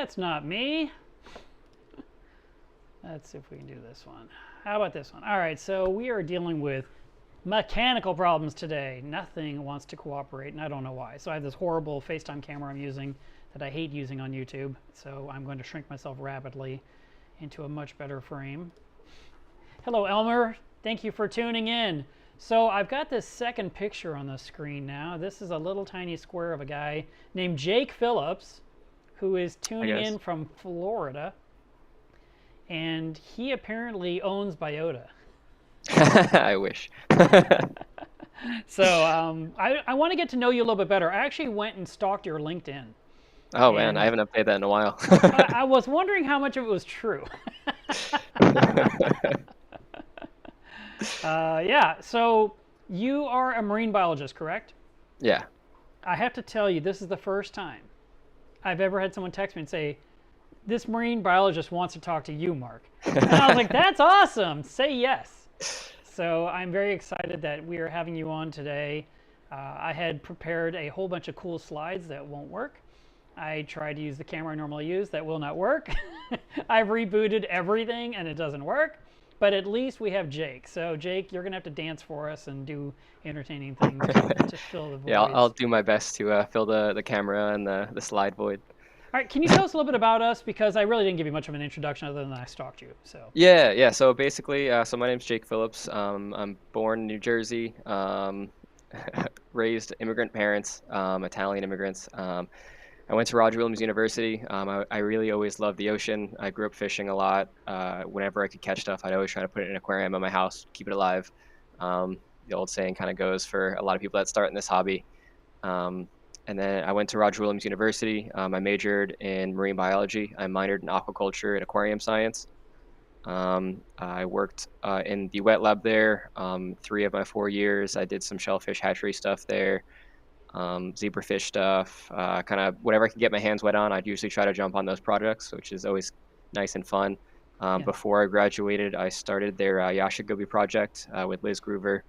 That's not me. Let's see if we can do this one. How about this one? All right, so we are dealing with mechanical problems today. Nothing wants to cooperate, and I don't know why. So I have this horrible FaceTime camera I'm using that I hate using on YouTube. So I'm going to shrink myself rapidly into a much better frame. Hello, Elmer. Thank you for tuning in. So I've got this second picture on the screen now. This is a little tiny square of a guy named Jake Phillips, who is tuning in from Florida. And he apparently owns Biota. I wish. So I want to get to know you a little bit better. I actually went and stalked your LinkedIn. Oh, man, I haven't updated that in a while. I was wondering how much of it was true. Yeah, so you are a marine biologist, correct? Yeah. I have to tell you, this is the first time I've ever had someone text me and say, this marine biologist wants to talk to you, Mark. And I was like, that's awesome. Say yes. So I'm very excited that we are having you on today. I had prepared a whole bunch of cool slides that won't work. I tried to use the camera I normally use. That will not work. I've rebooted everything and it doesn't work. But at least we have Jake. So Jake, you're going to have to dance for us and do entertaining things to fill the void. Yeah, I'll do my best to fill the camera and the slide void. All right, can you tell us a little bit about us? Because I really didn't give you much of an introduction other than I stalked you. So Yeah. So basically, so my name's Jake Phillips. I'm born in New Jersey, raised immigrant parents, Italian immigrants. I went to Roger Williams University. I really always loved the ocean. I grew up fishing a lot. Whenever I could catch stuff, I'd always try to put it in an aquarium in my house, keep it alive. The old saying kind of goes for a lot of people that start in this hobby. And then I went to Roger Williams University. I majored in marine biology. I minored in aquaculture and aquarium science. I worked in the wet lab there 3 of my 4 years. I did some shellfish hatchery stuff there, zebrafish stuff, kind of whatever I could get my hands wet on. I'd usually try to jump on those projects, which is always nice and fun. Before I graduated, I started their Yashigobi project with Liz Groover.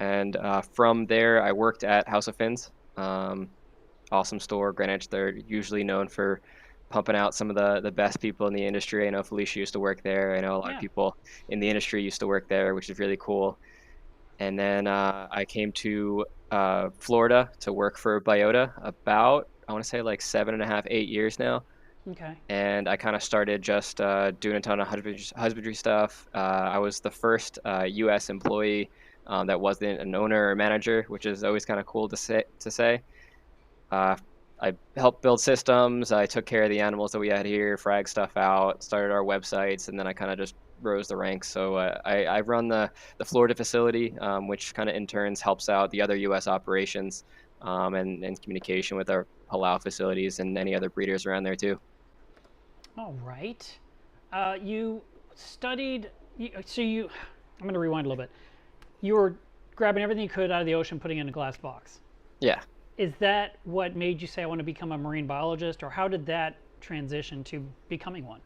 And from there, I worked at House of Fins. Awesome store, Greenwich. They're usually known for pumping out some of the best people in the industry. I know Felicia used to work there. I know a lot of people in the industry used to work there, which is really cool. And then I came to Florida to work for Biota about, I want to say like 7.5, 8 years now. okay. And I kind of started just doing a ton of husbandry stuff. I was the first U.S. employee that wasn't an owner or manager, which is always kind of cool to say. I helped build systems. I took care of the animals that we had here, fragged stuff out, started our websites, and then I kind of just rose the ranks. So I run the Florida facility, which kind of in turns helps out the other U.S. operations and communication with our Palau facilities and any other breeders around there too. All right. You studied, I'm going to rewind a little bit. You were grabbing everything you could out of the ocean, putting it in a glass box. Yeah. Is that what made you say, I want to become a marine biologist, or how did that transition to becoming one?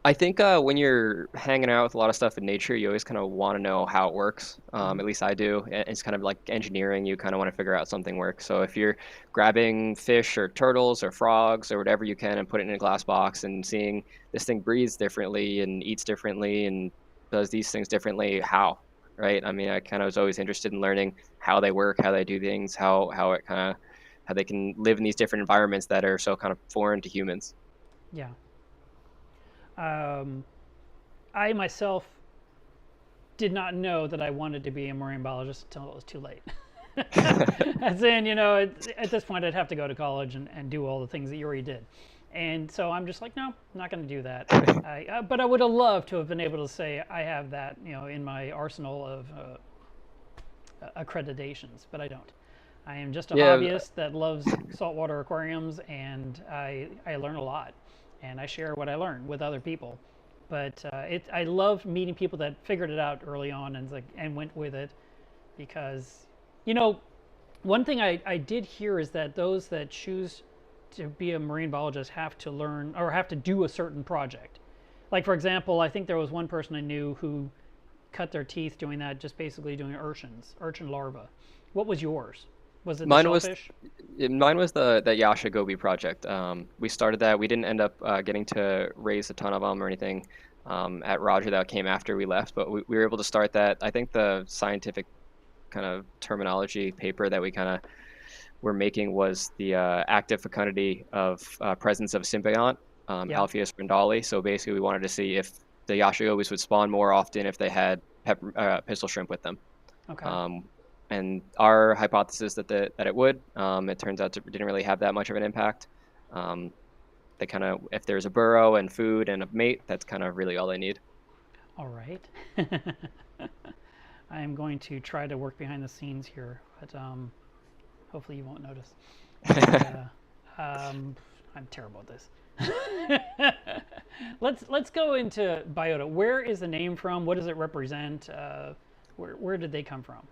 I think when you're hanging out with a lot of stuff in nature, you always kind of want to know how it works. At least I do. It's kind of like engineering. You kind of want to figure out something works. So if you're grabbing fish or turtles or frogs or whatever you can and put it in a glass box and seeing this thing breathes differently and eats differently and does these things differently, how? Right? I mean, I kind of was always interested in learning how they work, how they do things, how they can live in these different environments that are so kind of foreign to humans. Yeah. I myself did not know that I wanted to be a marine biologist until it was too late. As in, at this point, I'd have to go to college and do all the things that you already did. And so I'm just like, no, I'm not going to do that. But I would have loved to have been able to say I have that, in my arsenal of accreditations, but I don't. I am just a hobbyist that loves saltwater aquariums, and I learn a lot, and I share what I learn with other people. But I love meeting people that figured it out early on and went with it, because, one thing I did hear is that those that choose to be a marine biologist have to learn or have to do a certain project. Like, for example, I think there was one person I knew who cut their teeth doing that, just basically doing urchin larvae. What was yours? Was it the Mine was shellfish? mine was the Yasha Gobi project. We started that. We didn't end up getting to raise a ton of them or anything at Roger. That came after we left, but we were able to start that. I think the scientific kind of terminology paper that we kind of were making was the active fecundity of presence of symbiont, Yeah. Alpheus brindali. So basically, we wanted to see if the Yasha Gobis would spawn more often if they had pistol shrimp with them. Okay. Um, and our hypothesis that it would. It turns out it didn't really have that much of an impact. Um, they kind of, if there's a burrow and food and a mate, that's kind of really all they need. All right. I am going to try to work behind the scenes here, but hopefully you won't notice. And, I'm terrible at this. Let's go into biota. Where is the name from? What does it represent? Where did they come from?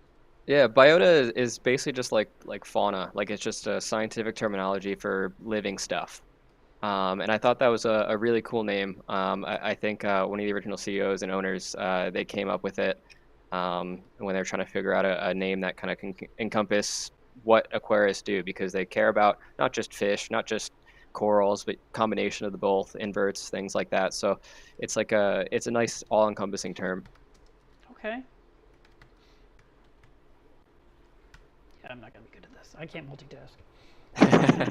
Yeah, biota is basically just like fauna. Like it's just a scientific terminology for living stuff. And I thought that was a really cool name. I think one of the original CEOs and owners they came up with it when they were trying to figure out a name that kind of can encompass what aquarists do because they care about not just fish, not just corals, but combination of the both, inverts, things like that. So it's a nice all-encompassing term. Okay. Yeah, I'm not gonna be good at this. I can't multitask.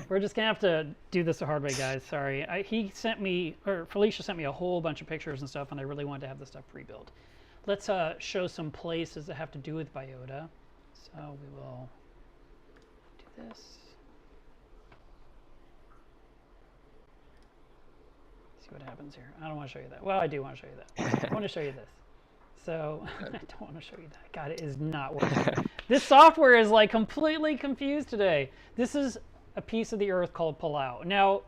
We're just gonna have to do this the hard way, guys. Sorry. He sent me, or Felicia sent me a whole bunch of pictures and stuff, and I really wanted to have this stuff pre-built. Let's show some places that have to do with biota. So we will do this. See what happens here. I don't want to show you that. Well, I do want to show you that. I want to show you this. So I don't want to show you that. God, it is not working. This software is like completely confused today. This is a piece of the earth called Palau. Now,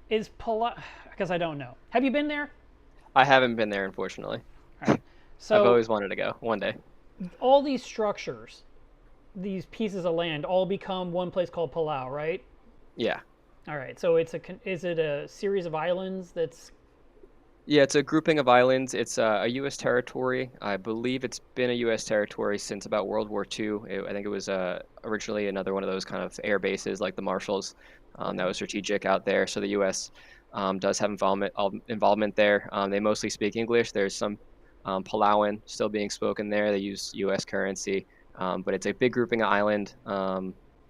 is Palau, because I don't know. Have you been there? I haven't been there, unfortunately. All right. I've So always wanted to go one day. all these structures, these pieces of land, all become one place called Palau, right? Yeah. All right. So is it a series of islands that's Yeah, it's a grouping of islands. It's a U.S. territory. I believe it's been a U.S. territory since about World War II. I think it was originally another one of those kind of air bases like the Marshalls that was strategic out there. So the U.S. Does have involvement there. They mostly speak English. There's some Palauan still being spoken there. They use U.S. currency, but it's a big grouping of island.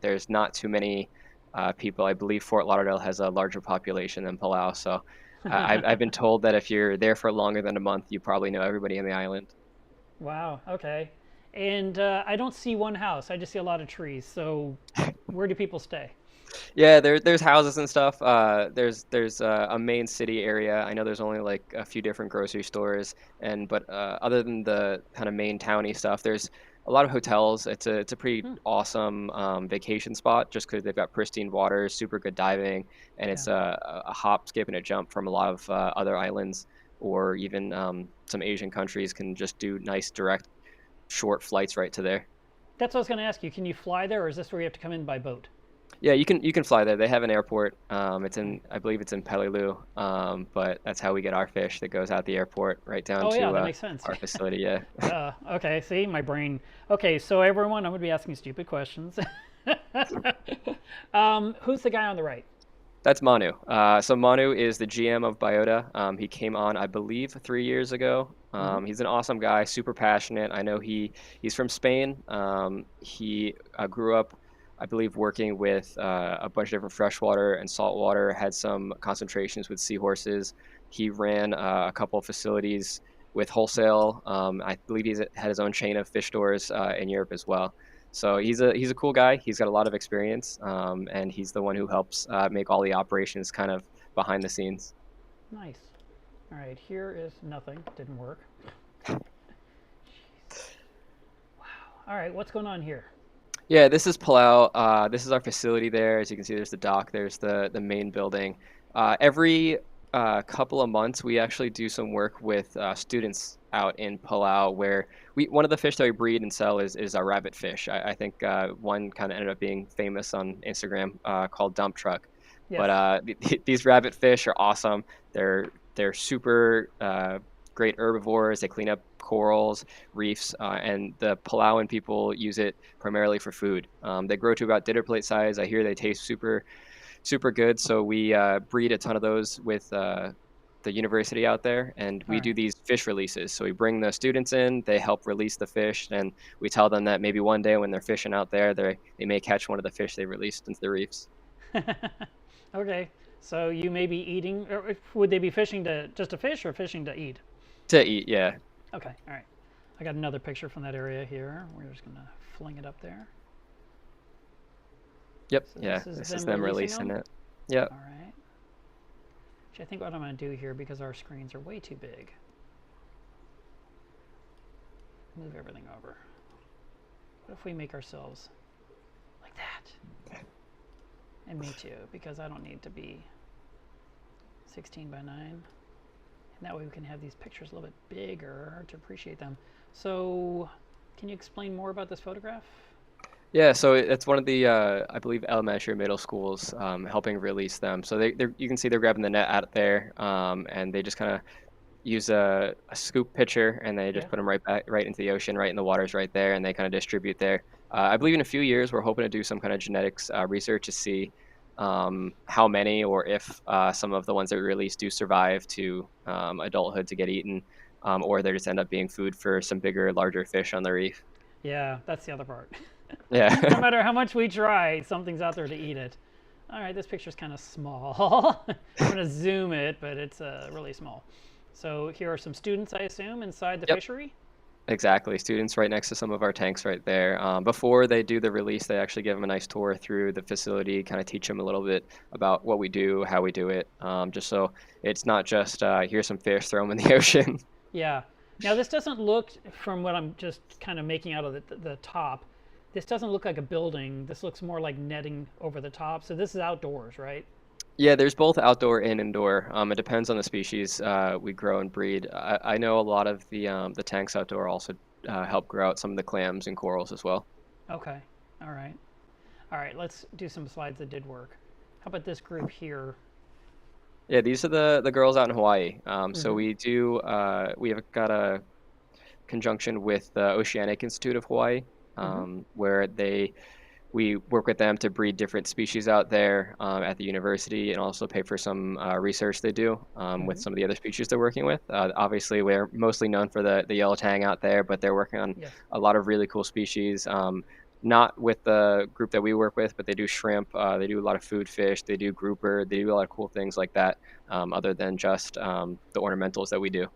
There's not too many people. I believe Fort Lauderdale has a larger population than Palau, so I've been told that if you're there for longer than a month, you probably know everybody in the island. wow, okay. And I don't see one house. I just see a lot of trees. So where do people stay? Yeah, there's houses and stuff. There's a main city area. I know there's only like a few different grocery stores, but other than the kind of main towny stuff, there's a lot of hotels. It's a pretty awesome vacation spot just because they've got pristine water, super good diving, and Yeah. it's a hop, skip, and a jump from a lot of other islands or even some Asian countries can just do nice direct short flights right to there. That's what I was going to ask you. Can you fly there, or is this where you have to come in by boat? Yeah, you can fly there. They have an airport. It's Okay. in I believe it's in Peleliu. But that's how we get our fish that goes out the airport right down Oh, yeah, to that makes sense. our facility. Yeah. Okay, see, my brain. Okay, so everyone, I'm going to be asking stupid questions. Who's the guy on the right? That's Manu. So Manu is the GM of Biota. He came on, I believe, 3 years ago. Hmm. He's an awesome guy, super passionate. I know he's from Spain. He grew up, I believe, working with a bunch of different freshwater and saltwater. Had some concentrations with seahorses. He ran a couple of facilities with wholesale. I believe he's had his own chain of fish stores in Europe as well. So he's a cool guy. He's got a lot of experience, and he's the one who helps make all the operations kind of behind the scenes. Nice. All right, here is nothing. Didn't work. Wow. All right, what's going on here? Yeah, this is Palau. This is our facility there. As you can see, there's the dock. There's the main building. Every couple of months, we actually do some work with students out in Palau, where one of the fish that we breed and sell is our rabbit fish. I think one kind of ended up being famous on Instagram called Dump Truck. Yes. But these rabbit fish are awesome. They're super great herbivores. They clean up corals, reefs, and the Palauan people use it primarily for food. They grow to about dinner plate size. I hear they taste super good. So we breed a ton of those with the university out there, and All we do right. these fish releases. So we bring the students in, they help release the fish, and we tell them that maybe one day when they're fishing out there, they may catch one of the fish they released into the reefs. Okay. So you may be eating, or would they be fishing to just to fish or fishing to eat? To eat, yeah. Okay. All right. I got another picture from that area here. We're just gonna fling it up there. Yep, So yeah. this is This is them them releasing releasing them. it. Yep. All right. Which I think what I'm gonna do here, because our screens are way too big, move everything over. What if we make ourselves like that? And me too, because I don't need to be 16 by 9. And that way we can have these pictures a little bit bigger to appreciate them. So, can you explain more about this photograph? Yeah, so it's one of the I believe elementary middle schools helping release them. So you can see they're grabbing the net out there, and they just kind of use a scoop pitcher and they Yeah. just put them right into the ocean, right in the waters right there, and they kind of distribute there. I believe in a few years we're hoping to do some kind of genetics research to see how many or if some of the ones that we release do survive to adulthood to get eaten, or they just end up being food for some bigger, larger fish on the reef. Yeah, that's the other part. No Yeah. matter how much we try, something's out there to eat it. All right, this picture's kind of small. I'm going to zoom it, but it's really small. So here are some students, I assume, inside the Yep. fishery. Exactly. Students right next to some of our tanks right there. Before they do the release, they actually give them a nice tour through the facility, kind of teach them a little bit about what we do, how we do it, just so it's not just here's some fish, throw them in the ocean. Yeah. Now this doesn't look, from what I'm just kind of making out of the top, this doesn't look like a building. This looks more like netting over the top. So this is outdoors, right? Yeah, there's both outdoor and indoor. It depends on the species we grow and breed. I know a lot of the tanks outdoor also help grow out some of the clams and corals as well. Okay. All right. All right, let's do some slides that did work. How about this group here? Yeah, these are the girls out in Hawaii. So Mm-hmm. we have got a conjunction with the Oceanic Institute of Hawaii, Mm-hmm. where we work with them to breed different species out there at the university and also pay for some research they do with Mm-hmm. some of the other species they're working with. Obviously, we're mostly known for the yellow tang out there, but they're working on Yes. a lot of really cool species. Not with the group that we work with, but they do shrimp. They do a lot of food fish. They do grouper. They do a lot of cool things like that, other than just the ornamentals that we do.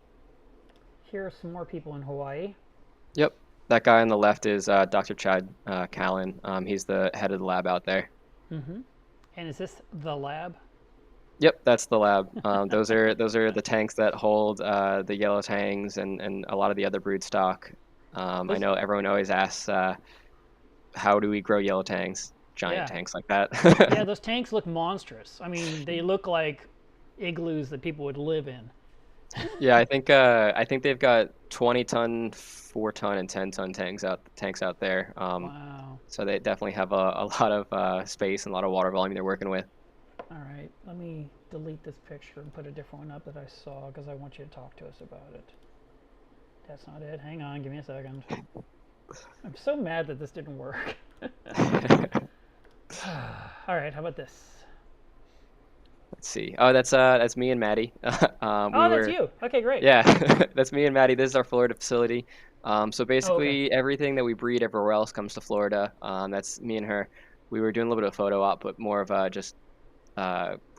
Here are some more people in Hawaii. Yep. That guy on the left is Dr. Chad Callan. He's the head of the lab out there. Mm-hmm. And is this the lab? Yep, that's the lab. Those are the tanks that hold the yellow tangs and a lot of the other brood stock. I Those, know everyone always asks, how do we grow yellow tangs? Giant yeah. tanks like that. Yeah, those tanks look monstrous. I mean, they look like igloos that people would live in. Yeah, I think they've got 20-ton, 4-ton, and 10-ton tanks out there. Wow. So they definitely have a lot of space and a lot of water volume they're working with. All right, let me delete this picture and put a different one up that I saw because I want you to talk to us about it. That's not it. Hang on, give me a second. I'm so mad that this didn't work. All right, how about this? Let's see. Oh, that's me and Maddie. We Oh, that's were you. Okay, great. Yeah, that's me and Maddie. This is our Florida facility. So Oh, okay. basically, everything that we breed everywhere else comes to Florida. That's me and her. We were doing a little bit of photo op, but more of just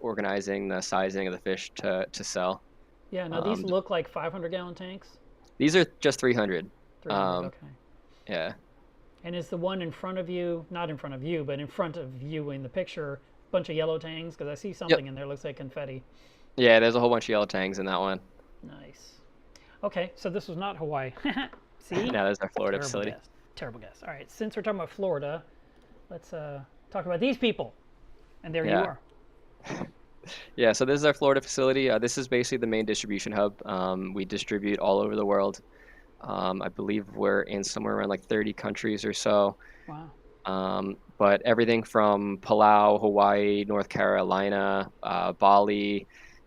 organizing the sizing of the fish to sell. Yeah, now these Um, look like 500-gallon tanks. these are just 300. 300, Um, okay. yeah. And is the one in front of you, not in front of you, but in front of you in the picture, a bunch of yellow tangs? Because I see Yep. something in there, looks like confetti. Yeah, there's a whole bunch of yellow tangs in that one. Nice. Okay, so this was not Hawaii. See? Now there's our Florida Terrible facility. guess. Terrible guess. All right, since we're talking about Florida, let's talk about these people. And there you Yeah. are. Yeah, so this is our Florida facility. This is basically the main distribution hub. We distribute all over the world. I believe we're in somewhere around like 30 countries or so. Wow. But everything from Palau, Hawaii, North Carolina, Bali,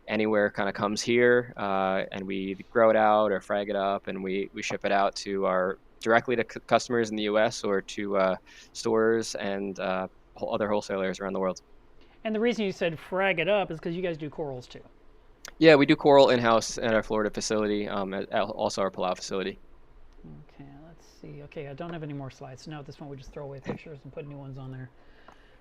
anywhere kind of comes here, and we grow it out or frag it up, and we ship it out to our directly to customers in the U.S. or to stores and other wholesalers around the world. And the reason you said frag it up is because you guys do corals too. Yeah, we do coral in-house at our Florida facility, also our Palau facility. Okay, let's see. Okay, I don't have any more slides. No, at this point we just throw away pictures and put new ones on there.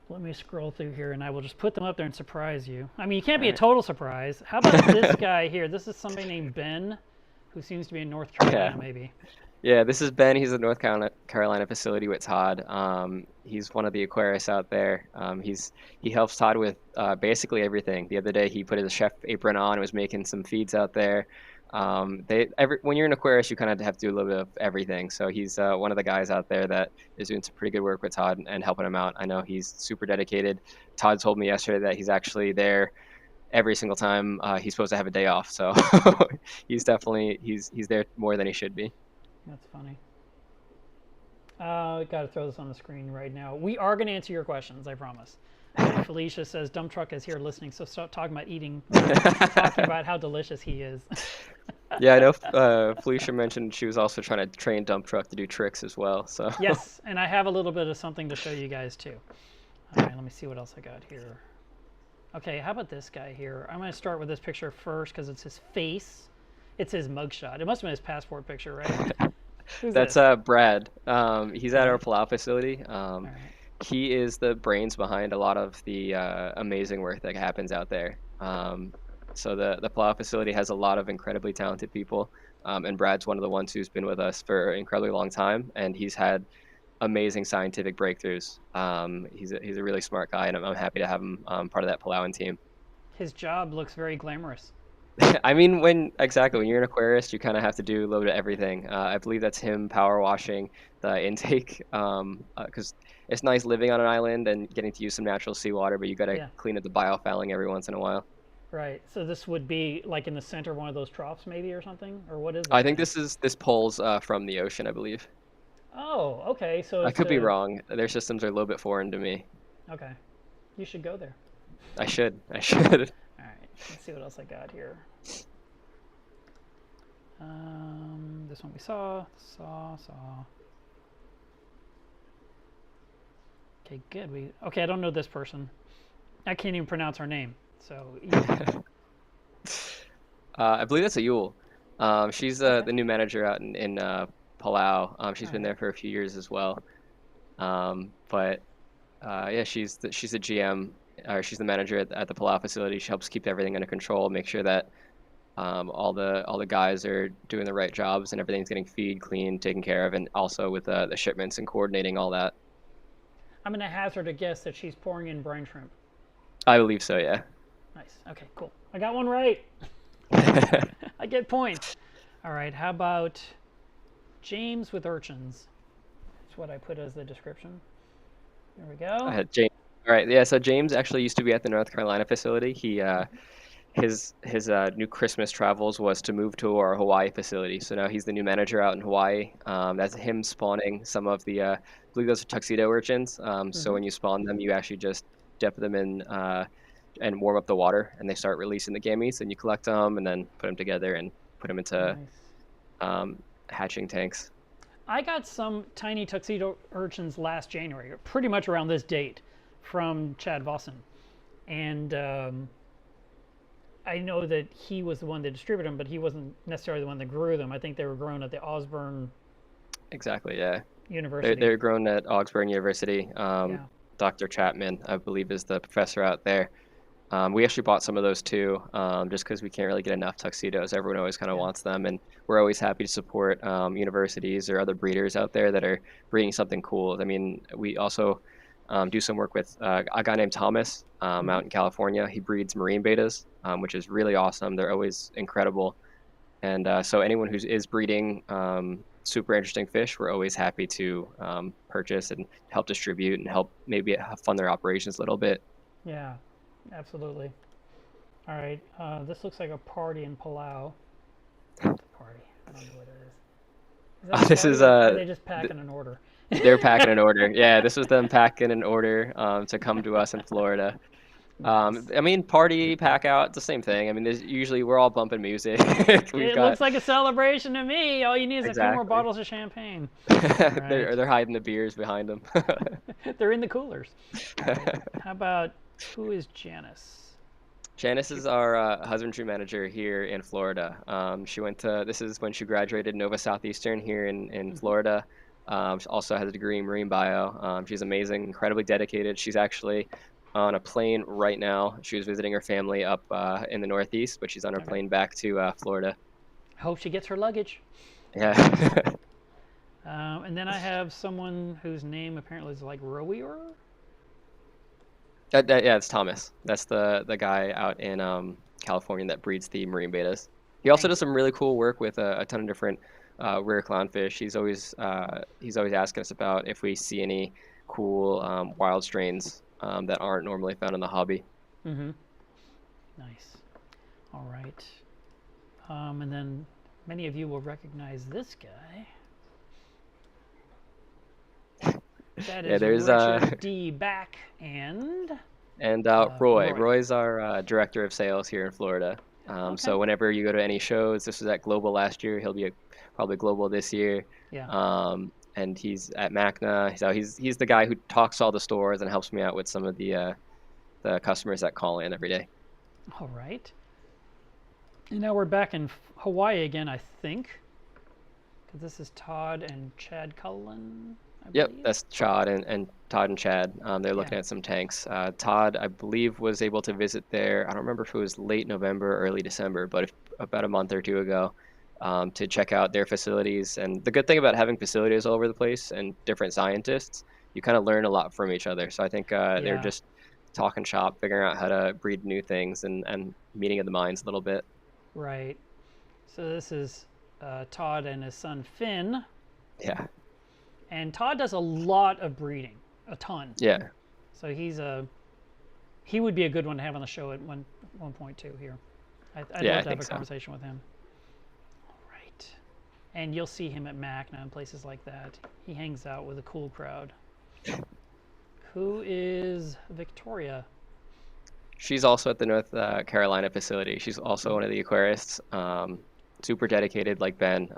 Let me scroll through here and I will just put them up there and surprise you. I mean, you can't be a total surprise. How about this guy here? This is somebody named Ben, who seems to be in North Carolina, maybe. Yeah, this is Ben. He's at North Carolina facility with Todd. He's one of the aquarists out there. He helps Todd with basically everything. The other day, he put his chef apron on and was making some feeds out there. When you're an aquarist, you kind of have to do a little bit of everything. So he's one of the guys out there that is doing some pretty good work with Todd and helping him out. I know he's super dedicated. Todd told me yesterday that he's actually there every single time he's supposed to have a day off. So he's there more than he should be. That's funny. Got to throw this on the screen right now. We are going to answer your questions, I promise. Felicia says, dump truck is here listening, so stop talking about eating, talking about how delicious he is. Yeah, I know Felicia mentioned she was also trying to train dump truck to do tricks as well. So yes, and I have a little bit of something to show you guys too. All right, let me see what else I got here. Okay, how about this guy here? I'm going to start with this picture first because it's his face. It's his mugshot. It must have been his passport picture, right? That's Brad. He's at our Palau facility. Right. He is the brains behind a lot of the amazing work that happens out there. So the Palau facility has a lot of incredibly talented people, and Brad's one of the ones who's been with us for an incredibly long time, and he's had amazing scientific breakthroughs. He's a really smart guy, and I'm happy to have him part of that Palauan team. His job looks very glamorous. I mean, when you're an aquarist, you kind of have to do a little bit of everything. I believe that's him power washing the intake, because it's nice living on an island and getting to use some natural seawater, but you got to clean up the biofouling every once in a while. Right. So this would be like in the center of one of those troughs, maybe, or something, or what is it? I think this pulls from the ocean, I believe. Oh, okay. So I could be wrong. Their systems are a little bit foreign to me. Okay, you should go there. I should. All right, let's see what else I got here. This one we saw. Okay, good. Okay, I don't know this person. I can't even pronounce her name. So. I believe that's a Yule. She's the new manager out in Palau. She's been there for a few years as well. But yeah, she's the GM. She's the manager at the Palau facility. She helps keep everything under control, make sure that all the guys are doing the right jobs and everything's getting feed, clean, taken care of, and also with the shipments and coordinating all that. I'm going to hazard a guess that she's pouring in brine shrimp. I believe so, yeah. Nice. Okay, cool. I got one right. I get points. All right, how about James with urchins? That's what I put as the description. There we go. James. All right, yeah, so James actually used to be at the North Carolina facility. His new Christmas travels was to move to our Hawaii facility. So now he's the new manager out in Hawaii. That's him spawning some of the, I believe those are tuxedo urchins. So when you spawn them, you actually just dip them in and warm up the water, and they start releasing the gametes, and you collect them and then put them together and put them into hatching tanks. I got some tiny tuxedo urchins last January, pretty much around this date, from Chad Vossen. And I know that he was the one that distributed them, but he wasn't necessarily the one that grew them. I think they were grown at the Osborne. Exactly, yeah. University. They're grown at Augsburg University. Dr. Chapman, I believe, is the professor out there. We actually bought some of those too, just because we can't really get enough tuxedos. Everyone always kind of wants them, and we're always happy to support universities or other breeders out there that are breeding something cool. I mean, we also do some work with a guy named Thomas out in California. He breeds marine betas, which is really awesome. They're always incredible. And so anyone who is breeding super interesting fish, we're always happy to purchase and help distribute and help maybe fund their operations a little bit. Yeah, absolutely. All right, this looks like a party in Palau. Party, I don't know what it is. This is or they just packing an order. They're packing an order. Yeah, this was them packing an order to come to us in Florida. Nice. I mean, party, pack out, it's the same thing. I mean, there's usually we're all bumping music. We've It got looks like a celebration to me. All you need is a few more exactly. bottles of champagne. All right. They're hiding the beers behind them. They're in the coolers. All right. How about who is Janice? Janice is our husbandry manager here in Florida. She went to, this is when she graduated Nova Southeastern here in Mhm. Florida. She also has a degree in marine bio. She's amazing, incredibly dedicated. She's actually on a plane right now. She was visiting her family up in the Northeast, but she's on her Okay. plane back to Florida. Hope she gets her luggage. Yeah. And then I have someone whose name apparently is like Rowier. Yeah, it's Thomas. That's the guy out in California that breeds the marine betas. He also Thank does you. some really cool work with a ton of different rare clownfish. He's always asking us about if we see any cool wild strains that aren't normally found in the hobby. Mm-hmm. Nice. All right. And then many of you will recognize this guy. That Yeah, is there's Richard D. Back and Roy. Roy. Roy's our director of sales here in Florida. Okay. So whenever you go to any shows, this was at Global last year. He'll be probably Global this year. Yeah. And he's at Macna. So he's the guy who talks to all the stores and helps me out with some of the customers that call in every day. All right. And now we're back in Hawaii again, I think. Because this is Todd and Chad Cullen, I Yep, believe. that's Chad and Todd and Chad. They're Yeah. looking at some tanks. Todd, I believe, was able to visit there. I don't remember if it was late November or early December, but about a month or two ago, to check out their facilities. And the good thing about having facilities all over the place and different scientists, you kind of learn a lot from each other. So I think they're Yeah. just talking shop, figuring out how to breed new things, and meeting of the minds a little bit. Right. So this is Todd and his son Finn. Yeah, And Todd does a lot of breeding, a ton. yeah, So he would be a good one to have on the show at one point too here. I'd yeah. love I to have think a so. conversation with him. All right. And you'll see him at Macna and places like that. He hangs out with a cool crowd. Who is Victoria? She's also at the North Carolina facility. She's also one of the aquarists. Super dedicated, like Ben.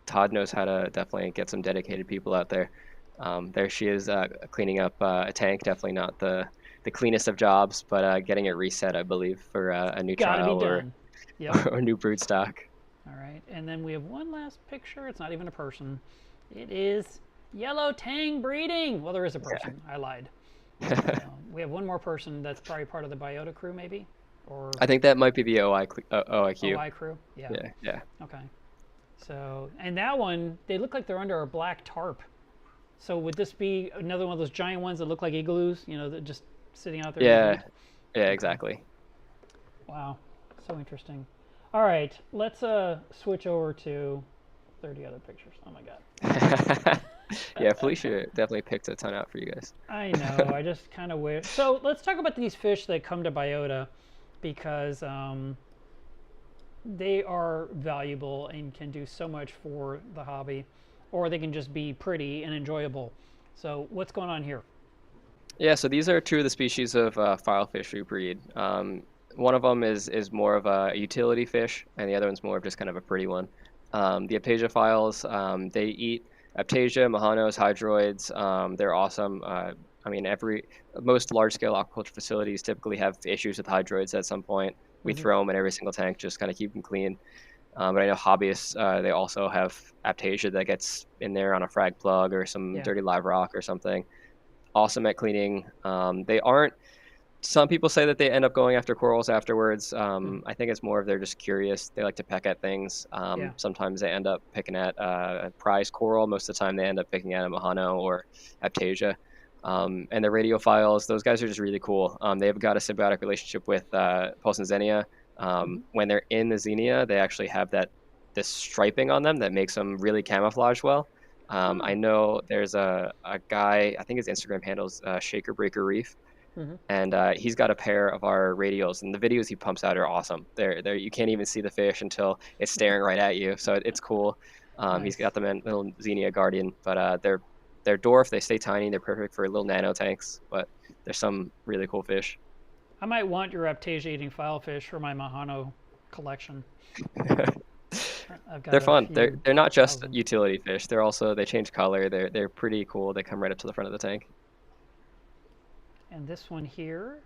Todd knows how to definitely get some dedicated people out there. There she is cleaning up a tank. Definitely not the cleanest of jobs, but getting it reset, I believe, for a new Gotta be trial or done. Yep. or new brood stock. All right. And then we have one last picture. It's not even a person. It is Yellow Tang breeding. Well, there is a person. I lied. We have one more person that's probably part of the Biota crew, maybe, or I think that might be the OIQ. OI crew. Yeah. Yeah, yeah. Okay. So, and that one, they look like they're under a black tarp. So would this be another one of those giant ones that look like igloos? You know, that just sitting out there. In the Yeah, heat? yeah, exactly. Wow. So interesting. All right. Let's switch over to 30 other pictures. Oh my God. Yeah, Felicia definitely picked a ton out for you guys. I know. I just kind of wish. So let's talk about these fish that come to Biota because they are valuable and can do so much for the hobby, or they can just be pretty and enjoyable. So what's going on here? Yeah, so these are two of the species of filefish we breed. One of them is more of a utility fish, and the other one's more of just kind of a pretty one. The Aptasia files, they eat Aptasia, Mahanos, hydroids. They're awesome. I mean, most large-scale aquaculture facilities typically have issues with hydroids at some point. We Hmm. throw them in every single tank, just kind of keep them clean. But I know hobbyists, they also have Aptasia that gets in there on a frag plug or some Yeah. dirty live rock or something. Awesome at cleaning. They aren't. Some people say that they end up going after corals afterwards. Mm. I think it's more of they're just curious. They like to peck at things. Yeah. Sometimes they end up picking at a prize coral. Most of the time, they end up picking at a Mahano or Aptasia. And the radiophiles, those guys are just really cool. They've got a symbiotic relationship with Pulsing Xenia. Hmm. When they're in the Xenia, they actually have this striping on them that makes them really camouflage well. I Oh. know there's a guy, I think his Instagram handle's Shaker Breaker Reef, Hmm. and he's got a pair of our radials, and the videos he pumps out are awesome. They're you can't even see the fish until it's staring right at you, so it's cool. He's Nice. got them in little Xenia Guardian, but they're dwarf. They stay tiny. They're perfect for little nano tanks, but there's some really cool fish. I might want your Aptasia-eating filefish for my Mahano collection. I've They're got a fun. few They're not just thousand. utility fish. They're also they change color. They're pretty cool. They come right up to the front of the tank. And this one here.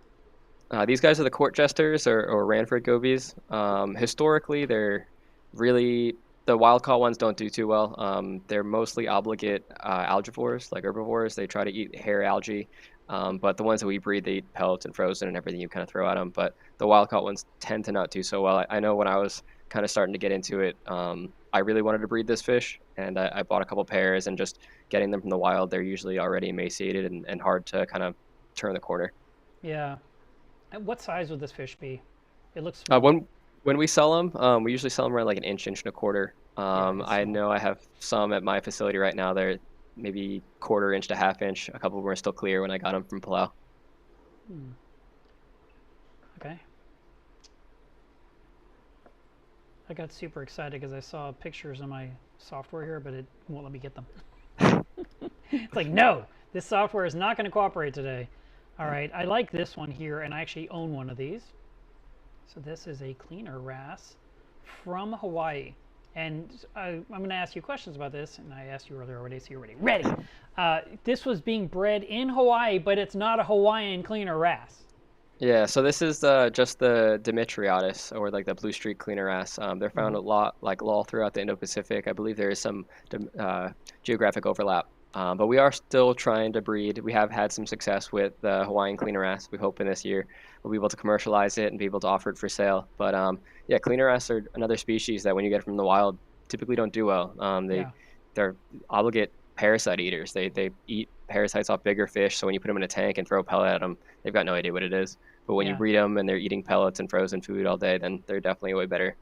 These guys are the court jesters or Ranford gobies. Historically, they're really the wild caught ones don't do too well. They're mostly obligate algivores, like herbivores. They try to eat hair algae, but the ones that we breed, they eat pellets and frozen and everything you kind of throw at them. But the wild caught ones tend to not do so well. I know when I was kind of starting to get into it, I really wanted to breed this fish, and I bought a couple pairs. And just getting them from the wild, they're usually already emaciated and hard to kind of turn the corner. Yeah. And what size would this fish be? It looks Uh, small. when when we sell them, we usually sell them around like an inch, inch and a quarter. Yeah, it's I small. know I have some at my facility right now. They're maybe quarter inch to half inch. A couple of them are still clear when I got them from Palau. Hmm. Okay. I got super excited because I saw pictures in my software here, but it won't let me get them. It's like, no, this software is not going to cooperate today. All right, I like this one here, and I actually own one of these. So this is a cleaner wrasse from Hawaii. And I'm going to ask you questions about this, and I asked you earlier already, so you're ready. This was being bred in Hawaii, but it's not a Hawaiian cleaner wrasse. Yeah, so this is just the Demetriatus, or like the blue streak cleaner wrasse. They're found Hmm. a lot, like all throughout the Indo-Pacific. I believe there is some geographic overlap, but we are still trying to breed. We have had some success with the Hawaiian cleaner wrasse. We hope in this year we'll be able to commercialize it and be able to offer it for sale. But yeah, cleaner wrasse are another species that when you get from the wild, typically don't do well. Yeah, They're obligate parasite eaters. They eat parasites off bigger fish. So when you put them in a tank and throw a pellet at them, they've got no idea what it is. But when you yeah. breed them and they're eating pellets and frozen food all day, then they're definitely a way better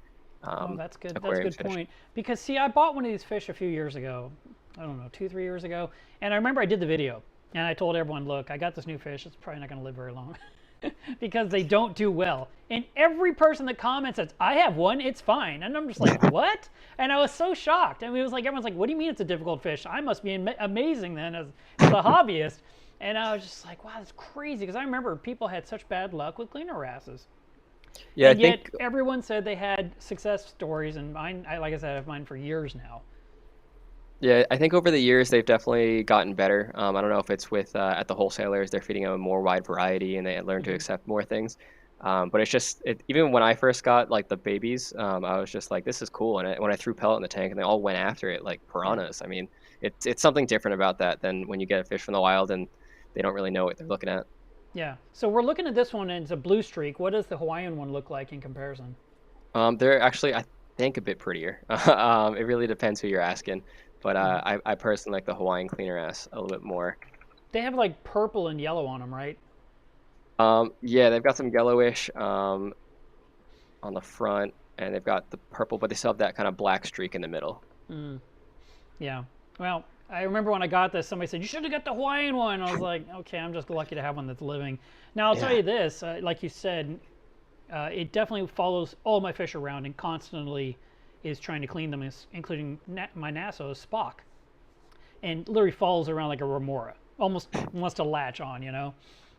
Oh, that's good. That's a aquarium good fish. point. Because see, I bought one of these fish a few years ago. I don't know, 2, 3 years ago. And I remember I did the video, and I told everyone, "Look, I got this new fish. It's probably not going to live very long." Because they don't do well. And every person that comments says, "I have one, it's fine." And I'm just like, "What?" And I was so shocked. I mean, it was like everyone's like, "What do you mean it's a difficult fish? I must be amazing then as a hobbyist." And I was just like, "Wow, that's crazy." Because I remember people had such bad luck with cleaner wrasses. Yeah, I And yet think everyone said they had success stories, and mine, like I said, I have mine for years now. yeah, I think over the years they've definitely gotten better. I don't know if it's with at the wholesalers they're feeding them a more wide variety and they learn to Hmm. accept more things. But it's just even when I first got like the babies, I was just like, this is cool. And when I threw pellet in the tank and they all went after it like Yeah, piranhas. I mean, it's something different about that than when you get a fish from the wild and they don't really know what they're looking at. yeah. So we're looking at this one, and it's a blue streak. What does the Hawaiian one look like in comparison? They're actually, I think, a bit prettier. It really depends who you're asking, but Hmm. I personally like the Hawaiian cleaner ass a little bit more. They have like purple and yellow on them, right? Yeah, they've got some yellowish on the front, and they've got the purple, but they still have that kind of black streak in the middle. Mm, yeah. Well, I remember when I got this, somebody said, "You should have got the Hawaiian one." I was like, okay, I'm just lucky to have one that's living. Now, I'll tell Yeah. you this, like you said, it definitely follows all my fish around and constantly is trying to clean them, including my Nassau Spock, and literally follows around like a remora, almost wants to latch on,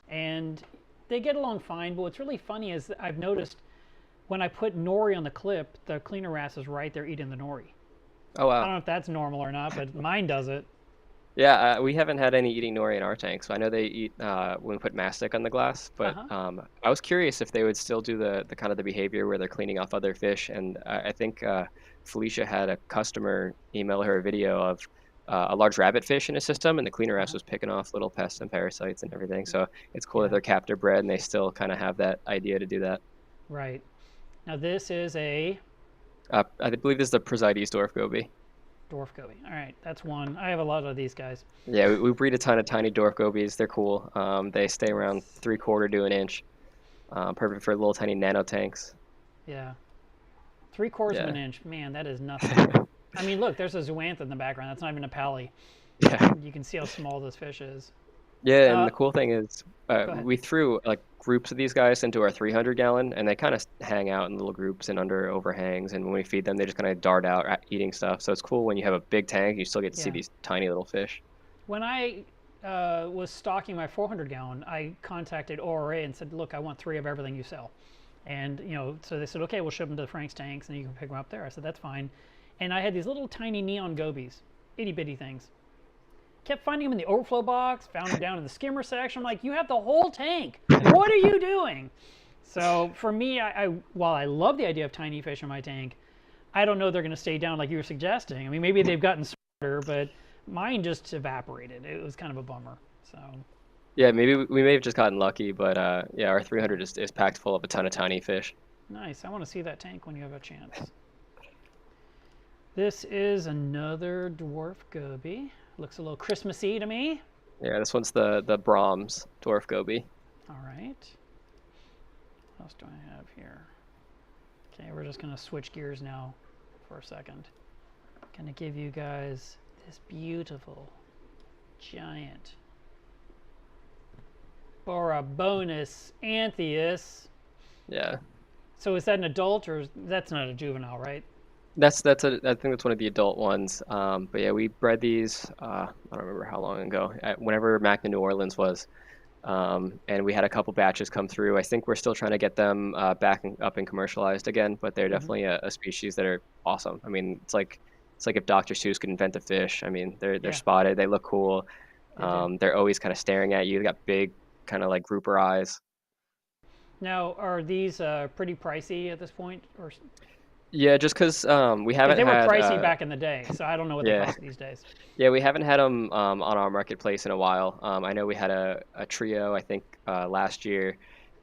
And they get along fine, but what's really funny is that I've noticed when I put nori on the clip, the cleaner wrasse is right there eating the nori. Oh I don't wow. know if that's normal or not, but mine does it. Yeah, we haven't had any eating nori in our tank, so I know they eat when we put mastic on the glass. Uh But huh. I was curious if they would still do the kind of the behavior where they're cleaning off other fish. And I think Felicia had a customer email her a video of a large rabbit fish in a system, and the cleaner Uh ass huh. was picking off little pests and parasites and everything. So it's cool that Yeah. they're captive bred and they still kind of have that idea to do that. Right. Now this is a I believe this is the Presides dwarf goby. dwarf goby. All right, that's one. I have a lot of these guys. Yeah, we breed a ton of tiny dwarf gobies. They're cool. They stay around 3/4 to an inch. Perfect for little tiny nano tanks. Yeah. 3/4 of Yeah. an inch. Man, that is nothing. I mean, look, there's a zoantha in the background. That's not even a pally. Yeah. You can see how small this fish is. Yeah, and Uh, the cool thing is, Go ahead. we threw like groups of these guys into our 300 gallon, and they kind of hang out in little groups and under overhangs. And when we feed them, they just kind of dart out eating stuff. So it's cool when you have a big tank, you still get to see Yeah. these tiny little fish. When I was stocking my 400 gallon, I contacted ORA and said, look, I want 3 of everything you sell. And, so they said, okay, we'll ship them to Frank's tanks and you can pick them up there. I said, that's fine. And I had these little tiny neon gobies, itty bitty things. Kept finding them in the overflow box, found them down in the skimmer section. I'm like, you have the whole tank. What are you doing? So for me, while I love the idea of tiny fish in my tank, I don't know they're going to stay down like you were suggesting. I mean, maybe they've gotten smarter, but mine just evaporated. It was kind of a bummer. So Yeah, maybe we may have just gotten lucky, but yeah, our 300 is packed full of a ton of tiny fish. nice. I want to see that tank when you have a chance. This is another dwarf goby. Looks a little Christmassy to me. Yeah, this one's the Brahms dwarf goby. All right. What else do I have here? Okay, we're just going to switch gears now for a second. Going to give you guys this beautiful, giant Borabonus anthias. Yeah, So is that an adult or that's not a juvenile, right? I think that's one of the adult ones. But yeah, we bred these. I don't remember how long ago. Whenever Mac in New Orleans was, and we had a couple batches come through. I think we're still trying to get them back up and commercialized again. But they're definitely a species that are awesome. I mean, it's like if Dr. Seuss could invent a fish. I mean, they're spotted. They look cool. They're always kind of staring at you. They got big, kind of like grouper eyes. Now, are these pretty pricey at this point? Or Yeah, just because we 'cause haven't they were had pricey back in the day, so I don't know what they cost these days. yeah, we haven't had them on our marketplace in a while. I know we had a trio, I think, last year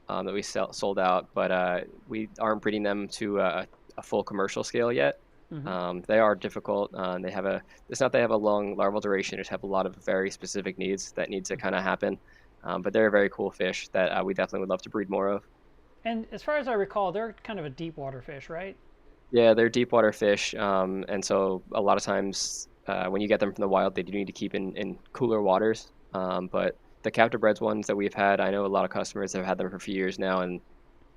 that we sold out, but we aren't breeding them to a full commercial scale yet. They are difficult. It's not they have a long larval duration, they just have a lot of very specific needs that need to kind of happen. But they're a very cool fish that we definitely would love to breed more of. And as far as I recall, they're kind of a deep water fish, right? Yeah, they're deep water fish, and so a lot of times when you get them from the wild, they do need to keep in cooler waters. But the captive breds ones that we've had, I know a lot of customers have had them for a few years now, and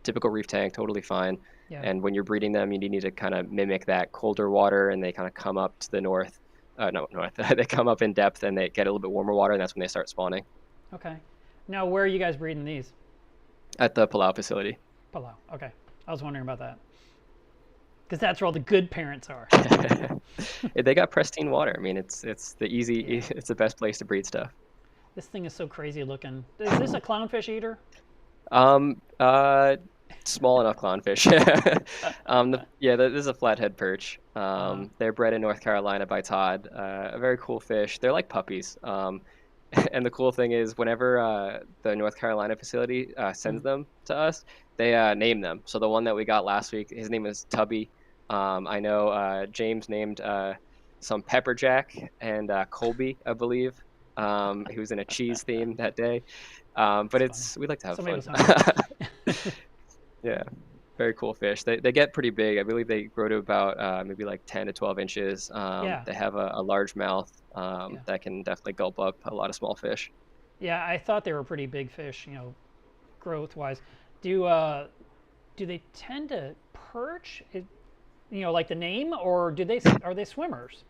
typical reef tank, totally fine. Yeah. And when you're breeding them, you need to kind of mimic that colder water, and they kind of come up to the north. No, north. They come up in depth, and they get a little bit warmer water, and that's when they start spawning. Okay. Now, where are you guys breeding these? At the Palau facility. Palau. Okay. I was wondering about that. Because that's where all the good parents are. They got pristine water. I mean, it's the best place to breed stuff. This thing is so crazy looking. Is this a clownfish eater? Small enough clownfish. This is a flathead perch. They're bred in North Carolina by Todd. A very cool fish. They're like puppies. And the cool thing is, whenever the North Carolina facility sends them to us, they name them. So the one that we got last week, his name is Tubby. I know James named some Pepperjack and Colby, I believe. He was in a cheese theme that day. But we like to have fun. Yeah, very cool fish. They get pretty big. I believe they grow to about maybe like 10 to 12 inches. They have a large mouth that can definitely gulp up a lot of small fish. Yeah, I thought they were pretty big fish, growth-wise. Do they tend to perch, like the name, or are they swimmers?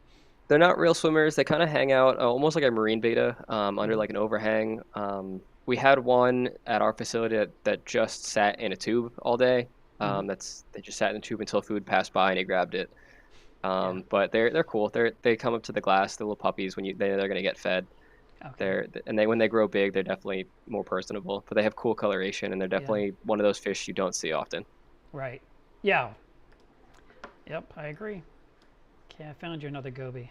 They're not real swimmers. They kind of hang out almost like a marine beta under like an overhang. We had one at our facility that just sat in a tube all day. They just sat in the tube until food passed by and he grabbed it. But they're cool. They come up to the glass, the little puppies they're gonna get fed. Okay. When they grow big, they're definitely more personable. But they have cool coloration, and they're definitely one of those fish you don't see often. Right. Yeah. Yep, I agree. Okay, I found you another goby.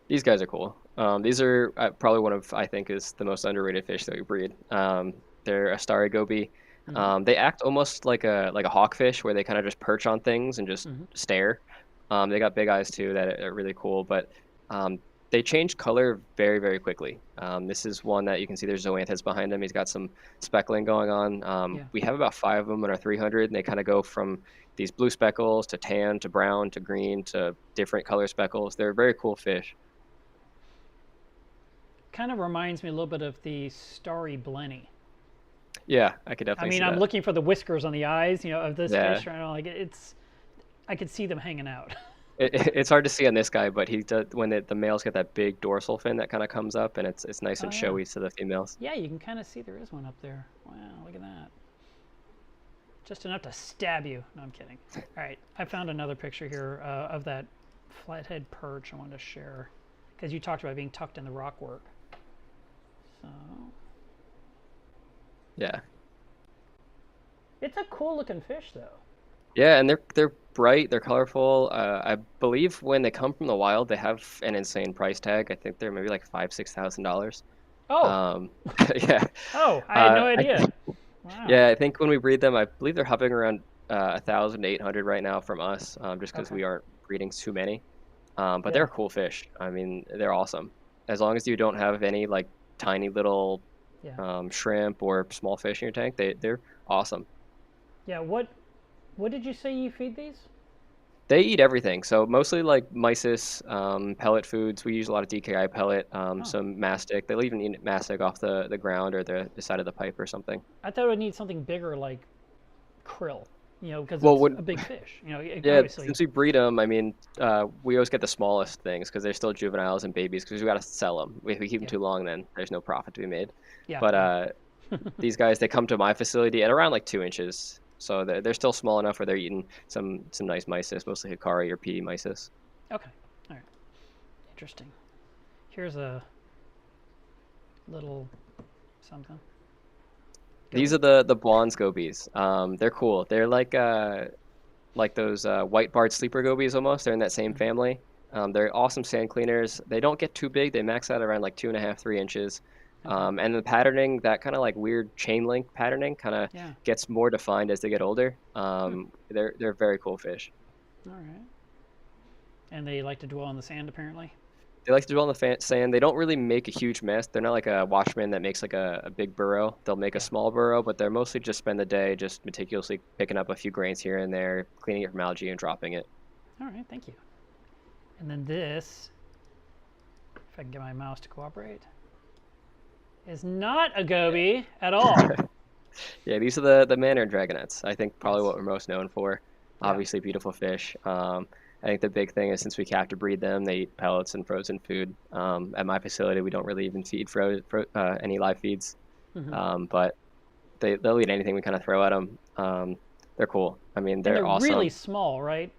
These guys are cool. These are probably one of, I think, is the most underrated fish that we breed. They're a starry goby. They act almost like a hawkfish, where they kind of just perch on things and just stare. They got big eyes too that are really cool, but they change color very, very quickly. This is one that you can see there's zoanthids behind him. He's got some speckling going on. We have about 5 of them in our 300, and they kind of go from these blue speckles to tan to brown to green to different color speckles. They're a very cool fish. Kind of reminds me a little bit of the starry blenny. Yeah, I could definitely see that. I'm looking for the whiskers on the eyes, of this fish right now. Like I could see them hanging out. It's hard to see on this guy, but he does when the males get that big dorsal fin that kind of comes up, and it's nice Oh and yeah. showy to the females. Yeah, you can kind of see there is one up there. Wow, look at that. Just enough to stab you. No, I'm kidding. All right, I found another picture here of that flathead perch I wanted to share because you talked about being tucked in the rock work. So Yeah. it's a cool looking fish though. Yeah, and they're bright, they're colorful. I believe when they come from the wild, they have an insane price tag. I think they're maybe like $5,000-6,000. Oh, Um, yeah. oh, I had no I idea. Wow. Yeah, I think when we breed them, I believe they're hovering around 1,800 right now from us, just because Okay. we aren't breeding too many. But they're Yeah. a cool fish. I mean, they're awesome. As long as you don't have any like tiny little Yeah. shrimp or small fish in your tank, they're awesome. Yeah. What did you say you feed these? They eat everything. So mostly like mysis, pellet foods. We use a lot of DKI pellet, Oh, some mastic. They'll even eat mastic off the ground or the side of the pipe or something. I thought it would need something bigger like krill. Because Well, it's when a big fish. yeah, Obviously. since we breed them, I mean, we always get the smallest things because they're still juveniles and babies because we got to sell them. If we keep them Yeah. too long, then there's no profit to be made. Yeah. But Yeah. these guys, they come to my facility at around like 2 inches, so they're still small enough where they're eating some nice mysis, mostly Hikari or PD mysis. Okay. All right. Interesting. Here's a little something. These Goby? are the blonde gobies. They're cool. They're like those white barred sleeper gobies almost. They're in that same Mm-hmm. family. They're awesome sand cleaners. They don't get too big. They max out around like 2.5, 3 inches. Okay. And the patterning, that kind of like weird chain link patterning, kind of Yeah. gets more defined as they get older. Hmm. They're very cool fish. All right. And they like to dwell in the sand, apparently. They like to dwell in the sand. They don't really make a huge mess. They're not like a watchman that makes like a big burrow. They'll make a Yeah. small burrow, but they're mostly just spend the day just meticulously picking up a few grains here and there, cleaning it from algae and dropping it. All right. Thank you. And then this, if I can get my mouse to cooperate, is not a goby at all. Yeah, these are the Mandarin dragonets. I think probably Yes. what we're most known for. Yeah. Obviously, beautiful fish. I think the big thing is since we captive breed them, they eat pellets and frozen food. At my facility, we don't really even feed any live feeds, Hmm. but they'll eat anything we kind of throw at them. They're cool. I mean, And they're they're really awesome. small, right?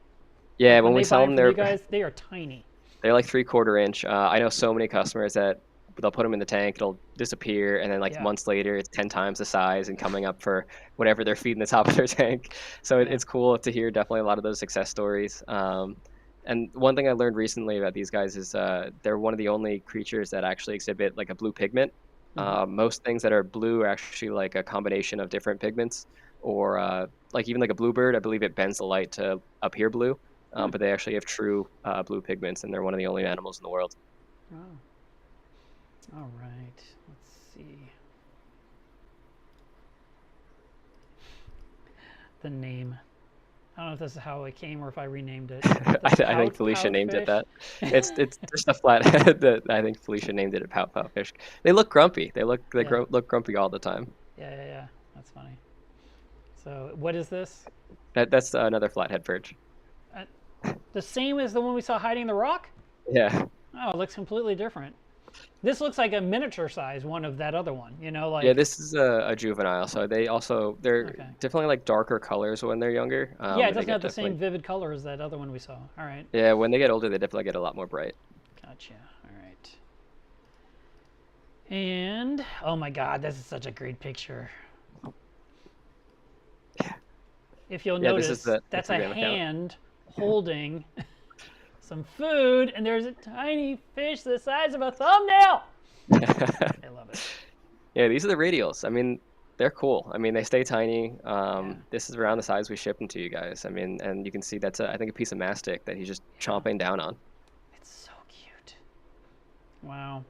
Yeah, Like when when we they sell buy them them, from you they're guys, they are tiny. they're like 3/4 inch. I know so many customers that they'll put them in the tank, it'll disappear, and then like Yeah. months later, it's 10 times the size and coming up for whatever they're feeding the top of their tank. So Yeah. it's cool to hear definitely a lot of those success stories. And one thing I learned recently about these guys is they're one of the only creatures that actually exhibit like a blue pigment. Hmm. Most things that are blue are actually like a combination of different pigments, or like even like a bluebird, I believe it bends the light to appear blue. Hmm. But they actually have true blue pigments, and they're one of the only animals in the world. Oh. All right. Let's see. The name. I don't know if this is how it came or if I renamed it. The I think Felicia pout named it fish. that. It's just a flathead that I think Felicia named it a pout pout fish. They look grumpy. Yeah. Look grumpy all the time. Yeah. Yeah. Yeah. That's funny. So what is this? That's another flathead perch. Uh, the same as the one we saw hiding in the rock? Yeah, Oh, it looks completely different. This looks like a miniature size one of that other one. yeah. Like This is a juvenile, so they're okay. definitely like darker colors when they're younger. Yeah, it But they doesn't get have the same definitely vivid color as that other one we saw. All right. yeah. When they get older, they definitely get a lot more bright. Gotcha. All right. And oh my God, this is such a great picture. If you'll Yeah, this is notice, the that's a Instagram account. hand holding some food, and there's a tiny fish the size of a thumbnail. I love it. Yeah, these are the radials. I mean, they're cool. I mean, they stay tiny. Yeah. This is around the size we ship them to you guys. I mean, and you can see that's I think a piece of mastic that he's just Yeah. chomping down on. It's so cute. Wow.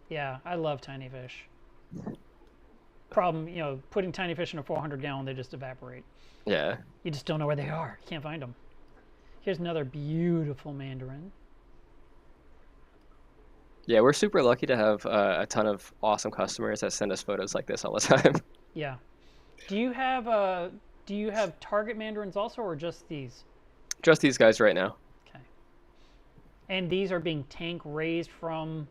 Yeah, I love tiny fish. Problem, putting tiny fish in a 400-gallon, they just evaporate. Yeah. You just don't know where they are. You can't find them. Here's another beautiful mandarin. Yeah, we're super lucky to have a ton of awesome customers that send us photos like this all the time. Yeah. Do you have target mandarins also, or just these? Just these guys right now. Okay. And these are being tank raised from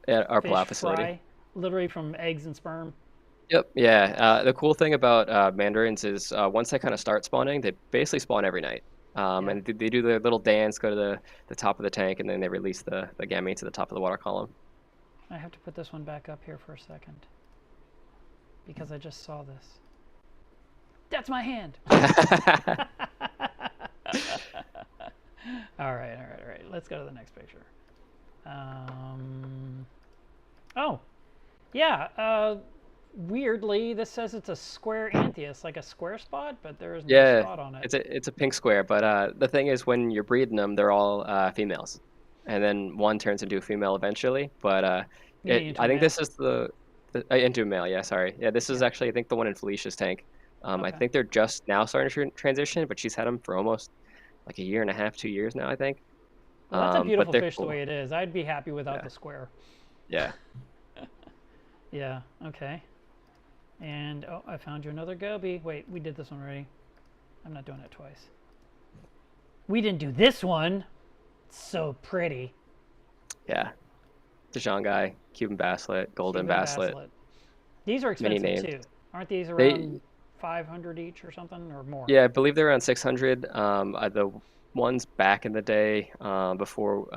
at our fish Palau facility. fry, literally from eggs and sperm. Yep. Yeah. The cool thing about mandarins is once they kind of start spawning, they basically spawn every night. Yeah. And they do their little dance, go to the top of the tank, and then they release the gametes to the top of the water column. I have to put this one back up here for a second because I just saw this. That's my hand. All right. Let's go to the next picture. Oh, yeah. Weirdly, this says it's a square anthias, like a square spot, but there is no Yeah, spot on it. it's a pink square, but the thing is, when you're breeding them, they're all females, and then one turns into a female eventually. But Meaning into I a think male? this is into a male. Yeah, sorry. Yeah, this is Yeah. actually I think the one in Felicia's tank. I Okay. think they're just now starting to transition, but she's had them for almost like a year and a half, 2 years now, I think. Well, that's a But beautiful they're fish the cool. way it is. I'd be happy without Yeah, the square. yeah. Yeah. Okay. And oh, I found you another goby. Wait, we did this one already. I'm not doing it twice. We didn't do this one. It's so pretty. Yeah. Dijon guy, Cuban basslet, golden Cuban basslet, basslet. These are many expensive names. too. Aren't these They around 500 each or something or more? Yeah, I believe they're around 600. The ones back in the day, before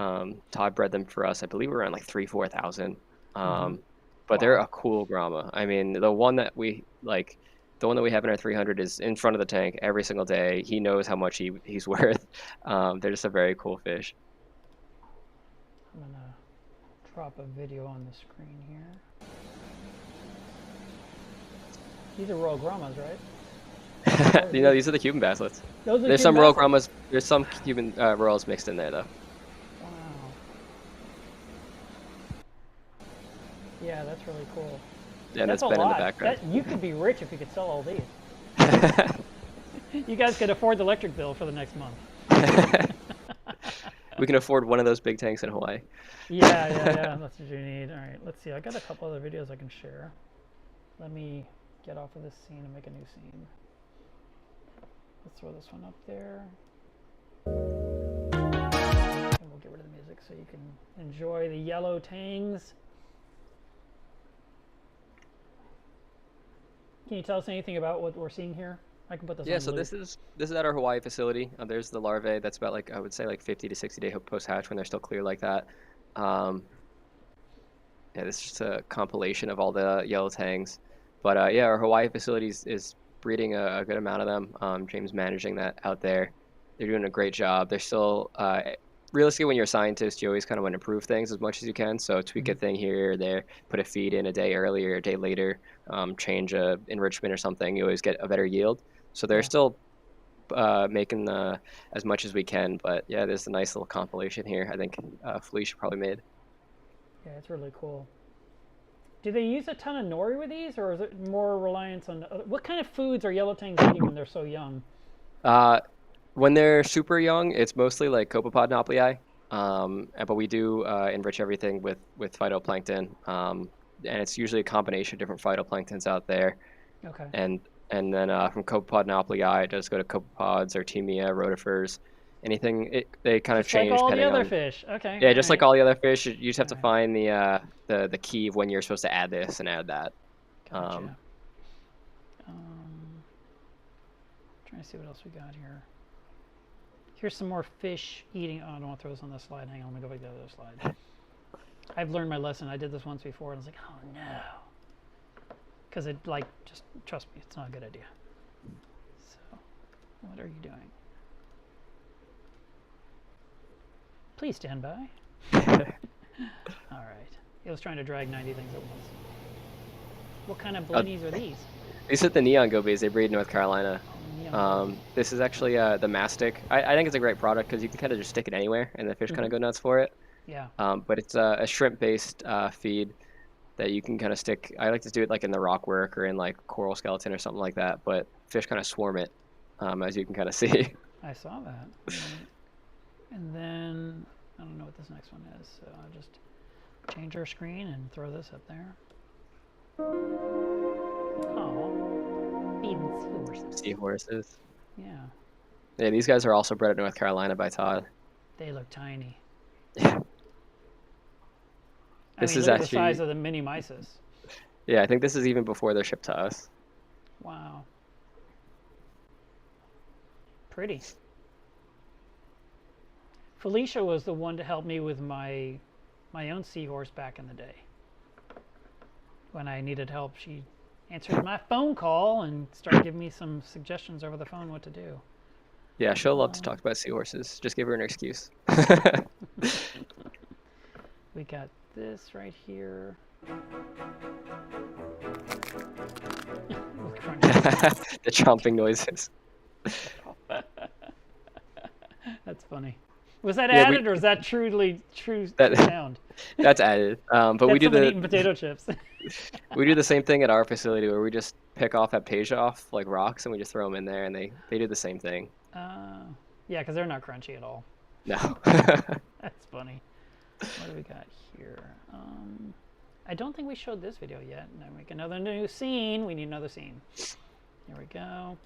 Todd bred them for us, I believe were around like 3, 4 thousand. Mm-hmm. But they're Wow. a cool grama. I mean, the one that we like, the one that we have in our 300 is in front of the tank every single day. He knows how much he's worth. They're just a very cool fish. I'm gonna drop a video on the screen here. These are royal grommas, right? You know, these are the Cuban basslets. Those are There's Cuban some royal basslets. grommas. There's some Cuban royals mixed in there though. Wow. Yeah, that's really cool. Yeah, and That's it's a been in the lot. background. You could be rich if you could sell all these. You guys could afford the electric bill for the next month. We can afford one of those big tanks in Hawaii. Yeah. That's what you need. All right, let's see. I got a couple other videos I can share. Let me get off of this scene and make a new scene. Let's throw this one up there. And we'll get rid of the music so you can enjoy the yellow tangs. Can you tell us anything about what we're seeing here? I can put this Yeah, on so loop. this is at our Hawaii facility. There's the larvae. That's about like I would say like 50 to 60 day post hatch when they're still clear like that. Yeah, this is just a compilation of all the yellow tangs. But yeah, our Hawaii facility is breeding a good amount of them. James managing that out there. They're doing a great job. They're still realistically, when you're a scientist, you always kind of want to improve things as much as you can. So tweak a thing here or there, put a feed in a day earlier, a day later, change a enrichment or something. You always get a better yield. So they're Yeah. still making as much as we can. But yeah, there's a nice little compilation here. I think Felicia probably made. Yeah, it's really cool. Do they use a ton of nori with these, or is it more reliance on what kind of foods are yellow tangs eating when they're so young? When they're super young, it's mostly like copepod nauplii. But we do enrich everything with phytoplankton. And it's usually a combination of different phytoplanktons out there. Okay. And then from copepod nauplii, it does go to copepods, artemia, rotifers, anything. They kind of Just like change all the depending other on. fish. Okay. Yeah, just like right. all the other fish, you just have to Alright. find the key of when you're supposed to add this and add that. Gotcha. Trying to see what else we got here. Here's some more fish eating. Oh, I don't want to throw this on the slide. Hang on, let me go back to the other slide. I've learned my lesson. I did this once before, and I was like, oh no. Because it, like, just trust me, it's not a good idea. So, what are you doing? Please stand by. All right. It was trying to drag 90 things at once. What kind of blinnies are these? These are the neon gobies. They breed in North Carolina. Neon. This is actually the mastic. I think it's a great product because you can kind of just stick it anywhere, and the fish kind of go nuts for it. Yeah. But it's a shrimp-based feed that you can kind of stick. I like to do it like in the rock work or in like coral skeleton or something like that. But fish kind of swarm it, as you can kind of see. I saw that. And then, I don't know what this next one is, so I'll just change our screen and throw this up there. Oh, feeding seahorses. Seahorses. Yeah, Yeah, these guys are also bred at North Carolina by Todd. they look tiny. I This mean, is look at the size actually, of the mini mysis. yeah, I think this is even before they're shipped to us. Wow. Pretty. Felicia was the one to help me with my own seahorse back in the day. When I needed help, she answered my phone call and started giving me some suggestions over the phone what to do. Yeah, she'll love to talk about seahorses. Just give her an excuse. We got this right here. The chomping noises. That's funny. Was that Yeah, added or is that true that sound? that's added. But we That's do someone eating the potato chips. we do the same thing at our facility where we just pick off aptasia off like rocks and we just throw them in there and they do the same thing. Yeah, because they're not crunchy at all. No. That's funny. What do we got here? I don't think we showed this video yet. Now make another new scene. We need another scene. Here we go.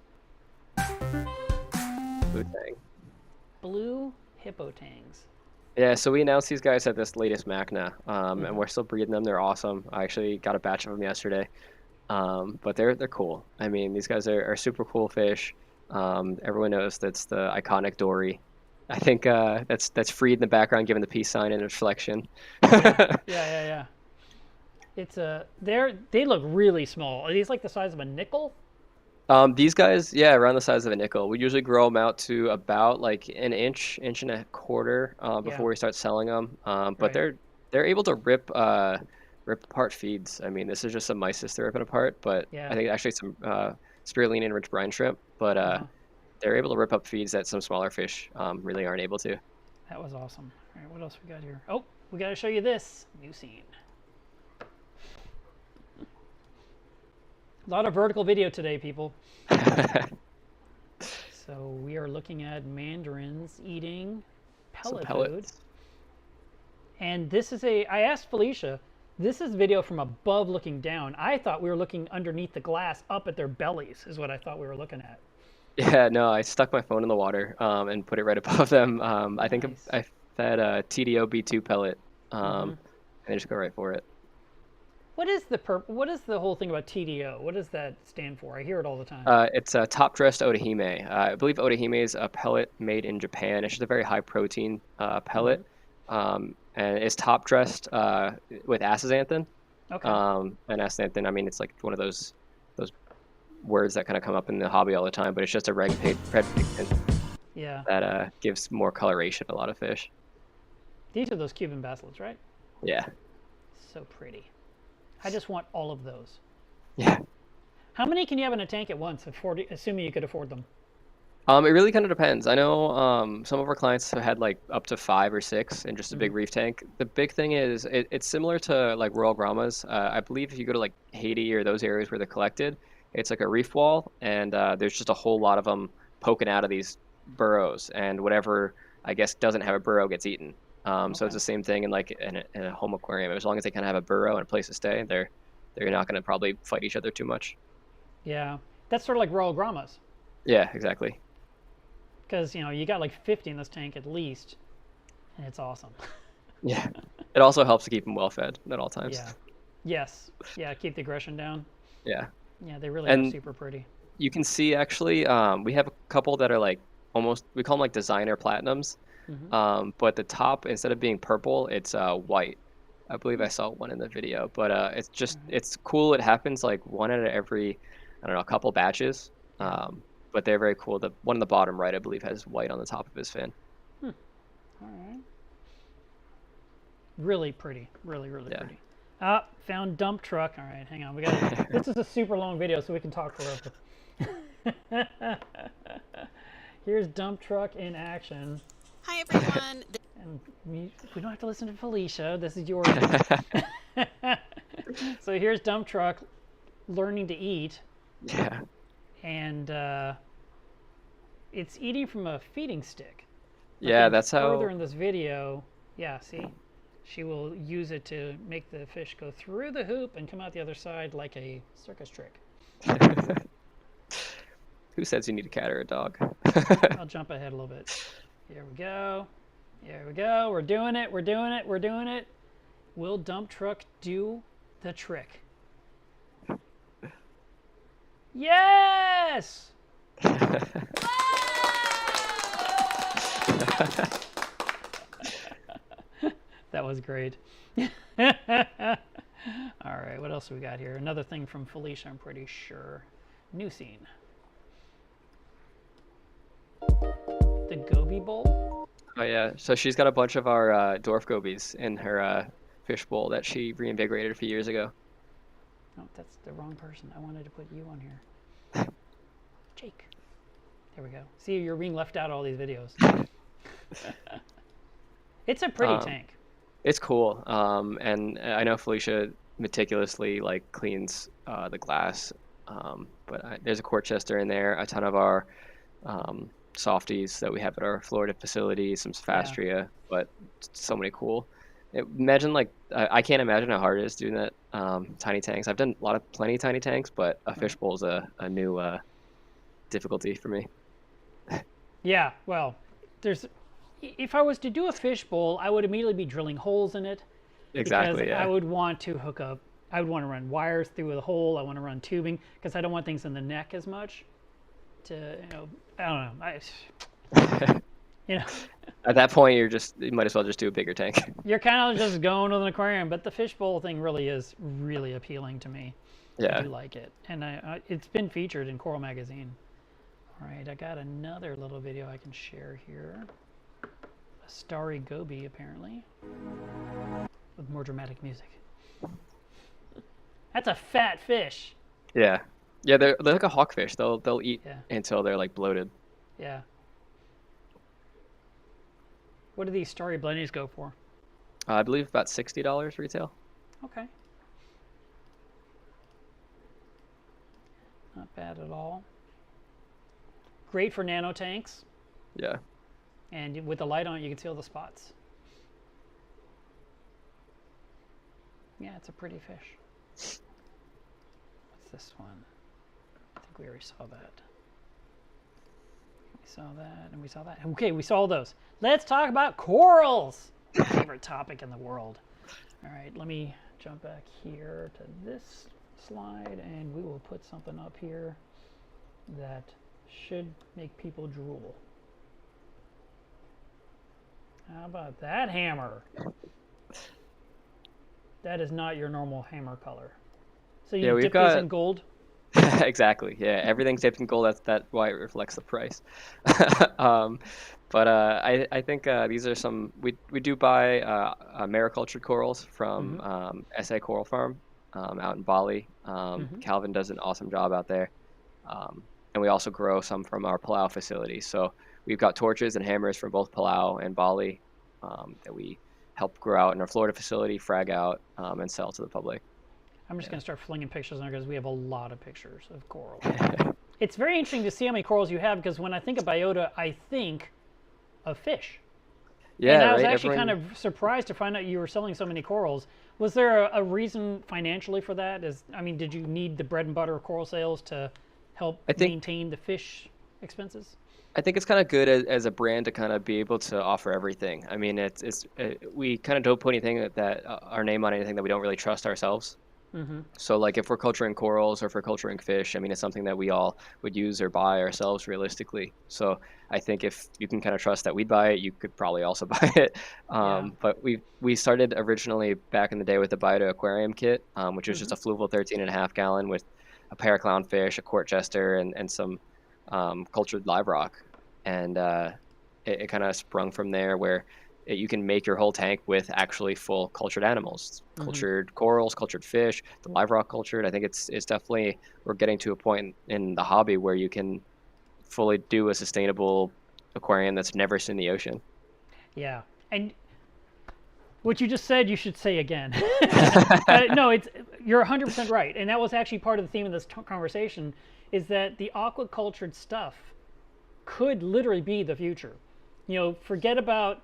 Blue tang. Blue hippotangs. Yeah, so we announced these guys at this latest Macna, and we're still breeding them. They're awesome. I actually got a batch of them yesterday, but they're cool. I mean, these guys are super cool fish. Everyone knows that's the iconic dory. I think that's Freed in the background giving the peace sign in reflection. Yeah. It's they look really small. Are these like the size of a nickel? These guys, yeah, around the size of a nickel. We usually grow them out to about like an inch, inch and a quarter before we start selling them. But Right. they're able to rip apart feeds. I mean, this is just some mysis they're ripping apart, but I Yeah. think actually some spirulina enriched brine shrimp. But they're able to rip up feeds that some smaller fish really aren't able to. That was awesome. All right, what else we got here? Oh, we got to show you this new scene. A lot of vertical video today, people. So we are looking at mandarins eating Some pellet food. pellets. And this is I asked Felicia, this is video from above looking down. I thought we were looking underneath the glass up at their bellies is what I thought we were looking at. Yeah, no, I stuck my phone in the water and put it right above them. I think Nice. I fed a TDO B2 pellet, and they just go right for it. What is what is the whole thing about TDO? What does that stand for? I hear it all the time. It's a top-dressed otahime. I believe otahime is a pellet made in Japan. It's just a very high-protein pellet, and it's top-dressed with astaxanthin. Okay. And astaxanthin, I mean, it's like one of those words that kind of come up in the hobby all the time, but it's just a red pigment Yeah. that gives more coloration to a lot of fish. These are those Cuban basslets, right? Yeah. So pretty. I just want all of those. Yeah. How many can you have in a tank at once, assuming you could afford them? It really kind of depends. I know some of our clients have had like up to 5 or 6 in just a big reef tank. The big thing is it's similar to like Royal Grammas. I believe if you go to like Haiti or those areas where they're collected, it's like a reef wall, and there's just a whole lot of them poking out of these burrows, and whatever I guess doesn't have a burrow gets eaten. So it's the same thing in a home aquarium. As long as they kind of have a burrow and a place to stay, they're not going to probably fight each other too much. Yeah. That's sort of like Royal Grammas. Yeah, exactly. Because, you got like 50 in this tank at least. And it's awesome. Yeah. It also helps to keep them well fed at all times. Yeah. Yes. Yeah, keep the aggression down. Yeah. Yeah, they really are super pretty. You can see actually, we have a couple that are like almost, we call them like designer platinums. But the top, instead of being purple, it's white. I believe I saw one in the video, but it's just, it's cool. It happens like one out of every, I don't know, a couple batches. But they're very cool. The one on the bottom right, I believe, has white on the top of his fin. All right. Really pretty. Really pretty. Ah, found dump truck. All right, hang on. This is a super long video, so we can talk forever. Here's dump truck in action. Hi, everyone. And we don't have to listen to Felicia. This is yours. So here's dump truck learning to eat. Yeah. And it's eating from a feeding stick. Yeah, that's how. Further in this video, yeah, see? She will use it to make the fish go through the hoop and come out the other side like a circus trick. Who says you need a cat or a dog? I'll jump ahead a little bit. Here we go. Here we go. We're doing it. We're doing it. We're doing it. Will dump truck do the trick? Yes! That was great. All right, what else we got here? Another thing from Felicia, I'm pretty sure. New scene. The goby bowl? Oh yeah, so she's got a bunch of our dwarf gobies in her fish bowl that she reinvigorated a few years ago. No, that's the wrong person. I wanted to put you on here. Jake. There we go. See, you're being left out of all these videos. It's a pretty tank. It's cool, and I know Felicia meticulously like cleans the glass, but there's a quart chester in there, a ton of our softies that we have at our Florida facility, some Sphastria, but so many cool. Imagine like I can't imagine how hard it is doing that tiny tanks. I've done plenty tiny tanks, but a fishbowl is a new difficulty for me. Yeah, well, if I was to do a fishbowl, I would immediately be drilling holes in it. Exactly. Because I would want to hook up. I would want to run wires through the hole. I want to run tubing because I don't want things in the neck as much. I don't know. At that point, you might as well just do a bigger tank. You're kind of just going with an aquarium, but the fishbowl thing really is really appealing to me. Yeah. I do like it, and it's been featured in Coral Magazine. All right, I got another little video I can share here. A starry goby, apparently, with more dramatic music. That's a fat fish. Yeah, they're like a hawkfish. They'll eat until they're like bloated. Yeah. What do these starry blennies go for? I believe about $60 retail. Okay. Not bad at all. Great for nano tanks. Yeah. And with the light on it, you can see all the spots. Yeah, it's a pretty fish. What's this one? I think we already saw that. We saw that, and we saw that. Okay, we saw all those. Let's talk about corals. My favorite topic in the world. All right, let me jump back here to this slide, and we will put something up here that should make people drool. How about that hammer? That is not your normal hammer color. So you dip these in gold? Exactly. Yeah, everything's dipped in gold. That's why it reflects the price. But I think these are some. We do buy maricultured corals from SA Coral Farm out in Bali. Calvin does an awesome job out there, and we also grow some from our Palau facility. So we've got torches and hammers from both Palau and Bali that we help grow out in our Florida facility, frag out, and sell to the public. I'm just going to start flinging pictures on there because we have a lot of pictures of coral. It's very interesting to see how many corals you have because when I think of biota, I think of fish. Yeah, and I was actually kind of surprised to find out you were selling so many corals. Was there a reason financially for that? Did you need the bread and butter of coral sales to help maintain the fish expenses? I think it's kind of good as a brand to kind of be able to offer everything. I mean, we kind of don't put anything that our name on anything that we don't really trust ourselves. So like if we're culturing corals or if we're culturing fish, I mean, it's something that we all would use or buy ourselves realistically. So I think if you can kind of trust that we'd buy it, you could probably also buy it. But we started originally back in the day with the Biota aquarium kit, which was just a fluval 13.5 gallon with a pair of clownfish, a quart jester, and some cultured live rock. And it kind of sprung from there where you can make your whole tank with actually full cultured animals, cultured corals, cultured fish, the live rock cultured. I think it's definitely, we're getting to a point in the hobby where you can fully do a sustainable aquarium that's never seen the ocean. Yeah. And what you just said, you should say again. No, you're 100% right. And that was actually part of the theme of this conversation is that the aquacultured stuff could literally be the future. Forget about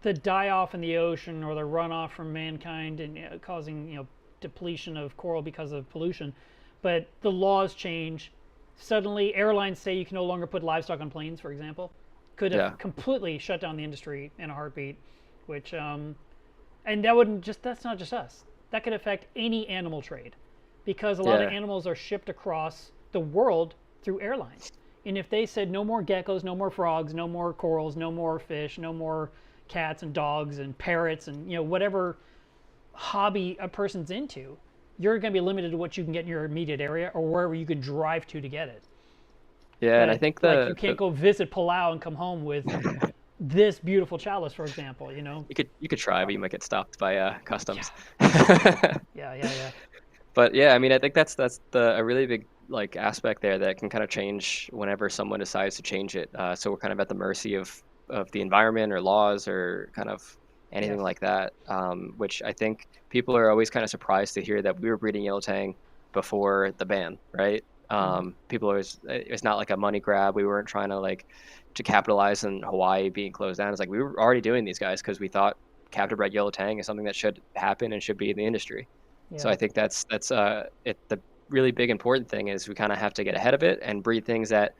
the die-off in the ocean or the runoff from mankind and causing depletion of coral because of pollution, but the laws change. Suddenly, airlines say you can no longer put livestock on planes, for example, could Yeah. have completely shut down the industry in a heartbeat, which and that wouldn't just that's not just us. That could affect any animal trade because a lot of Yeah. animals are shipped across the world through airlines. And if they said no more geckos, no more frogs, no more corals, no more fish, no more cats and dogs and parrots and whatever hobby a person's into, you're going to be limited to what you can get in your immediate area or wherever you can drive to get it. Yeah, and I But think like you the can't go visit Palau and come home with this beautiful chalice, for example. you could try, but you might get stopped by Yeah, customs. yeah. But yeah, I mean, I think that's a really big like aspect there that can kind of change whenever someone decides to change it. So we're kind of at the mercy of the environment or laws or kind of anything Yes. like that. Which I think people are always kind of surprised to hear that we were breeding yellow tang before the ban, right? Hmm. People always it's not like a money grab. We weren't trying to like to capitalize on Hawaii being closed down. It's like we were already doing these guys because we thought captive bred yellow tang is something that should happen and should be in the industry. So Yeah. I think that's it. The really big important thing is we kind of have to get ahead of it and breed things that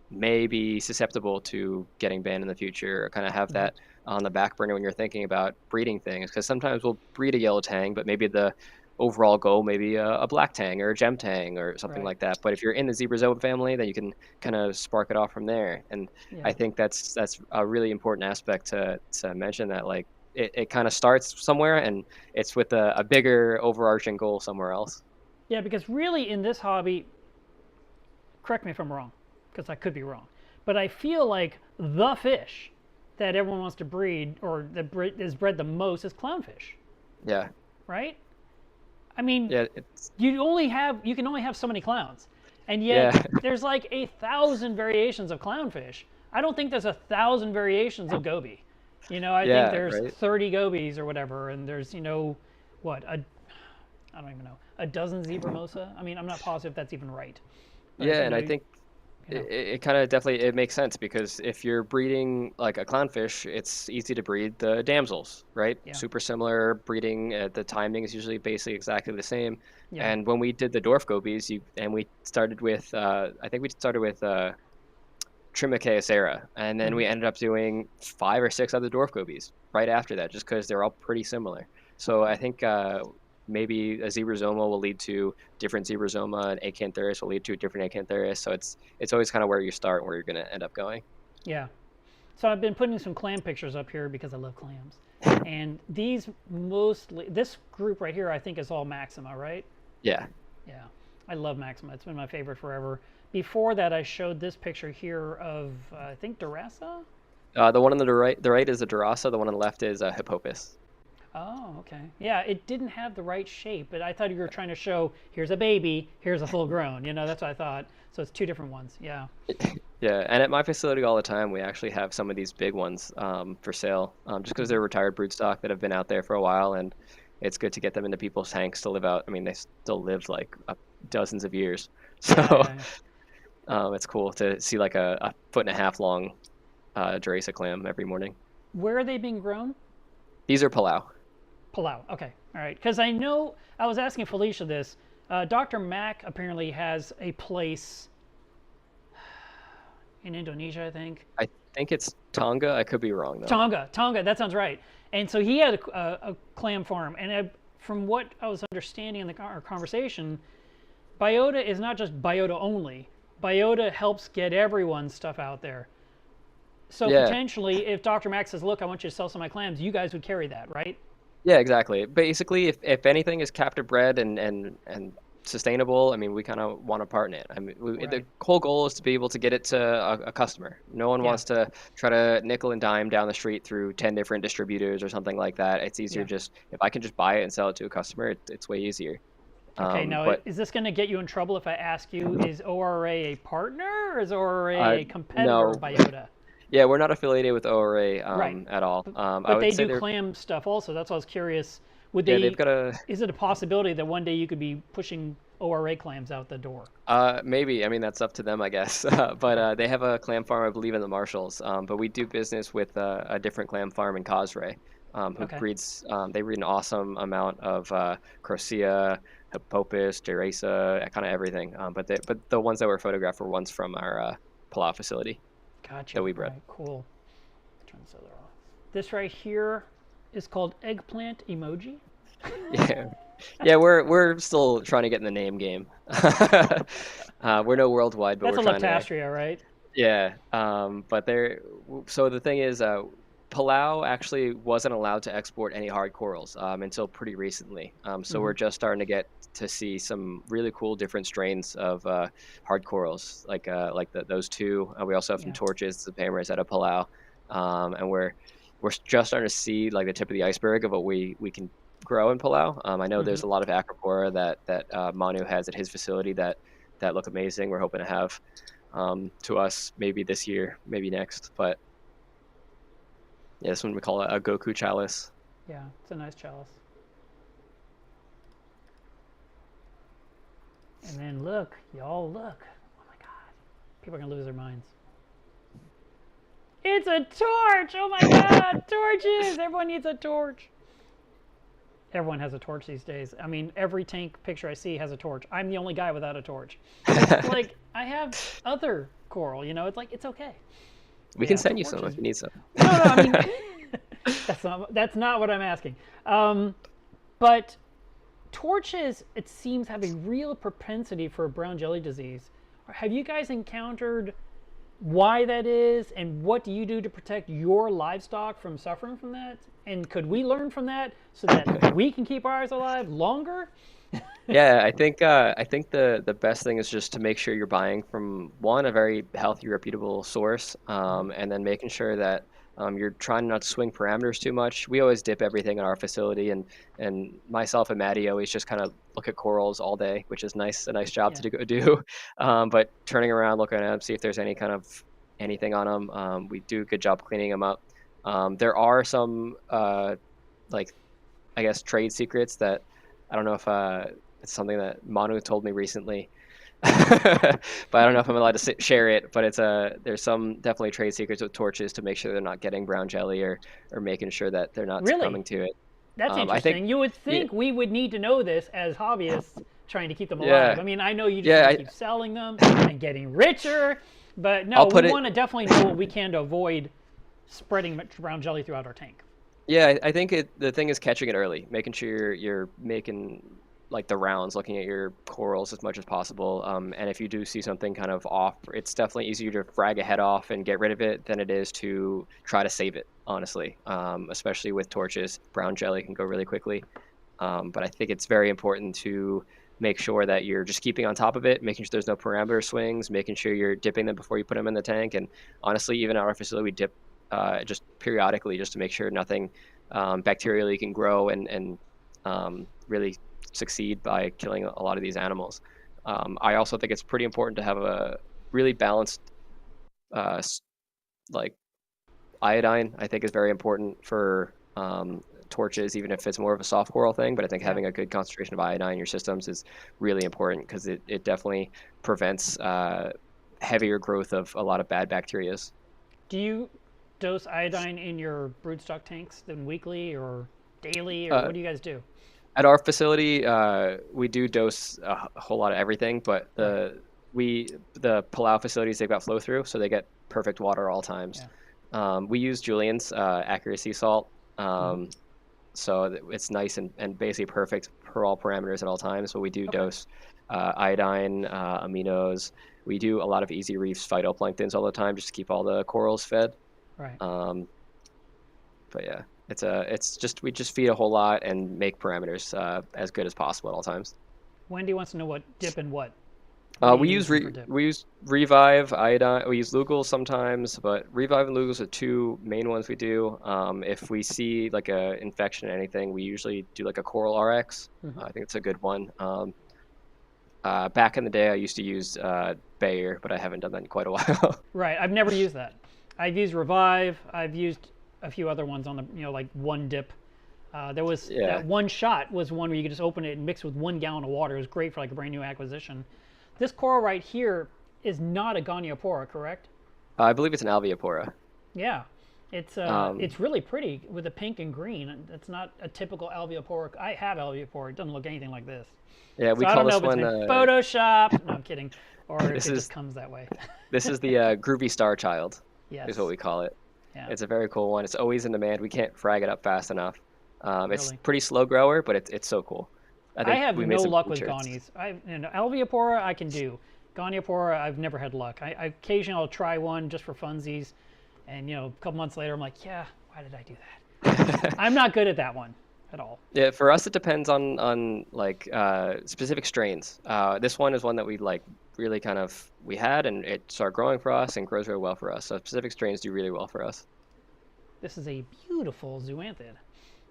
may be susceptible to getting banned in the future, or kind of have Hmm. that on the back burner when you're thinking about breeding things. Because sometimes we'll breed a yellow tang, but maybe the overall goal maybe a black tang or a gem tang or something Right. like that. But if you're in the zebrazoa family, then you can kind of spark it off from there. And I Yeah. think that's a really important aspect to mention that like it kind of starts somewhere and it's with a bigger overarching goal somewhere else. Yeah. Because really, in this hobby, correct me if I'm wrong, because I could be wrong, but I feel like the fish that everyone wants to breed or that is bred the most is clownfish, Yeah. right? I mean, Yeah. It's you can only have so many clowns, and yet yeah. there's like 1,000 variations of clownfish. I don't think there's 1,000 variations of goby. I think Yeah. there's Right. 30 gobies or whatever, and there's what I don't even know, a dozen zebra mosa. I mean, I'm not positive that's even right, but Yeah, and I think you know, it kind of definitely it makes sense because if you're breeding like a clownfish, it's easy to breed the damsels, right? yeah, Super similar breeding. The timing is usually basically exactly the same. yeah, And when we did the dwarf gobies, we started with I think we started with Trimachaeocera, and then hmm we ended up doing 5 or 6 other dwarf gobies right after that, just because they're all pretty similar. So I think maybe a zebrasoma will lead to different zebrasoma, and acantharis will lead to a different acantharis. So it's always kind of where you start and where you're going to end up going. yeah. So I've been putting some clam pictures up here because I love clams, and this group right here I think is all Maxima, right? Yeah. Yeah, I love Maxima. It's been my favorite forever. Before that, I showed this picture here of I think Durasa. The one on the right is a Durasa. The one on the left is a Hippopus. Oh, okay. Yeah, it didn't have the right shape, but I thought you were trying to show here's a baby, here's a full grown. That's what I thought. So it's two different ones. Yeah. Yeah, and at my facility all the time, we actually have some of these big ones for sale, just because they're retired broodstock that have been out there for a while, and it's good to get them into people's tanks to live out. I mean, they still live like dozens of years, Yeah, so yeah, yeah. it's cool to see like a foot and a half long Jurassic clam every morning. Where are they being grown? These are Palau. Palau. Okay. All right. Because I know I was asking Felicia this. Dr. Mack apparently has a place in Indonesia, I think. I think it's Tonga. I could be wrong though. Tonga, that sounds right. And so he had a clam farm. And from what I was understanding in our conversation, Biota is not just Biota only. Biota helps get everyone's stuff out there. So Yeah, potentially, if Dr. Max says, "Look, I want you to sell some of my clams," you guys would carry that, right? yeah, exactly. Basically, if anything is captive bred and sustainable, I mean, we kind of want to partner it. I mean, the Right. whole goal is to be able to get it to a customer. No one Yeah. wants to try to nickel and dime down the street through 10 different distributors or something like that. It's easier Yeah. just if I can just buy it and sell it to a customer, it's way easier. Okay. Now, But is this going to get you in trouble if I ask you, is ORA a partner or is ORA uh, a competitor of no, Biota? yeah, we're not affiliated with ORA Right. at all. But, I but they would say do they're clam stuff also. That's why I was curious. Would yeah, they've they? got a Is it a possibility that one day you could be pushing ORA clams out the door? maybe. I mean, that's up to them, I guess. But Okay. they have a clam farm, I believe, in the Marshalls. But we do business with a different clam farm in Cosray, who Okay. breeds. They breed an awesome amount of Crocea, Hippopus, Derasa, kind of everything. But the ones that were photographed were ones from our Palau facility. Gotcha. that we bred. All right, cool. Turn this other off. This right here is called eggplant emoji. Yeah, yeah, we're still trying to get in the name game. We're no worldwide, but That's we're a trying to. Leptastria, right? Yeah, but there. So the thing is, Palau actually wasn't allowed to export any hard corals until pretty recently. So Mm-hmm. we're just starting to get to see some really cool different strains of hard corals, like those two. We also have some Yeah. torches, the Pameras out of Palau, and we're just starting to see like the tip of the iceberg of what we can grow in Palau. I know Mm-hmm. there's a lot of Aquaculture that Manu has at his facility that look amazing. We're hoping to have to us maybe this year, maybe next. But yeah, this one we call it a Goku chalice. Yeah, it's a nice chalice. And then look, y'all look. Oh my God. People are going to lose their minds. It's a torch! Oh my God! Torches! Everyone needs a torch. Everyone has a torch these days. I mean, every tank picture I see has a torch. I'm the only guy without a torch. It's like, I have other coral, you know? It's like, it's okay. We can send you some if you need some. No, I mean, that's not what I'm asking. But torches, it seems, have a real propensity for brown jelly disease. Have you guys encountered why that is, and what do you do to protect your livestock from suffering from that? And could we learn from that so that we can keep ours alive longer? Yeah, I think the best thing is just to make sure you're buying from one, a very healthy, reputable source, and then making sure that you're trying not to swing parameters too much. We always dip everything in our facility, and myself and Maddie always just kind of look at corals all day, which is a nice job Yeah. to do. But turning around, looking at them, see if there's any kind of anything on them. We do a good job cleaning them up. There are some like I guess trade secrets that I don't know if it's something that Manu told me recently. But I don't know if I'm allowed to share it. But there's some definitely trade secrets with torches to make sure they're not getting brown jelly or making sure that they're not Really? succumbing to it. That's I think interesting. You would yeah, think we would need to know this as hobbyists trying to keep them yeah, alive. I mean, I know you just yeah. want to keep selling them and getting richer, but no, I'll put we it. want to definitely know what we can to avoid spreading brown jelly throughout our tank. Yeah, I think the thing is catching it early, making sure you're making like the rounds, looking at your corals as much as possible. And if you do see something kind of off, it's definitely easier to frag a head off and get rid of it than it is to try to save it, honestly. Especially with torches, brown jelly can go really quickly. But I think it's very important to make sure that you're just keeping on top of it, making sure there's no parameter swings, making sure you're dipping them before you put them in the tank. And honestly, even at our facility, we dip just periodically just to make sure nothing bacterially can grow and really succeed by killing a lot of these animals. I also think it's pretty important to have a really balanced like iodine. I think is very important for torches, even if it's more of a soft coral thing. But I think Yeah. having a good concentration of iodine in your systems is really important because it definitely prevents heavier growth of a lot of bad bacterias. Do you dose iodine in your broodstock tanks then weekly or daily, or what do you guys do? At our facility, we do dose a whole lot of everything, but the Palau facilities, they've got flow through, so they get perfect water all times. Yeah. We use Julian's accuracy salt, so it's nice and basically perfect for all parameters at all times. But we do dose iodine, aminos. We do a lot of easy reefs phytoplanktons all the time just to keep all the corals fed. Right. But yeah, we just feed a whole lot and make parameters as good as possible at all times. Wendy wants to know what dip and what. We use Revive, iodine. We use Lugol sometimes, but Revive and Lugol are two main ones we do. If we see like a infection or anything, we usually do like a Coral RX. I think it's a good one. Back in the day, I used to use Bayer, but I haven't done that in quite a while. Right. I've never used that. I've used Revive. I've used a few other ones on the, like one dip. There was that one shot was one where you could just open it and mix with 1 gallon of water. It was great for like a brand new acquisition. This coral right here is not a Goniopora, correct? I believe it's an Alveopora. Yeah. It's really pretty with the pink and green. It's not a typical Alveopora. I have Alveopora. It doesn't look anything like this. Yeah, we so call I don't this know if one. It's been Photoshopped. No, I'm kidding. Or if it just comes that way. This is the Groovy Star Child. is what Yes. we call it. Yeah. It's a very cool one. It's always in demand. We can't frag it up fast enough. It's Really. pretty slow grower, but it's so cool. I I think have we made no some luck with t-shirts. Gonies. Alveopora I can do. Goniopora I've never had luck. I occasionally I'll try one just for funsies, and a couple months later I'm like, yeah, why did I do that? I'm not good at that one at all. Yeah, for us it depends on like specific strains. This one is one that we like really kind of we had, and it started growing for us and grows really well for us. So specific strains do really well for us. This is a beautiful zooanthid.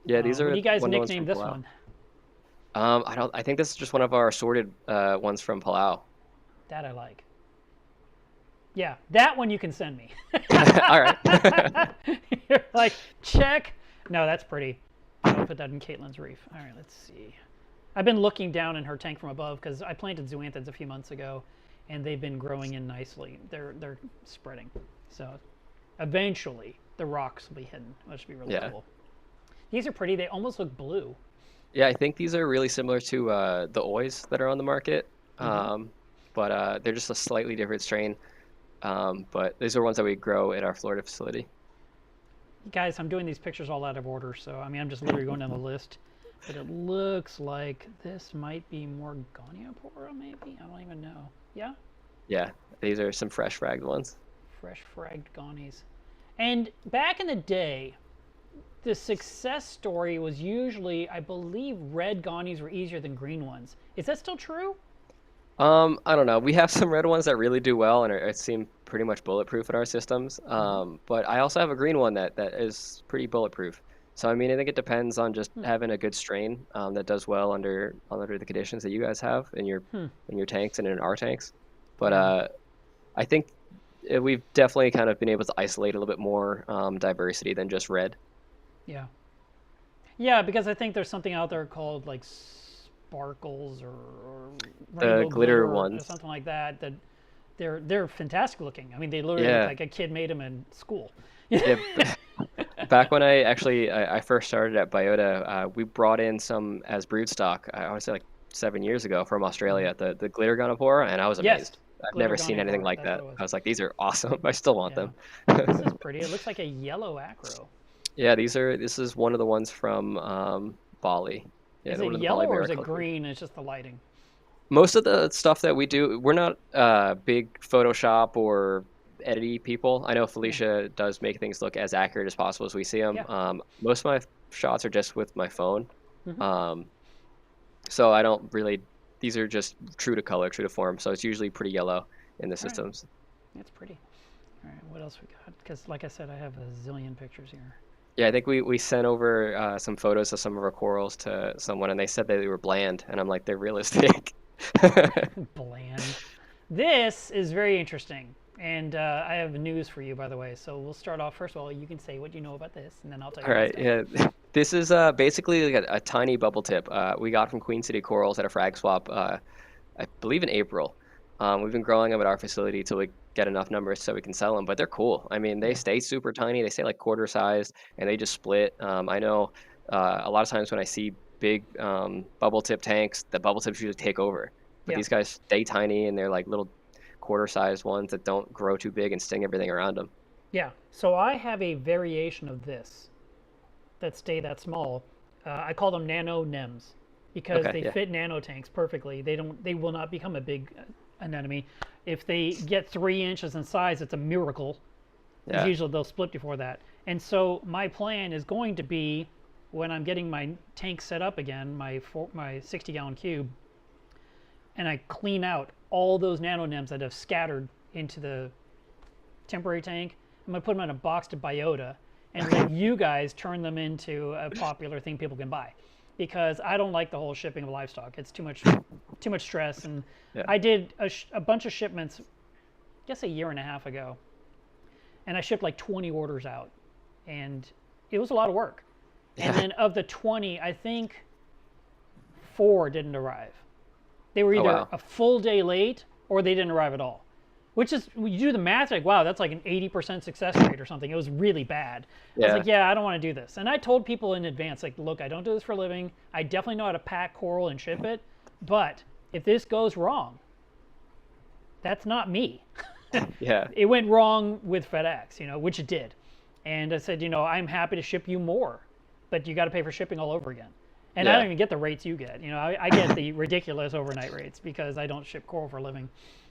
Yeah, these What are do you guys one of the ones nickname from this Palau. one? I don't. I think this is just one of our assorted ones from Palau. That I like. Yeah, that one you can send me. All right. You're like, check. No, that's pretty. I'll put that in Caitlin's reef. All right, let's see. I've been looking down in her tank from above because I planted zoanthids a few months ago, and they've been growing in nicely. They're spreading. So eventually the rocks will be hidden, which would be really Yeah. cool. These are pretty. They almost look blue. Yeah, I think these are really similar to the Ois that are on the market, but they're just a slightly different strain. But these are ones that we grow at our Florida facility. Guys, I'm doing these pictures all out of order, so I mean I'm just literally going down the list. But it looks like this might be more Goniopora, maybe? I don't even know. Yeah? Yeah, these are some fresh fragged ones. Fresh fragged Gonies. And back in the day, the success story was usually, I believe, red Gonies were easier than green ones. Is that still true? I don't know. We have some red ones that really do well and it seem pretty much bulletproof in our systems. But I also have a green one that is pretty bulletproof. So I mean, I think it depends on just having a good strain that does well under the conditions that you guys have in your tanks and in our tanks. But I think we've definitely kind of been able to isolate a little bit more diversity than just red. Yeah. Yeah, because I think there's something out there called like sparkles or rainbow Glitter or ones. something like that. That they're fantastic looking. I mean, they literally Yeah. look like a kid made them in school. Yeah. Back when I first started at Biota, we brought in some as brood stock. I want to say like 7 years ago from Australia, the glitter gonopora, and I was Yes, amazed. I've glitter never seen anything goniopora, like that's that. what it was. I was like, these are awesome. I still want Yeah. them. This is pretty. It looks like a yellow acro. Yeah, this is one of the ones from Bali. Yeah, Is one it of the yellow Bali or is it mariculture. green? It's just the lighting. Most of the stuff that we do, we're not big Photoshop or edity people. I know Felicia does make things look as accurate as possible as we see them. Yeah. Most of my shots are just with my phone. Mhm. So I don't really, these are just true to color, true to form. So it's usually pretty yellow in the All right. systems. It's pretty. All right, what else we got? Because like I said, I have a zillion pictures here. Yeah, I think we sent over some photos of some of our corals to someone and they said that they were bland. And I'm like, they're realistic. Bland. This is very interesting. And I have news for you, by the way. So we'll start off. First of all, you can say what you know about this, and then I'll tell you All right, what it's yeah. This is basically like a tiny bubble tip we got from Queen City Corals at a frag swap, I believe in April. We've been growing them at our facility till we get enough numbers so we can sell them, but they're cool. I mean, they stay super tiny. They stay like quarter sized, and they just split. I know a lot of times when I see big bubble tip tanks, the bubble tips usually take over. But Yeah. these guys stay tiny, and they're like little quarter-sized ones that don't grow too big and sting everything around them. Yeah. So I have a variation of this that stay that small. I call them nano nems because Okay, they yeah. fit nano tanks perfectly. They will not become a big anemone. If they get 3 inches in size, it's a miracle. Yeah. Usually they'll split before that. And so my plan is going to be when I'm getting my tank set up again, my 60-gallon cube, and I clean out all those nano nems that have scattered into the temporary tank. I'm going to put them in a box to Biota and let you guys turn them into a popular thing people can buy. Because I don't like the whole shipping of livestock. It's too much stress. And Yeah. I did a bunch of shipments, I guess a year and a half ago. And I shipped like 20 orders out. And it was a lot of work. And then of the 20, I think 4 didn't arrive. They were either wow. a full day late or they didn't arrive at all. Which is, when you do the math, like, wow, that's like an 80% success rate or something. It was really bad. I was like, yeah, I don't want to do this. And I told people in advance, like, look, I don't do this for a living. I definitely know how to pack coral and ship it. But if this goes wrong, that's not me. Yeah. It went wrong with FedEx, which it did. And I said, I'm happy to ship you more, but you got to pay for shipping all over again. And I don't Yeah. even get the rates you get. I get the ridiculous overnight rates because I don't ship coral for a living.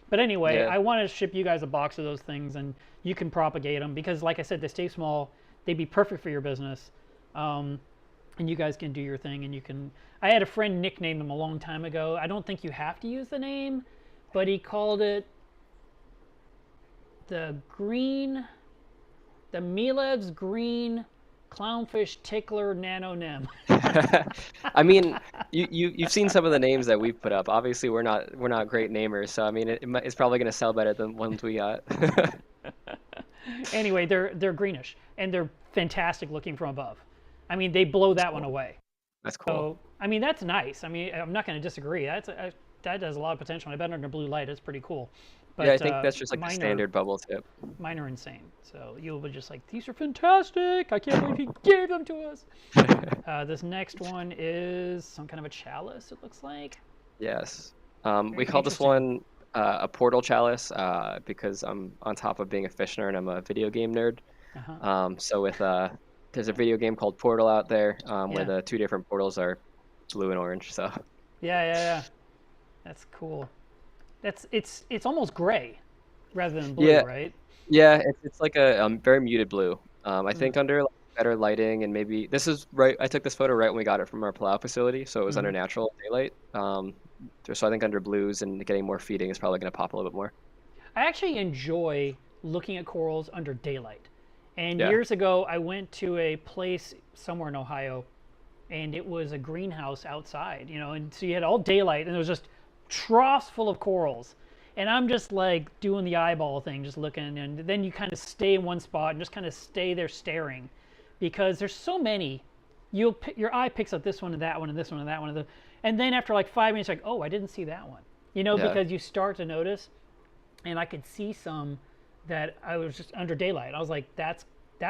But anyway, Yeah. I want to ship you guys a box of those things, and you can propagate them because, like I said, they stay small. They'd be perfect for your business, and you guys can do your thing. And you can. I had a friend nickname them a long time ago. I don't think you have to use the name, but he called it the green, the Milev's green clownfish tickler nano nem. I mean, you've seen some of the names that we've put up. Obviously, we're not great namers, so I mean, it's probably going to sell better than ones we got. Anyway, they're greenish and they're fantastic looking from above. I mean, they blow That's that one cool. away. That's cool. So, I mean, that's nice. I mean, I'm not going to disagree. That has a lot of potential. I bet under blue light, it's pretty cool. Yeah, I But think that's just like the standard bubble tip. mine are insane. So you'll be just like, these are fantastic. I can't believe he gave them to us. This next one is some kind of a chalice, it looks like. Yes. Very We call this interesting. one a portal chalice because I'm on top of being a fish nerd, I'm a video game nerd. Uh-huh. So with there's a video game called Portal out there where Yeah. the two different portals are blue and orange. So Yeah. That's cool. It's almost gray rather than blue, yeah, right? yeah, it's like a very muted blue. I Mm. think under like, better lighting and maybe this is right. I took this photo right when we got it from our Palau facility, so it was Hmm. under natural daylight. So I think under blues and getting more feeding is probably going to pop a little bit more. I actually enjoy looking at corals under daylight. And Yeah. years ago, I went to a place somewhere in Ohio, and it was a greenhouse outside, and so you had all daylight, and there was just troughs full of corals. And I'm just like doing the eyeball thing, just looking, and then you kind of stay in one spot and just kind of stay there staring, because there's so many. Your eye picks up this one and that one and this one and that one and then after like 5 minutes, like, oh, I didn't see that one, Yeah. because you start to notice. And I could see some that I was just under daylight. I was like, that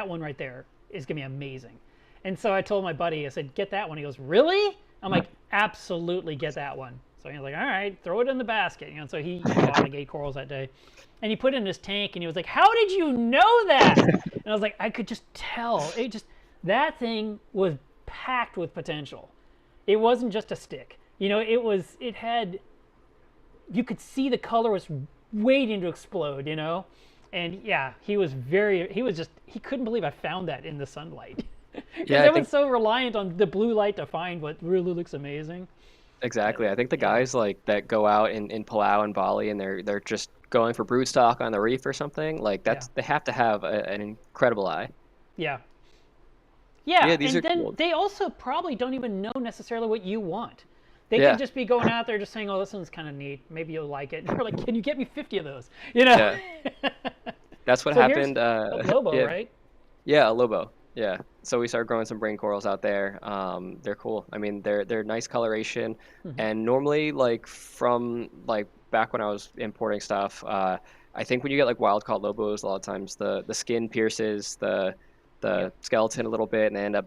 one right there is gonna be amazing. And so I told my buddy, I said, get that one. He goes, really? I'm like, absolutely get that one. So he was like, all right, throw it in the basket. So he bought like 8 corals that day. And he put it in his tank and he was like, how did you know that? And I was like, I could just tell. That thing was packed with potential. It wasn't just a stick. It had, you could see the color was waiting to explode. And yeah, he couldn't believe I found that in the sunlight. Because Yeah, I everyone's think so reliant on the blue light to find what really looks amazing. But exactly. I think the yeah, guys like that go out in Palau and Bali and they're just going for brood stock on the reef or something. Like yeah, they have to have an incredible eye. yeah, Yeah, yeah. these And are then cool. they also probably don't even know necessarily what you want. They could Yeah, just be going out there just saying, "Oh, this one's kind of neat. Maybe you'll like it." And you're like, "Can you get me 50 of those?" You know. yeah. That's what So here's happened. a Lobo, Yeah, right? yeah, a Lobo. Yeah. So we started growing some brain corals out there. They're cool. I mean, they're nice coloration, Hmm. and normally like from like back when I was importing stuff, I think when you get like wild caught Lobos, a lot of times the skin pierces Yeah. the skeleton a little bit, and they end up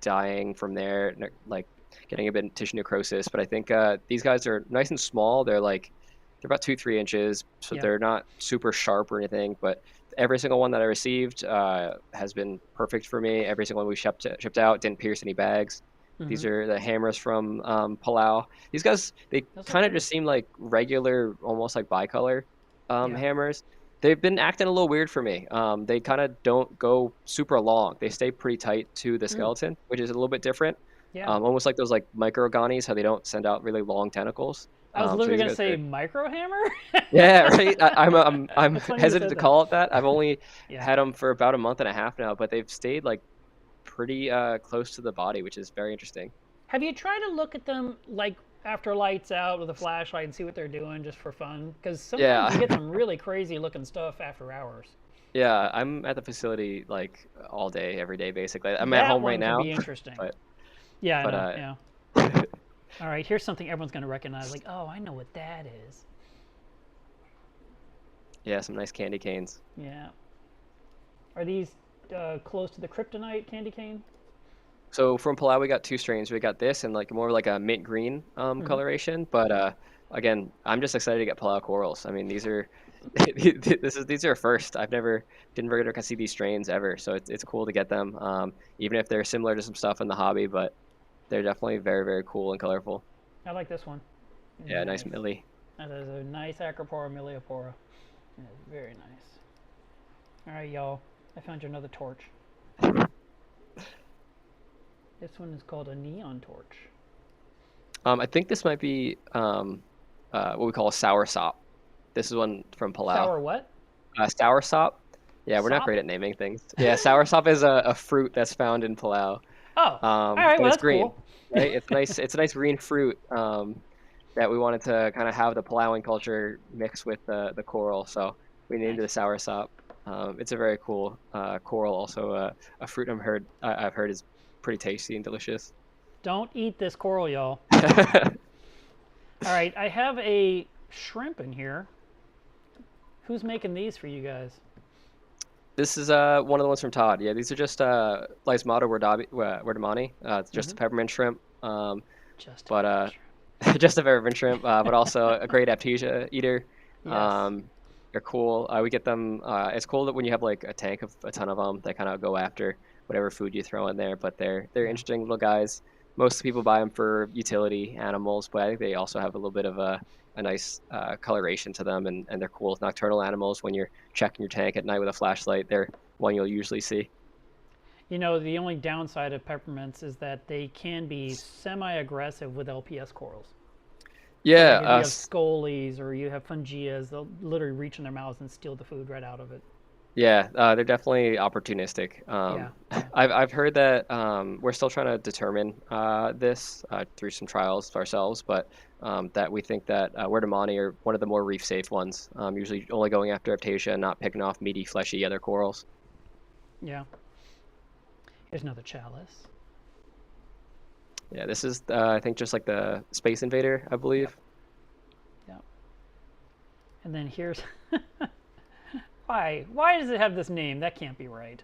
dying from there, like getting a bit of tissue necrosis. But I think these guys are nice and small. They're about 2-3 inches, so Yeah. they're not super sharp or anything. But every single one that I received has been perfect for me. Every single one we shipped out didn't pierce any bags. Hmm. These are the hammers from Palau. These guys, they Those are kind of cool. just seem like regular, almost like bicolor Yeah. hammers. They've been acting a little weird for me. They kind of don't go super long. They stay pretty tight to the Mm. skeleton, which is a little bit different. Yeah. Almost like those like microgonis, how they don't send out really long tentacles. I was So literally these gonna guys say are, micro hammer. yeah, right. I'm That's funny you hesitant said to that. call it that. I've only Yeah. had them for about a month and a half now, but they've stayed like pretty close to the body, which is very interesting. Have you tried to look at them like after lights out with a flashlight and see what they're doing just for fun? Because sometimes you Yeah, get some really crazy looking stuff after hours. yeah. I'm at the facility like all day, every day, basically. I'm at That home right one can now, be interesting. but Yeah, I but know. Yeah. All right. Here's something everyone's gonna recognize. Like, oh, I know what that is. yeah, some nice candy canes. Yeah. Are these close to the kryptonite candy cane? So from Palau, we got two strains. We got this and like more like a mint green Hmm. coloration. But again, I'm just excited to get Palau corals. I mean, these are these are a first. I've never didn't really get to see these strains ever, so it's cool to get them. Even if they're similar to some stuff in the hobby, but they're definitely very very cool and colorful. I like this one. Yeah, nice Nice. Millie. That is a nice Acropora Meliopora. It is very nice. All right, y'all. I found you another torch. This one is called a neon torch. I think this might be what we call a sour sop. This is one from Palau. Sour what? Sour sop. Yeah, we're not Sop? great at naming things. Yeah, sour sop is a fruit that's found in Palau. Oh, all right. But Well, it's that's green, cool. right? It's nice. It's a nice green fruit that we wanted to kind of have the Palauan culture mix with the coral. So we named Nice. it a sour sop. It's a very cool coral. Also, a fruit I've heard is pretty tasty and delicious. Don't eat this coral, y'all. All right, I have a shrimp in here. Who's making these for you guys? This is one of the ones from Todd. Yeah, these are just Lysmata werdemani. It's just Hmm. a peppermint shrimp. Just a But peppermint shrimp. just a peppermint shrimp, but also a great aptesia eater. Yes. Um, they're cool. We get them. It's cool that when you have like a tank of a ton of them, they kind of go after whatever food you throw in there. But they're Yeah. interesting little guys. Most people buy them for utility animals, but I think they also have a little bit of a nice coloration to them, and they're cool nocturnal animals. When you're checking your tank at night with a flashlight, they're one you'll usually see. You know, the only downside of peppermints is that they can be semi-aggressive with LPS corals. So, like, Yeah, if you have scolies or you have fungias, they'll literally reach in their mouths and steal the food right out of it. yeah, they're definitely opportunistic. Yeah, yeah. I've heard that we're still trying to determine this through some trials ourselves, but that we think that Werdemani are one of the more reef safe ones. Usually only going after Aptasia and not picking off meaty, fleshy other corals. Yeah. Here's another chalice. Yeah, this is I think just like the Space Invader, I Yep. believe. Yep. And then here's why? Why does it have this name? That can't be right.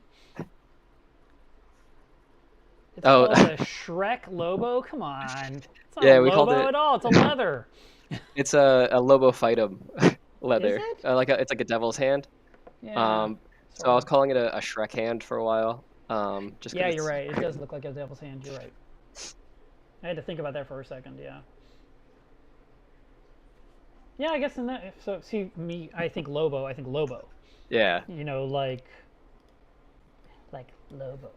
It's Oh, called a Shrek Lobo. Come on. It's not a yeah, we called Lobo it. at all. It's a leather. It's a Lobophytum Is leather, it? it's like a devil's hand. Yeah, So I sort was of. calling it a Shrek hand for a while, just Yeah, because you're it's right. It does look like a devil's hand. You're right. I had to think about that for a second. Yeah. Yeah, I guess in that. So see me, I think Lobo. I think Lobo. yeah, You know, like Lobo.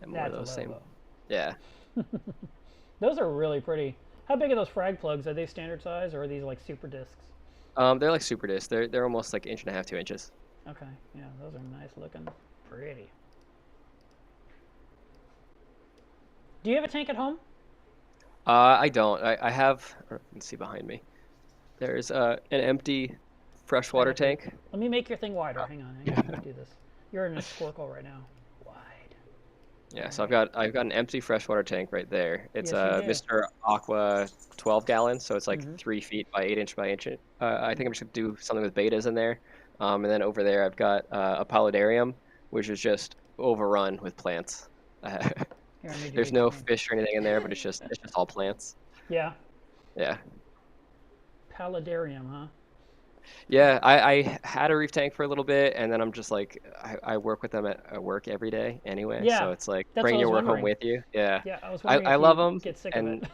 yeah, more of That's a those same. Lobo. Yeah. Those are really pretty. How big are those frag plugs? Are they standard size or are these like super discs? They're like super discs. They're almost like inch and a half, 2 inches. Okay, yeah, those are nice looking. Pretty. Do you have a tank at home? I don't. I have. Let's see behind me. There's an empty I freshwater got you. tank. Let me make your thing wider. Hang on, hang on. Let me do this. You're in a squircle right now. Wide. Yeah, All so right. I've got an empty freshwater tank right there. It's Yes, you a do. Mr. Aqua 12 gallon, so it's like Mm-hmm. 3 feet by 8 inch by inch. I think I'm just gonna do something with betas in there. And then over there I've got a paludarium, which is just overrun with plants. Here, I made you There's big no screen. fish or anything in there, but it's just all plants. Yeah. Yeah. Paludarium, huh? Yeah, I had a reef tank for a little bit, and then I'm just like, I work with them at work every day anyway, Yeah. so it's like That's what bringing I your was work home wondering. with you. Yeah, Yeah, I was I, wondering I if love you them, get sick of it. and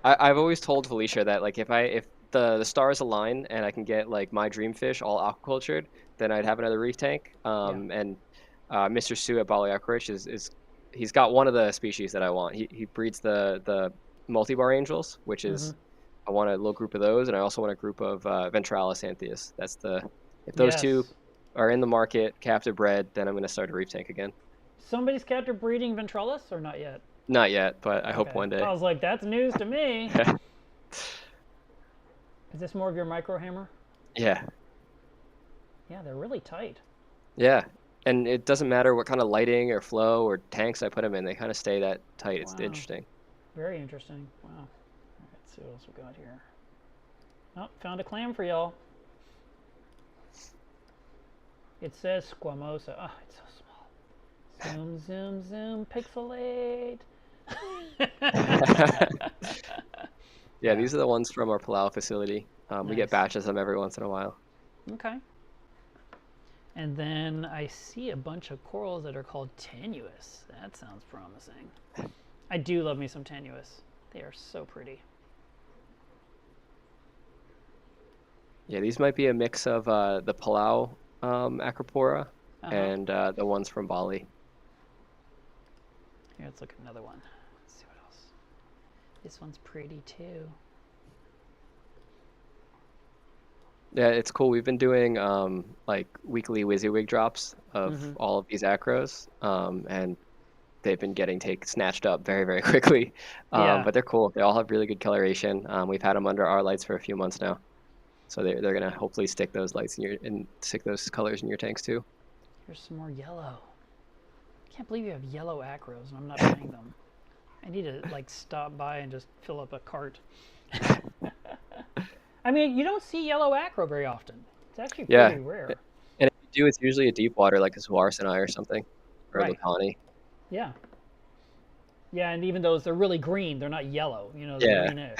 I've always told Felicia that like if the stars align and I can get like my dream fish all aquacultured, then I'd have another reef tank. Yeah. And Mr. Sue at Bali Aquaculture is he's got one of the species that I want. He breeds the multi-bar angels, which Mm-hmm. is I want a little group of those, and I also want a group of Ventralis anthias. That's the if those two Yes. are in the market, captive bred, then I'm going to start a reef tank again. Somebody's captive breeding Ventralis or not yet? Not yet, but I hope Okay. one I day. was like, that's news to me. Is this more of your micro hammer? Yeah, Yeah, they're really tight. yeah. And it doesn't matter what kind of lighting or flow or tanks I put them in; they kind of stay that tight. It's Wow. interesting. Very interesting. Wow. All right, let's see what else we got here. Oh, found a clam for y'all. It says squamosa. Oh, it's so small. Zoom, zoom, zoom, pixelate. Yeah, these are the ones from our Palau facility. We get Nice. batches of them every once in a while. Okay. And then I see a bunch of corals that are called tenuous. That sounds promising. I do love me some tenuous. They are so pretty. Yeah, these might be a mix of the Palau Acropora Uh-huh. and the ones from Bali. Here, let's look at another one. Let's see what else. This one's pretty too. Yeah, it's cool. We've been doing like weekly WYSIWYG drops of Mm-hmm. all of these acros, and they've been getting snatched up very, very quickly. Yeah. But they're cool. They all have really good coloration. We've had them under our lights for a few months now, so they're gonna hopefully stick those lights in and stick those colors in your tanks too. Here's some more yellow. I can't believe you have yellow acros and I'm not buying them. I need to like stop by and just fill up a cart. I mean, you don't see yellow acro very often. It's actually Yeah, pretty rare. and if you do, it's usually a deep water like a Suarsenai or something, or a Right. Lucani. Yeah. Yeah, and even those, they're really green. They're not yellow. They're Yeah, greenish.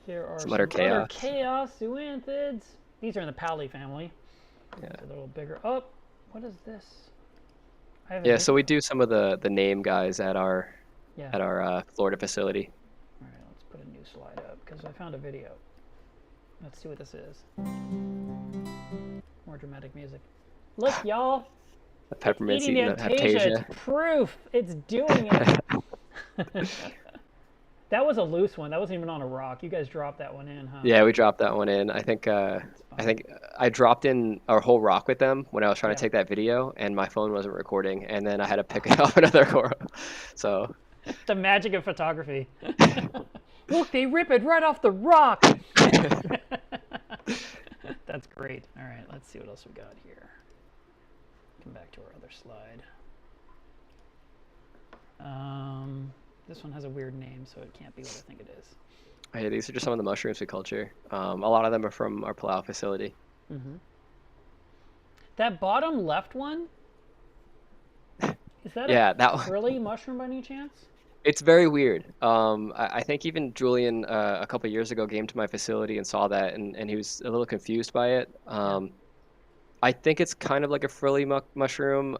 There are some some utter other chaos. chaos zoanthids. These are in the Pali family. Yeah. It's a little bigger. Oh, what is this? I Yeah, haven't. so we do some of the name guys at our Yeah. Florida facility. All right, let's put a new slide up because I found a video. Let's see what this is. More dramatic music. Look, y'all. The peppermint's Eating the eating the Aptasia. Aptasia. It's proof. It's doing it. That was a loose one. That wasn't even on a rock. You guys dropped that one in, huh? Yeah, we dropped that one in. I think I dropped in our whole rock with them when I was trying Yeah. to take that video, and my phone wasn't recording, and then I had to pick it off another coral. So The magic of photography. Look, they rip it right off the rock. That's great. All right, let's see what else we got here. Come back to our other slide. This one has a weird name, so it can't be what I think it is. hey, these are just some of the mushrooms we culture. A lot of them are from our Palau facility. That bottom left one, is that Yeah, a that one. frilly mushroom by any chance? It's very weird. I think even Julian a couple years ago came to my facility and saw that, and he was a little confused by it. I think it's kind of like a frilly mushroom.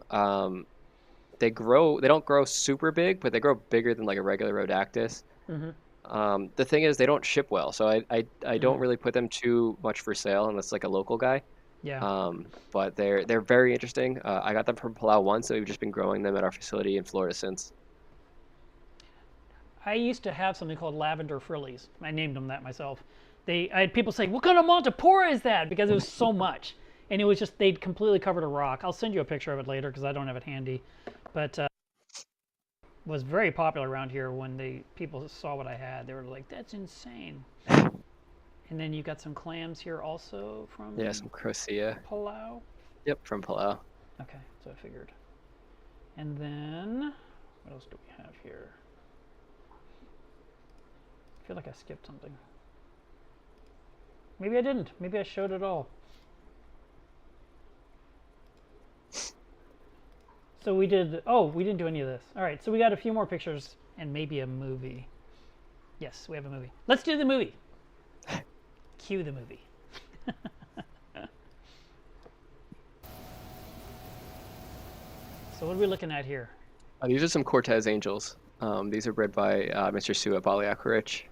They don't grow super big, but they grow bigger than like a regular rhodactis. The thing is, they don't ship well, so I don't really put them too much for sale unless like a local guy. Yeah. But they're very interesting. I got them from Palau once, and we've just been growing them at our facility in Florida since. I used to have something called lavender frillies. I named them that myself. I had people say, "What kind of Montipora is that?" Because it was so much, and it was just they'd completely covered a rock. I'll send you a picture of it later because I don't have it handy, but was very popular around here when people saw what I had. They were like, "That's insane." And then you got some clams here also from Some Crocea. Palau. Yep, from Palau. Okay, so I figured. And then what else do we have here? I feel like I skipped something. Maybe I didn't. Maybe I showed it all. So we did, we didn't do any of this. All right, so we got a few more pictures and maybe a movie. Yes, we have a movie. Let's do the movie. Cue the movie. So what are we looking at here? These are some Cortez angels. These are bred by Mr. Sue at Aquacultured.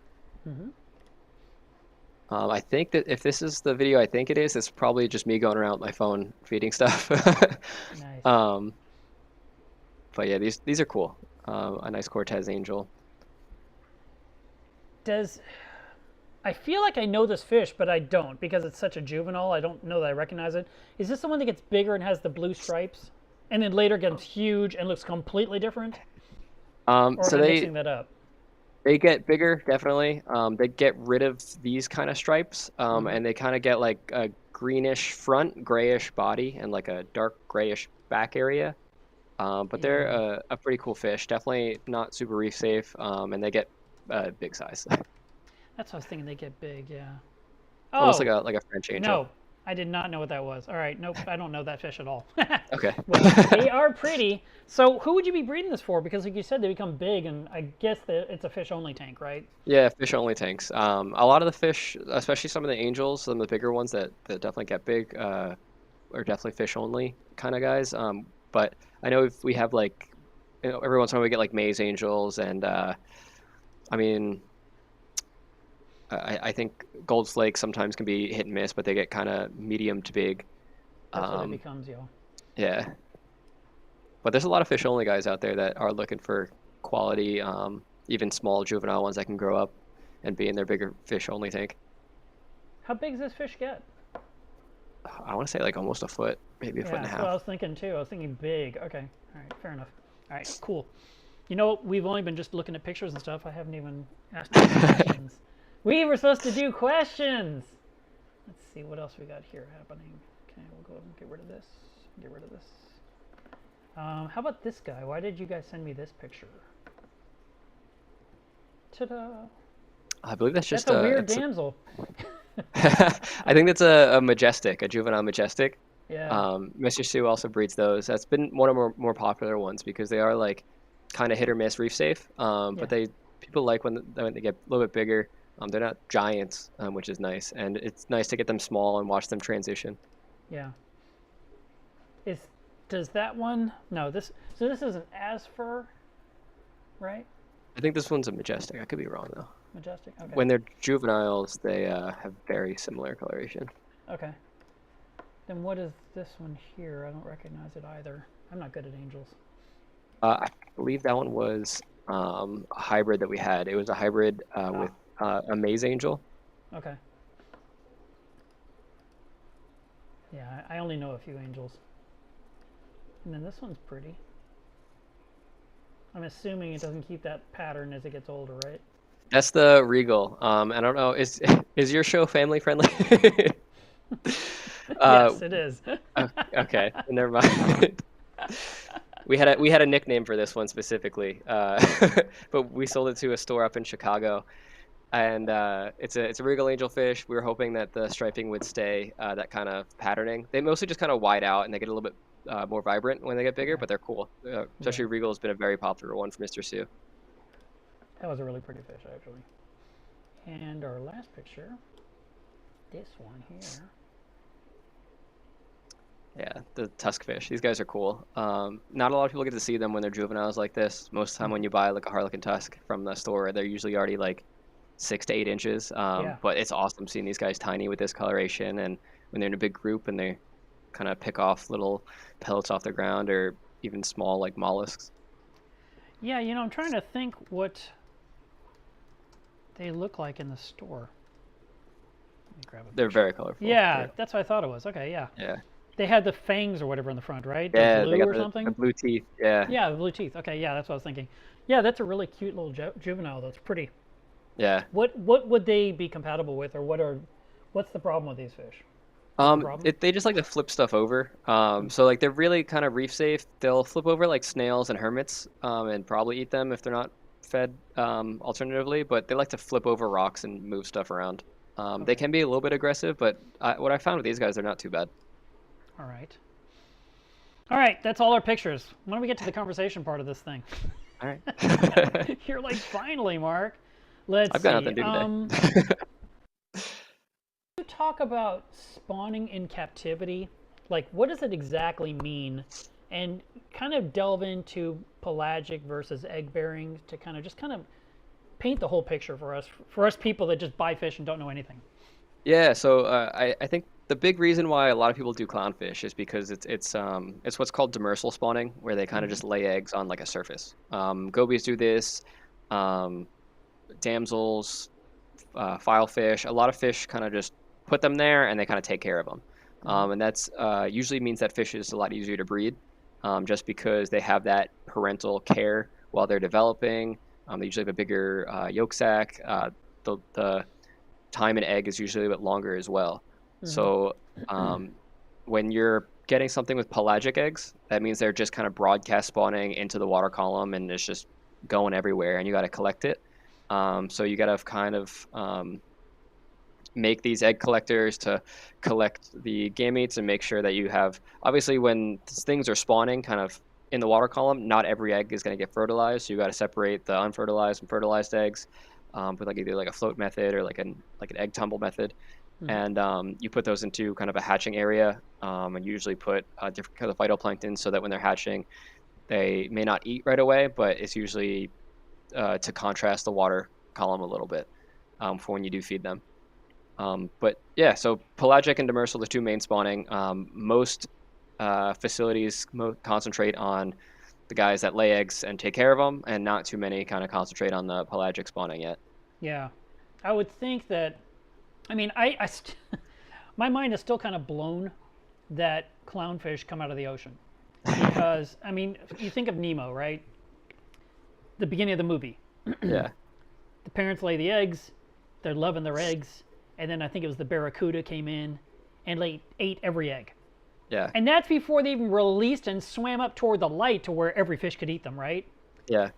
I think that if this is the video I think it is, it's probably just me going around with my phone feeding stuff. Nice. But yeah, these are cool. A nice Cortez angel. I feel like I know this fish, but I don't because it's such a juvenile. I don't know that I recognize it. Is this the one that gets bigger and has the blue stripes, and then later gets huge and looks completely different? Or So am I mixing that up? they get bigger, definitely. They get rid of these kind of stripes, and they kind of get like a greenish front, grayish body, and like a dark grayish back area. But they're a pretty cool fish. Definitely not super reef safe, and they get big size. That's what I was thinking. They get big, yeah. Almost like a French angel. No, I did not know what that was. All right, nope, I don't know that fish at all. Okay. Well, they are pretty. So who would you be breeding this for? Because like you said, they become big, and I guess that it's a fish-only tank, right? Yeah, fish only tanks. A lot of the fish, especially some of the angels, some of the bigger ones that definitely get big, are definitely fish only kind of guys. But I know if we have like, every once in a while we get like maze angels, and I mean, I think gold flakes sometimes can be hit and miss, but they get kind of medium to big. That's what it Um, becomes, yo. yeah, but there's a lot of fish only guys out there that are looking for quality, even small juvenile ones that can grow up and be in their bigger fish only tank. How big does this fish get? I want to say like almost a foot, maybe a foot Yeah, and a that's what I half. was thinking too. I was thinking big. Okay, all right, fair enough. All right, cool. You know, we've only been just looking at pictures and stuff. I haven't even asked you any questions. We were supposed to do questions. Let's see what else we got here happening. Okay, we'll go ahead and get rid of this. Get rid of this. How about this guy? Why did you guys send me this picture? Ta-da! I believe that's That's just a weird it's damsel. I think that's a majestic, a juvenile majestic. Yeah, Mr. Sue also breeds those. That's been one of our more popular ones because they are like kind of hit or miss reef safe. But yeah, they people like when they get a little bit bigger. They're not giants, which is nice, and it's nice to get them small and watch them transition. yeah. Is does that one? No, this. So this is an Asfur, right? I think this one's a majestic. I could be wrong though. Majestic. Okay. When they're juveniles, they have very similar coloration. Okay. Then what is this one here? I don't recognize it either. I'm not good at angels. I believe that one was a hybrid that we had. It was a hybrid with a maze angel. Okay. Yeah, I only know a few angels. And then this one's pretty. I'm assuming it doesn't keep that pattern as it gets older, right? That's the Regal. I don't know. Is your show family friendly? uh, Yes, it is. okay, never mind. We had a nickname for this one specifically, but we sold it to a store up in Chicago, and it's a Regal angelfish. We were hoping that the striping would stay that kind of patterning. They mostly just kind of wide out, and they get a little bit more vibrant when they get bigger, Okay. but they're cool. Yeah, Especially Regal has been a very popular one for Mr. Sue. that was a really pretty fish, actually. And our last picture, this one here. Yeah, the tusk fish. These guys are cool. Not a lot of people get to see them when they're juveniles like this. Most of the time, when you buy like a harlequin tusk from the store, they're usually already like 6 to 8 inches. Yeah. But it's awesome seeing these guys tiny with this coloration, and when they're in a big group and they kind of pick off little pellets off the ground or even small like mollusks. Yeah, you know, I'm trying to think what they look like in the store. Let me grab a They're picture. very colorful. Yeah, that's what I thought it was. Okay, yeah. Yeah. They had the fangs or whatever in the front, right? They're Yeah, they blue got or the something? blue teeth. Yeah. Yeah, the blue teeth. Okay, yeah, that's what I was thinking. Yeah, that's a really cute little juvenile. That's pretty. Yeah. What would they be compatible with, or what's the problem with these fish? Is there a problem? They just like to flip stuff over. So like they're really kind of reef safe. They'll flip over like snails and hermits, and probably eat them if they're not fed, alternatively. But they like to flip over rocks and move stuff around. They Okay. can be a little bit aggressive, but what I found with these guys, they're not too bad. All right. All right, that's all our pictures. Why don't we get to the conversation part of this thing? All right. You're like, finally, Mark. Let's I've got see. nothing to do today. You talk about spawning in captivity. Like, what does it exactly mean? And kind of delve into pelagic versus egg bearing to kind of paint the whole picture for us people that just buy fish and don't know anything. Yeah, so I think the big reason why a lot of people do clownfish is because it's what's called demersal spawning, where they kind of Mm-hmm. just lay eggs on like a surface. Gobies do this, um, damsels, filefish. A lot of fish kind of just put them there and they kind of take care of them, Mm-hmm. and that's usually means that fish is a lot easier to breed, just because they have that parental care while they're developing. They usually have a bigger yolk sac. The time and egg is usually a bit longer as well. Mm-hmm. So when you're getting something with pelagic eggs, that means they're just kind of broadcast spawning into the water column and it's just going everywhere, and you got to collect it. So you got to kind of make these egg collectors to collect the gametes and make sure that you have, obviously when things are spawning kind of in the water column, not every egg is going to get fertilized. So you got to separate the unfertilized and fertilized eggs with like either like a float method or like an egg tumble method. And you put those into kind of a hatching area, and usually put different kind of phytoplankton so that when they're hatching, they may not eat right away, but it's usually to contrast the water column a little bit for when you do feed them. But yeah, so pelagic and demersal, the two main spawning. Most facilities concentrate on the guys that lay eggs and take care of them, and not too many kind of concentrate on the pelagic spawning yet. Yeah, I would think that. I mean, my mind is still kind of blown that clownfish come out of the ocean, because I mean, you think of Nemo, right? The beginning of the movie. Yeah. The parents lay the eggs, they're loving their eggs, and then I think it was the barracuda came in and ate every egg. Yeah. And that's before they even released and swam up toward the light to where every fish could eat them, right? Yeah.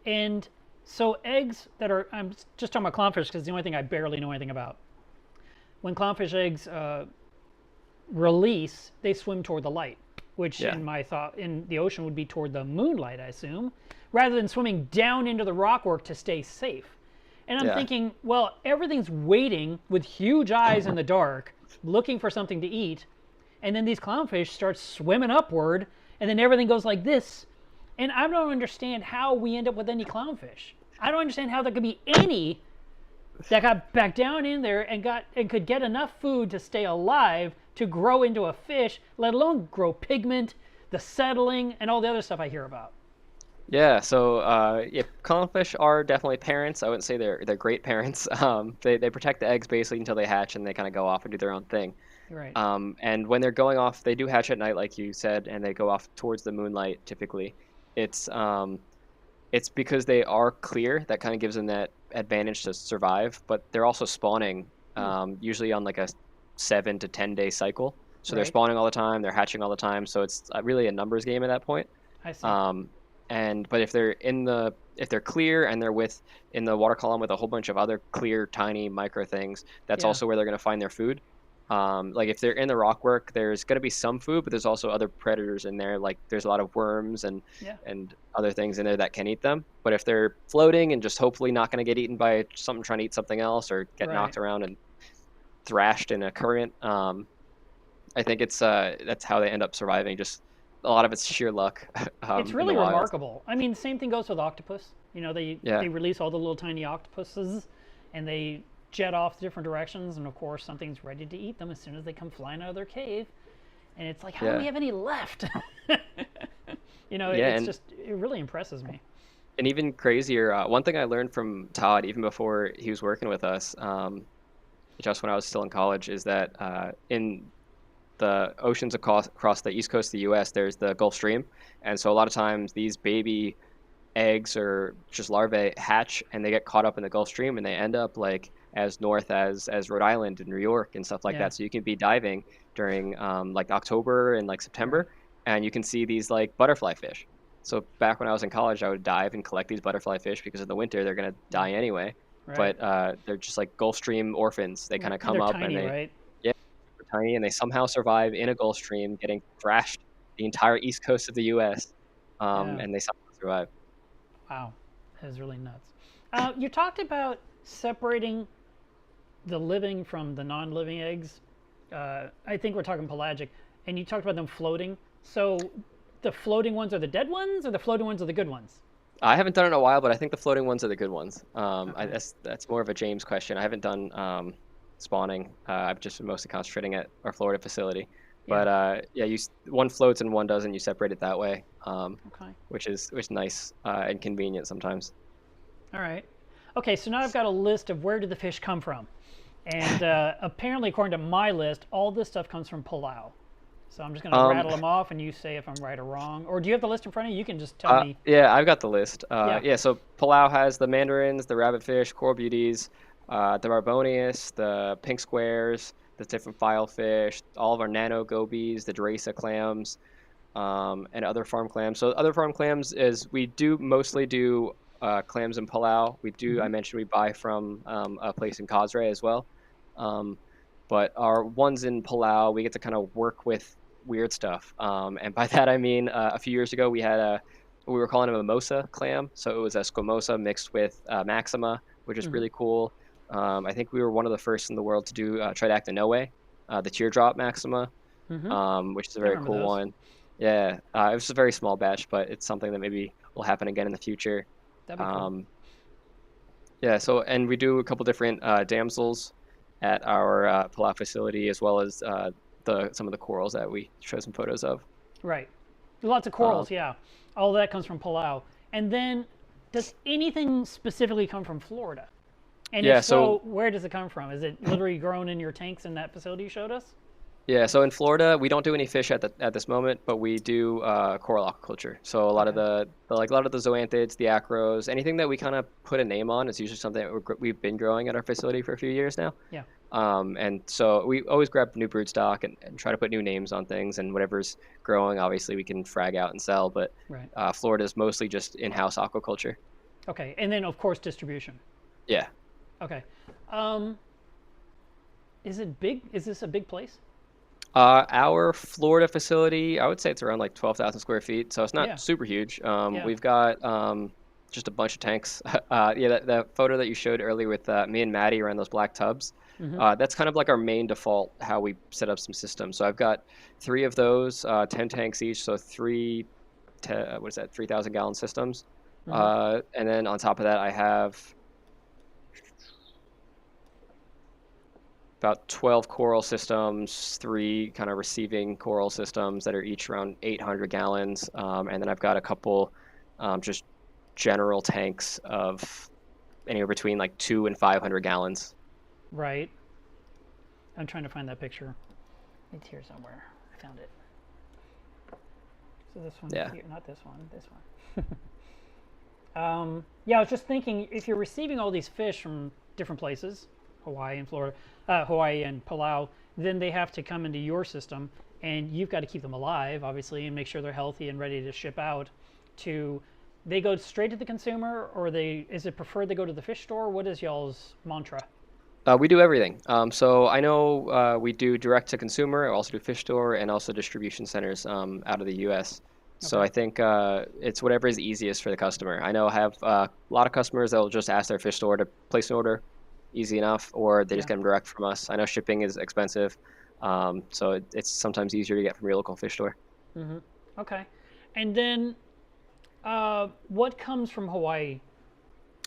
And so eggs that are, I'm just talking about clownfish because it's the only thing I barely know anything about. When clownfish eggs release, they swim toward the light, which in my thought in the ocean would be toward the moonlight, I assume, rather than swimming down into the rockwork to stay safe. And I'm thinking, well, everything's waiting with huge eyes in the dark, looking for something to eat, and then these clownfish start swimming upward, and then everything goes like this. And I don't understand how we end up with any clownfish. I don't understand how there could be any that got back down in there and could get enough food to stay alive to grow into a fish, let alone grow pigment, the settling, and all the other stuff I hear about. Yeah, so clownfish are definitely parents. I wouldn't say they're great parents. They protect the eggs basically until they hatch, and they kind of go off and do their own thing. Right. And when they're going off, they do hatch at night, like you said, and they go off towards the moonlight typically. It's because they are clear that kind of gives them that advantage to survive, but they're also spawning usually on like a 7 to 10 day cycle. So they're spawning all the time, they're hatching all the time. So it's really a numbers game at that point. I see. But if they're clear and they're in the water column with a whole bunch of other clear, tiny micro things, that's also where they're going to find their food. Like if they're in the rockwork, there's going to be some food, but there's also other predators in there. Like there's a lot of worms and other things in there that can eat them. But if they're floating and just hopefully not going to get eaten by something trying to eat something else or get knocked around and thrashed in a current, I think that's how they end up surviving. Just a lot of it's sheer luck. It's really remarkable. I mean, same thing goes with octopus. You know, they release all the little tiny octopuses, and they jet off different directions, and of course something's ready to eat them as soon as they come flying out of their cave. And it's like, how do we have any left? You know, it really impresses me. And even crazier, one thing I learned from Todd, even before he was working with us, just when I was still in college, is that in the oceans across the east coast of the U.S., there's the Gulf Stream. And so a lot of times these baby eggs or just larvae hatch and they get caught up in the Gulf Stream, and they end up like as north as Rhode Island and New York and stuff like that. So you can be diving during like October and like September, and you can see these like butterfly fish. So back when I was in college, I would dive and collect these butterfly fish because in the winter they're going to die anyway. But they're just like Gulf Stream orphans. They kind of come up tiny, and they're tiny, and they somehow survive in a Gulf Stream, getting thrashed the entire east coast of the U.S. And they somehow survive. Wow, that is really nuts. You talked about separating the living from the non-living eggs. I think we're talking pelagic, and you talked about them floating. So the floating ones are the dead ones, or the floating ones are the good ones? I haven't done it in a while, but I think the floating ones are the good ones. That's more of a James question. I haven't done spawning. I've just been mostly concentrating at our Florida facility. But one floats and one doesn't. You separate it that way, which is nice and convenient sometimes. All right. Okay, so now I've got a list of where did the fish come from. And apparently, according to my list, all this stuff comes from Palau. So I'm just going to rattle them off, and you say if I'm right or wrong. Or do you have the list in front of you? You can just tell me. Yeah, I've got the list. So Palau has the mandarins, the rabbitfish, coral beauties, the barboneus, the pink squares, the different filefish, all of our nano gobies, the Dracea clams, and other farm clams. So other farm clams is we do mostly do clams in Palau. We do. I mentioned we buy from a place in Cosray as well. But our ones in Palau, we get to kind of work with weird stuff. And by that I mean a few years ago we were calling it a mimosa clam. So it was a squamosa mixed with maxima, which is really cool. I think we were one of the first in the world to do tridactyl, the teardrop maxima, which is a I very remember cool those. one. Yeah, it was a very small batch, but it's something that maybe will happen again in the future. That'd be cool. Um, yeah, so and we do a couple different damsels at our Palau facility, as well as the some of the corals that we show some photos of. Right. Lots of Um, corals, yeah. All that comes from Palau. And then, does anything specifically come from Florida? And if yeah, so, so where does it come from? Is it literally grown in your tanks in that facility you showed us? Yeah, so in Florida, we don't do any fish at this moment, but we do coral aquaculture. So a lot of Okay. like a lot of the zoanthids, the acros, anything that we kind of put a name on, is usually something that we've been growing at our facility for a few years now. Yeah. And so we always grab new brood stock and try to put new names on things, and whatever's growing, obviously we can frag out and sell. But Right. Florida is mostly just in-house aquaculture. Okay. And then, of course, distribution. Yeah. Okay. Um, is it big? Is this a big place? Our Florida facility, I would say it's around like 12,000 square feet, so it's Yeah. not super huge. Yeah. We've got just a bunch of tanks. Yeah, that photo that you showed earlier with me and Maddie around those black tubs, that's kind of like our main default, how we set up some systems. So I've got three of those, 10 tanks each, so what is that, 3,000 gallon systems. And then on top of that, I have about 12 coral systems, three kind of receiving coral systems that are each around 800 gallons. And then I've got a couple just general tanks of anywhere between like 2 and 500 gallons. Right. I'm trying to find that picture. It's here somewhere. I found it. So this one Yeah. here, not this one, this one. Yeah, I was just thinking if you're receiving all these fish from different places, Hawaii and Florida, Hawaii and Palau, then they have to come into your system, and you've got to keep them alive, obviously, and make sure they're healthy and ready to ship out. To they go straight to the consumer, or is it preferred they go to the fish store? What is y'all's mantra? We do everything. So I know we do direct to consumer, also do fish store, and also distribution centers out of the U.S. So Okay. I think it's whatever is easiest for the customer. I know I have a lot of customers that will just ask their fish store to place an order, easy enough, or they just Yeah. get them direct from us. I know shipping is expensive, so it's sometimes easier to get from your local fish store. Okay. And then, what comes from Hawaii?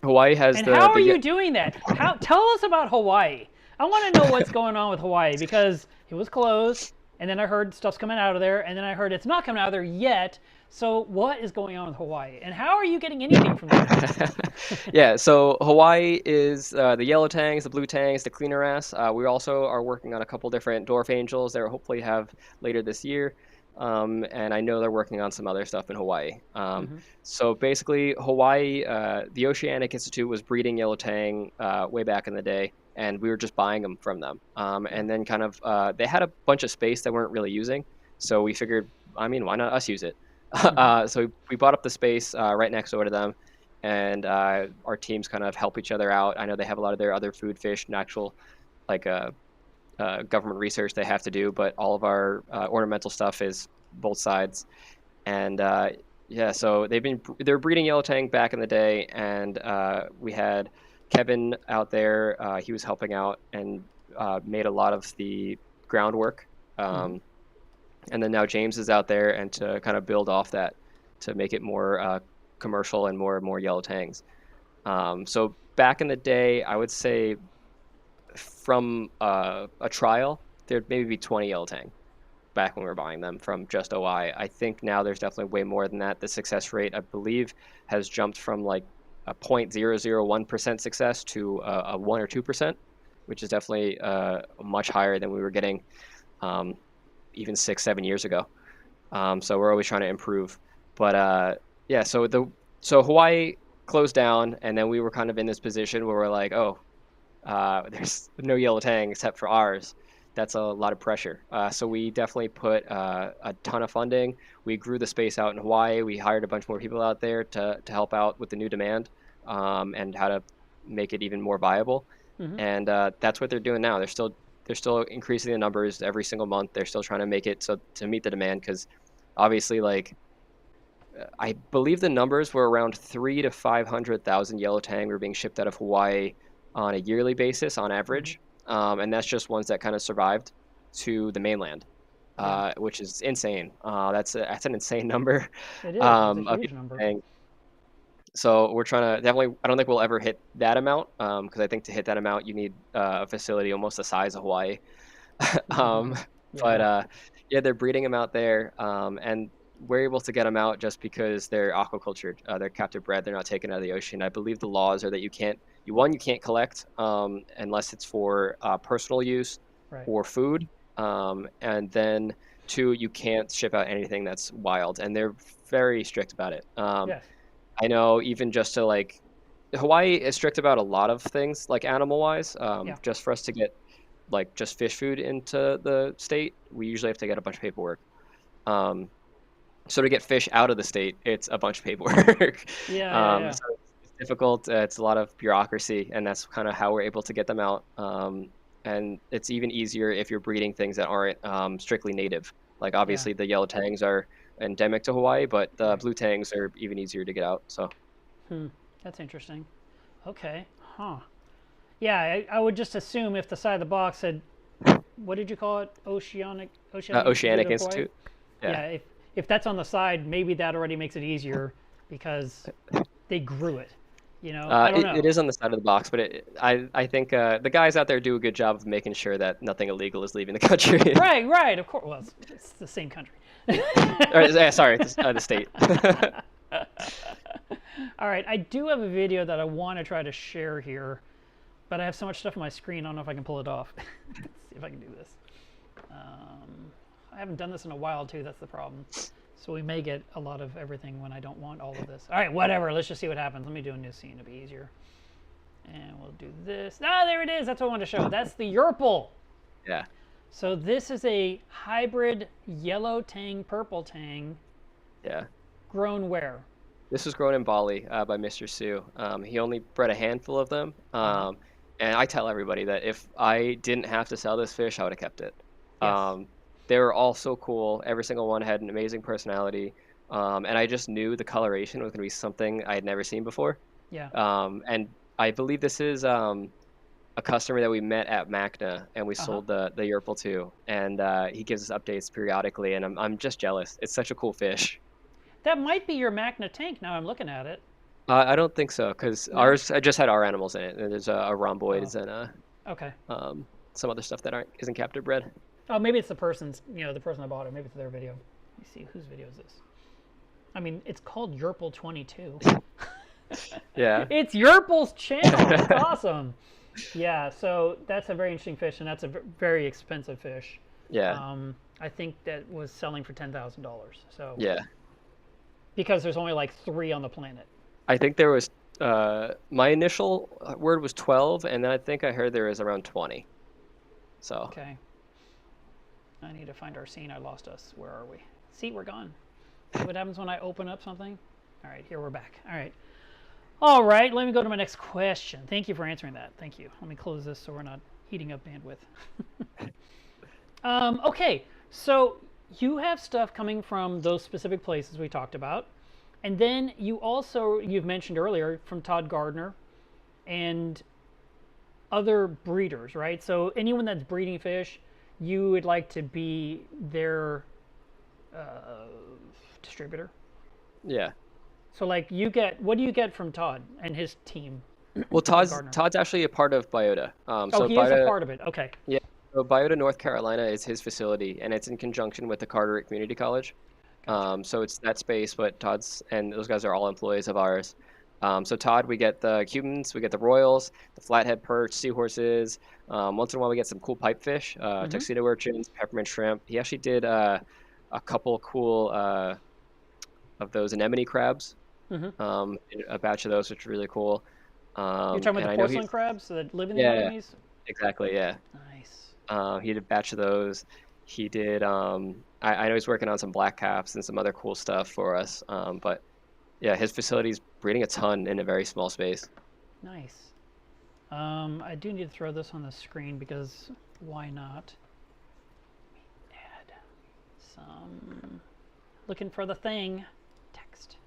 Hawaii has And how are the you doing that? How tell us about Hawaii. I want to know what's going on with Hawaii because it was closed, and then I heard stuff's coming out of there, and then I heard it's not coming out of there yet. So what is going on with Hawaii, and how are you getting anything from there? Yeah, so Hawaii is the yellow tangs, the blue tangs, the cleaner wrasse. We also are working on a couple different dwarf angels that we'll hopefully have later this year. And I know they're working on some other stuff in Hawaii. So basically, Hawaii, the Oceanic Institute was breeding yellow tang way back in the day, and we were just buying them from them. And then kind of they had a bunch of space that weren't really using, so we figured, I mean, why not us use it? So we bought up the space right next door to them, and our teams kind of help each other out. I know they have a lot of their other food fish and actual like government research they have to do, but all of our ornamental stuff is both sides. And yeah, so they're breeding yellow tang back in the day, and we had Kevin out there. He was helping out and made a lot of the groundwork. And then now James is out there, and to kind of build off that to make it more commercial and more yellow tangs. So back in the day, I would say from a trial, there'd maybe be 20 yellow tang back when we were buying them from just OI. I think now there's definitely way more than that. The success rate, I believe, has jumped from like a 0.001% success to a 1 or 2%, which is definitely much higher than we were getting even 6-7 years ago. So we're always trying to improve. But yeah, so Hawaii closed down, and then we were kind of in this position where we're like, oh, there's no yellow tang except for ours. That's a lot of pressure. So we definitely put a ton of funding. We grew the space out in Hawaii. We hired a bunch more people out there to help out with the new demand and how to make it even more viable. and that's what they're doing now. They're still increasing the numbers every single month. They're still trying to make it so to meet the demand, because obviously, like, I believe the numbers were around 300,000 to 500,000 yellow tang were being shipped out of Hawaii on a yearly basis on average, and that's just ones that kind of survived to the mainland, Yeah, which is insane. That's an insane number. it is. It's a Of huge yellow number. tang. So we're trying to definitely. I don't think we'll ever hit that amount, because I think to hit that amount you need a facility almost the size of Hawaii. um, but Yeah. yeah, they're breeding them out there, and we're able to get them out just because they're aquacultured. They're captive bred. They're not taken out of the ocean. I believe the laws are that you can't collect unless it's for personal use Right. or food, and then two, you can't ship out anything that's wild, and they're very strict about it. Yes. I know even just to like Hawaii is strict about a lot of things, like animal wise. Yeah. Just for us to get like just fish food into the state, we usually have to get a bunch of paperwork. Um, so to get fish out of the state, it's a bunch of paperwork. Yeah. Yeah. Yeah. So it's difficult. It's a lot of bureaucracy, and that's kind of how we're able to get them out. And it's even easier if you're breeding things that aren't strictly native. Like Yeah. obviously the yellow tangs are endemic to Hawaii, but the Right. blue tangs are even easier to get out. So That's interesting. Okay. Huh. Yeah, I would just assume if the side of the box said, what did you call it? Oceanic Institute Oceanic of Hawaii? Institute. Yeah. Yeah, if that's on the side, maybe that already makes it easier because they grew it. I don't It know. is on the side of the box, but I think the guys out there do a good job of making sure that nothing illegal is leaving the country. Right, right. Of course. Well, it's the same country. Yeah, sorry, the state. All right, I do have a video that I want to try to share here, but I have so much stuff on my screen, I don't know if I can pull it off. Let's see if I can do this. I haven't done this in a while, too. That's the problem. So we may get a lot of everything when I don't want all of this. All right, whatever. Let's just see what happens. Let me do a new scene. It'll be easier. And we'll do this. Ah, there it is. That's what I wanted to show. That's the Yerpal. Yeah. So this is a hybrid yellow tang, purple tang, Yeah. grown where? This was grown in Bali by Mr. Su. He only bred a handful of them. And I tell everybody that if I didn't have to sell this fish, I would have kept it. Yes. They were all so cool. Every single one had an amazing personality. And I just knew the coloration was going to be something I had never seen before. Yeah. And I believe this is a customer that we met at Macna, and we sold the Yerpal to. And he gives us updates periodically, and I'm just jealous. It's such a cool fish. That might be your Magna tank now I'm looking at it. I don't think so, because ours I just had our animals in it. And there's a rhomboids and Okay. some other stuff that isn't captive bred. Oh, maybe it's the person's, the person that bought it. Maybe it's their video. Let me see, whose video is this? I mean, it's called Yerpal 22. Yeah. It's Yerpal's channel. That's awesome. Yeah, so that's a very interesting fish, and that's a very expensive fish. Yeah. I think that was selling for $10,000. So Yeah. because there's only like 3 on the planet. I think there was my initial word was 12, and then I think I heard there was around 20. So Okay. I need to find our scene. I lost us. Where are we? See, we're gone. See what happens when I open up something? All right, here we're back. All right. All right, let me go to my next question. Thank you for answering that. Thank you. Let me close this so we're not eating up bandwidth. Okay, so you have stuff coming from those specific places we talked about. And then you've mentioned earlier from Todd Gardner and other breeders, right? So anyone that's breeding fish, you would like to be their distributor. yeah. So like what do you get from Todd and his team? Well, Gardner. Todd's actually a part of Biota. So he is a part of it. Okay. Yeah. So Biota, North Carolina is his facility, and it's in conjunction with the Carteret Community College. Gotcha. So it's that space, but Todd's and those guys are all employees of ours. So Todd, we get the Cubans, we get the Royals, the flathead perch, seahorses. Once in a while, we get some cool pipefish, tuxedo urchins, peppermint shrimp. He actually did a couple cool of those anemone crabs. A batch of those, which are really cool. You're talking about the porcelain crabs that live in the anemones? Exactly, yeah. Nice. He did a batch of those. He did. I know he's working on some black caps and some other cool stuff for us. But yeah, his facility's breeding a ton in a very small space. Nice. I do need to throw this on the screen because why not? Add some. Looking for the thing. Text.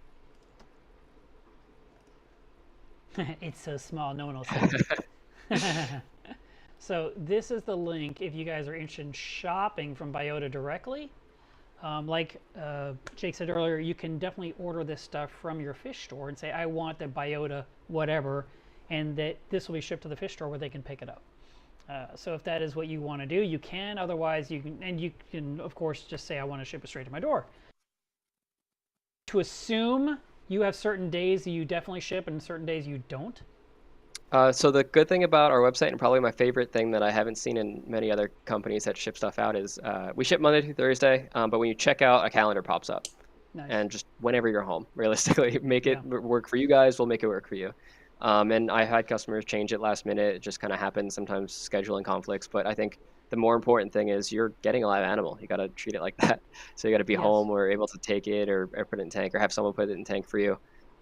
It's so small, no one will see it. So this is the link if you guys are interested in shopping from Biota directly. Like Jake said earlier, you can definitely order this stuff from your fish store and say, I want the Biota whatever, and that this will be shipped to the fish store where they can pick it up. So if that is what you want to do, you can. Otherwise, you can, and you can, of course, just say, I want to ship it straight to my door. To assume you have certain days that you definitely ship and certain days you don't. So the good thing about our website, and probably my favorite thing that I haven't seen in many other companies that ship stuff out, is we ship Monday through Thursday, but when you check out, a calendar pops up. Nice. And just whenever you're home, realistically, make it Yeah. work for you guys, we'll make it work for you. And I had customers change it last minute. It just kind of happens, sometimes scheduling conflicts. But I think the more important thing is you're getting a live animal. You got to treat it like that. So you got to be Yes. home or able to take it or put it in tank or have someone put it in tank for you.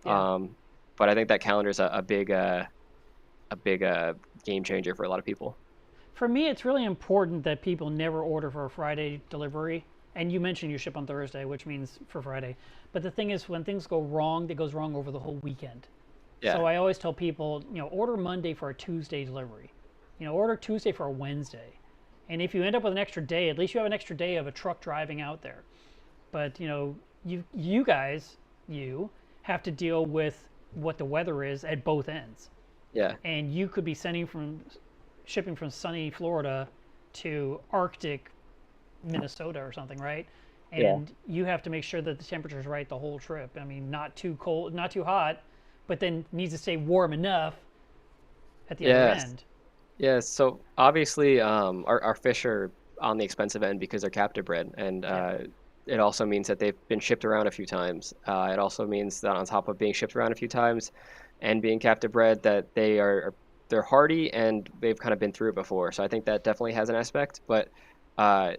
Yeah. But I think that calendar is a big game changer for a lot of people. For me, it's really important that people never order for a Friday delivery. And you mentioned you ship on Thursday, which means for Friday. But the thing is, when things go wrong, it goes wrong over the whole weekend. Yeah. So I always tell people, order Monday for a Tuesday delivery. Order Tuesday for a Wednesday. And if you end up with an extra day, at least you have an extra day of a truck driving out there. But, you guys, have to deal with what the weather is at both ends. Yeah. And you could be shipping from sunny Florida to Arctic Minnesota or something, right? Yeah. And you have to make sure that the temperature is right the whole trip. I mean, not too cold, not too hot, but then needs to stay warm enough at the other Yes. end. Yeah, so obviously, our fish are on the expensive end because they're captive bred, and Yeah. it also means that they've been shipped around a few times. It also means that on top of being shipped around a few times and being captive bred, that they're hardy and they've kind of been through it before. So I think that definitely has an aspect, but uh,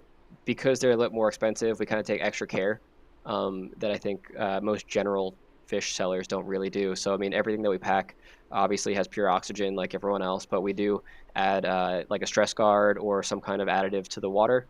because they're a little more expensive, we kind of take extra care that I think most general fish sellers don't really do. So I mean, everything that we pack obviously has pure oxygen like everyone else, but we do add like a stress guard or some kind of additive to the water.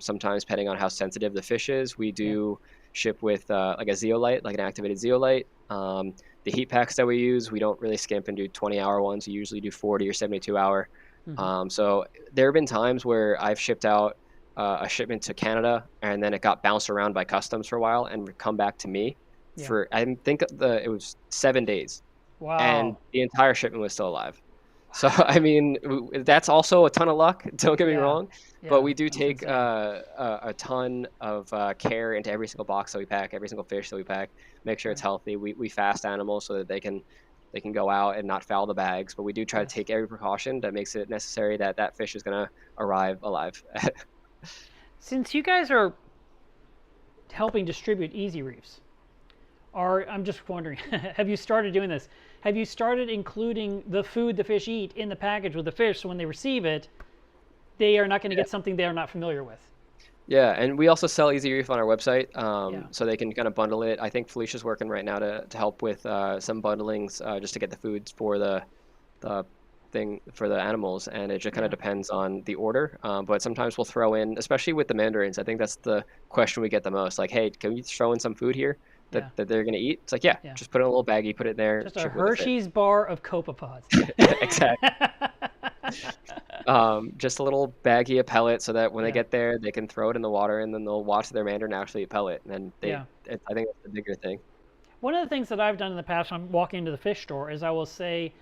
Sometimes, depending on how sensitive the fish is, we Yeah. do ship with like a zeolite, like an activated zeolite. The heat packs that we use, we don't really skimp and do 20-hour ones. We usually do 40 or 72-hour. Hmm. So there have been times where I've shipped out a shipment to Canada and then it got bounced around by customs for a while and come back to me Yeah. for I think it was 7 days and Wow. the entire shipment was still alive. So I mean, that's also a ton of luck. Don't get me Yeah. wrong, but Yeah. we do That's take insane. a ton of care into every single box that we pack, every single fish that we pack. Make sure it's Right. healthy. We fast animals so that they can go out and not foul the bags. But we do try to Yes. take every precaution that makes it necessary that that fish is gonna arrive alive. Since you guys are helping distribute Easy Reefs, I'm just wondering, have you started doing this? Have you started including the food the fish eat in the package with the fish so when they receive it, they are not going to get something they're not familiar with? Yeah, and we also sell Easy Reef on our website, Yeah. so they can kind of bundle it. I think Felicia's working right now to help with some bundlings just to get the foods for the thing for the animals, and it just kind of Yeah. depends on the order. But sometimes we'll throw in, especially with the mandarins. I think that's the question we get the most. Like, hey, can we throw in some food here Yeah. that they're gonna eat? It's like, yeah, Yeah. just put it in a little baggie, put it in there, Just a ship it with the fish. Hershey's bar of copepods. Exactly. Just a little baggie of pellet so that when they Yeah. get there, they can throw it in the water and then they'll watch their mandarin actually eat pellet. And then Yeah. I think that's the bigger thing. One of the things that I've done in the past when I'm walking into the fish store is I will say,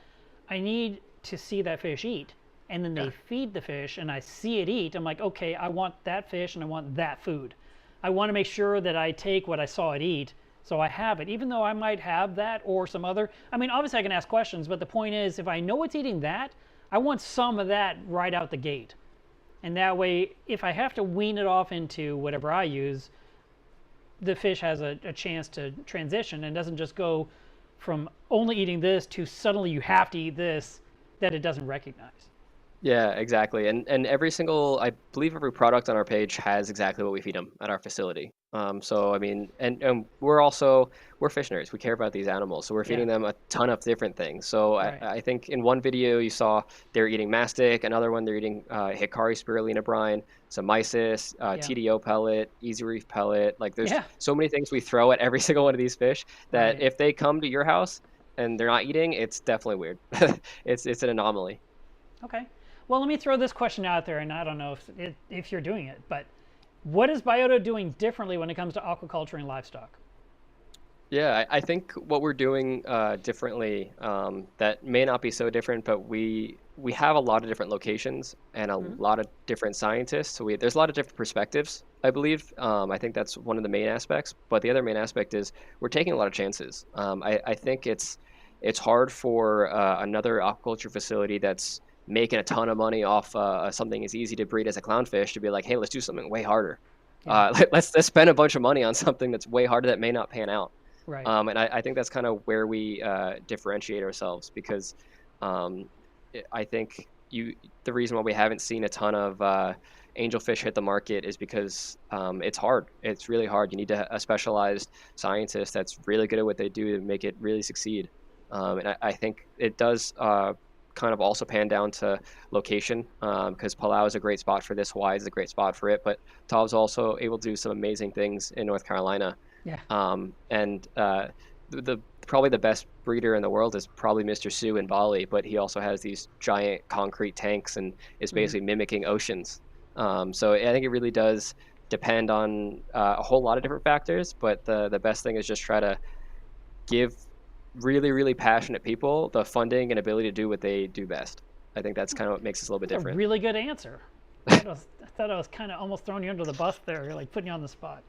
I need to see that fish eat. And then Yeah. they feed the fish and I see it eat. I'm like, okay, I want that fish and I want that food. I want to make sure that I take what I saw it eat. So I have it, even though I might have that or some other. I mean, obviously I can ask questions, but the point is, if I know it's eating that, I want some of that right out the gate. And that way, if I have to wean it off into whatever I use, the fish has a chance to transition and doesn't just go from only eating this to suddenly you have to eat this that it doesn't recognize. Yeah, exactly. And every single, I believe every product on our page has exactly what we feed them at our facility. So I mean, and we're fish nerds. We care about these animals, so we're Yeah. feeding them a ton of different things. So Right. I think in one video you saw they're eating mastic, another one they're eating Hikari spirulina brine, some mysis, Yeah. TDO pellet, easy reef pellet. Like there's Yeah. so many things we throw at every single one of these fish that Right. if they come to your house and they're not eating, it's definitely weird. It's an anomaly. Okay. Well, let me throw this question out there, and I don't know if you're doing it, but what is Biota doing differently when it comes to aquaculture and livestock? Yeah, I think what we're doing differently that may not be so different, but we have a lot of different locations and a Hmm. lot of different scientists. So there's a lot of different perspectives, I believe. I think that's one of the main aspects. But the other main aspect is we're taking a lot of chances. I think it's hard for another aquaculture facility that's making a ton of money off something as easy to breed as a clownfish to be like, hey, let's do something way harder. Yeah. Let's spend a bunch of money on something that's way harder that may not pan out. Right. And I think that's kind of where we differentiate ourselves because um, I think the reason why we haven't seen a ton of angelfish hit the market is because it's hard. It's really hard. You need a specialized scientist that's really good at what they do to make it really succeed. And I think it does kind of also pan down to location because Palau is a great spot for this. Hawaii is a great spot for it. But Tav's also able to do some amazing things in North Carolina. Yeah. And the probably the best breeder in the world is probably Mr. Sue in Bali, but he also has these giant concrete tanks and is Hmm. basically mimicking oceans. So I think it really does depend on a whole lot of different factors, but the best thing is just try to give really, really passionate people the funding and ability to do what they do best. I think that's kind of what makes us a little bit That's a different. really good answer. I thought I was kind of almost throwing you under the bus there, like putting you on the spot.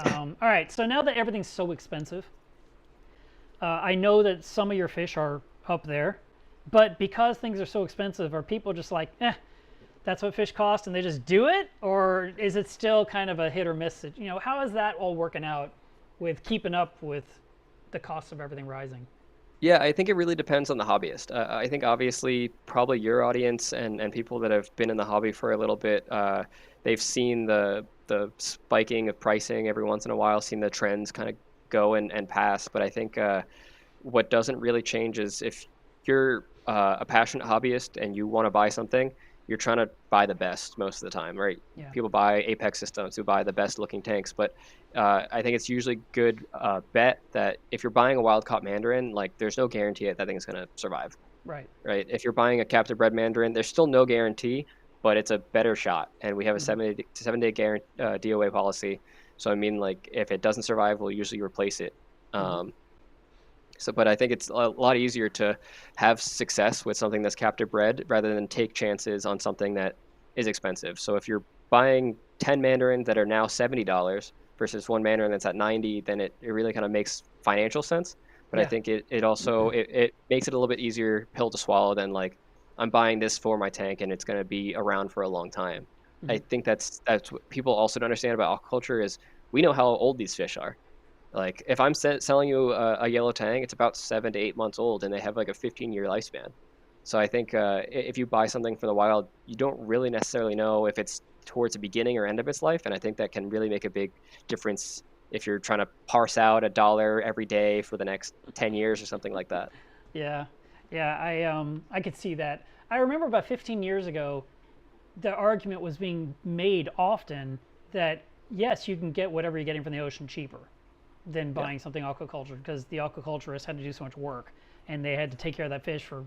All right. So now that everything's so expensive, I know that some of your fish are up there, but because things are so expensive, are people just like, that's what fish cost, and they just do it, or is it still kind of a hit or miss? How is that all working out with keeping up with the cost of everything rising? Yeah, I think it really depends on the hobbyist. I think obviously probably your audience and people that have been in the hobby for a little bit, they've seen the spiking of pricing every once in a while, seen the trends kind of go and pass. But I think what doesn't really change is if you're a passionate hobbyist and you want to buy something, you're trying to buy the best most of the time, right? Yeah. People buy Apex systems who buy the best looking tanks, but I think it's usually good bet that if you're buying a wild caught mandarin, like there's no guarantee that thing's going to survive, Right. right? If you're buying a captive bred mandarin, there's still no guarantee, but it's a better shot. And we have a Hmm. 7 day DOA policy. So I mean, like if it doesn't survive, we'll usually replace it. Hmm. Um, but I think it's a lot easier to have success with something that's captive bred rather than take chances on something that is expensive. So if you're buying 10 mandarins that are now $70 versus one mandarin that's at 90, then it really kind of makes financial sense. But I Yeah. think it also it makes it a little bit easier pill to swallow than like I'm buying this for my tank and it's going to be around for a long time. I Hmm. think that's what people also don't understand about aquaculture is we know how old these fish are. Like if I'm selling you a yellow tang, it's about 7 to 8 months old, and they have like a 15-year lifespan. So I think if you buy something from the wild, you don't really necessarily know if it's towards the beginning or end of its life, and I think that can really make a big difference if you're trying to parse out $1 every day for the next 10 years or something like that. Yeah. Yeah. I could see that. I remember about 15 years ago, the argument was being made often that yes, you can get whatever you're getting from the ocean cheaper than Yeah. buying something aquaculture because the aquaculturists had to do so much work and they had to take care of that fish for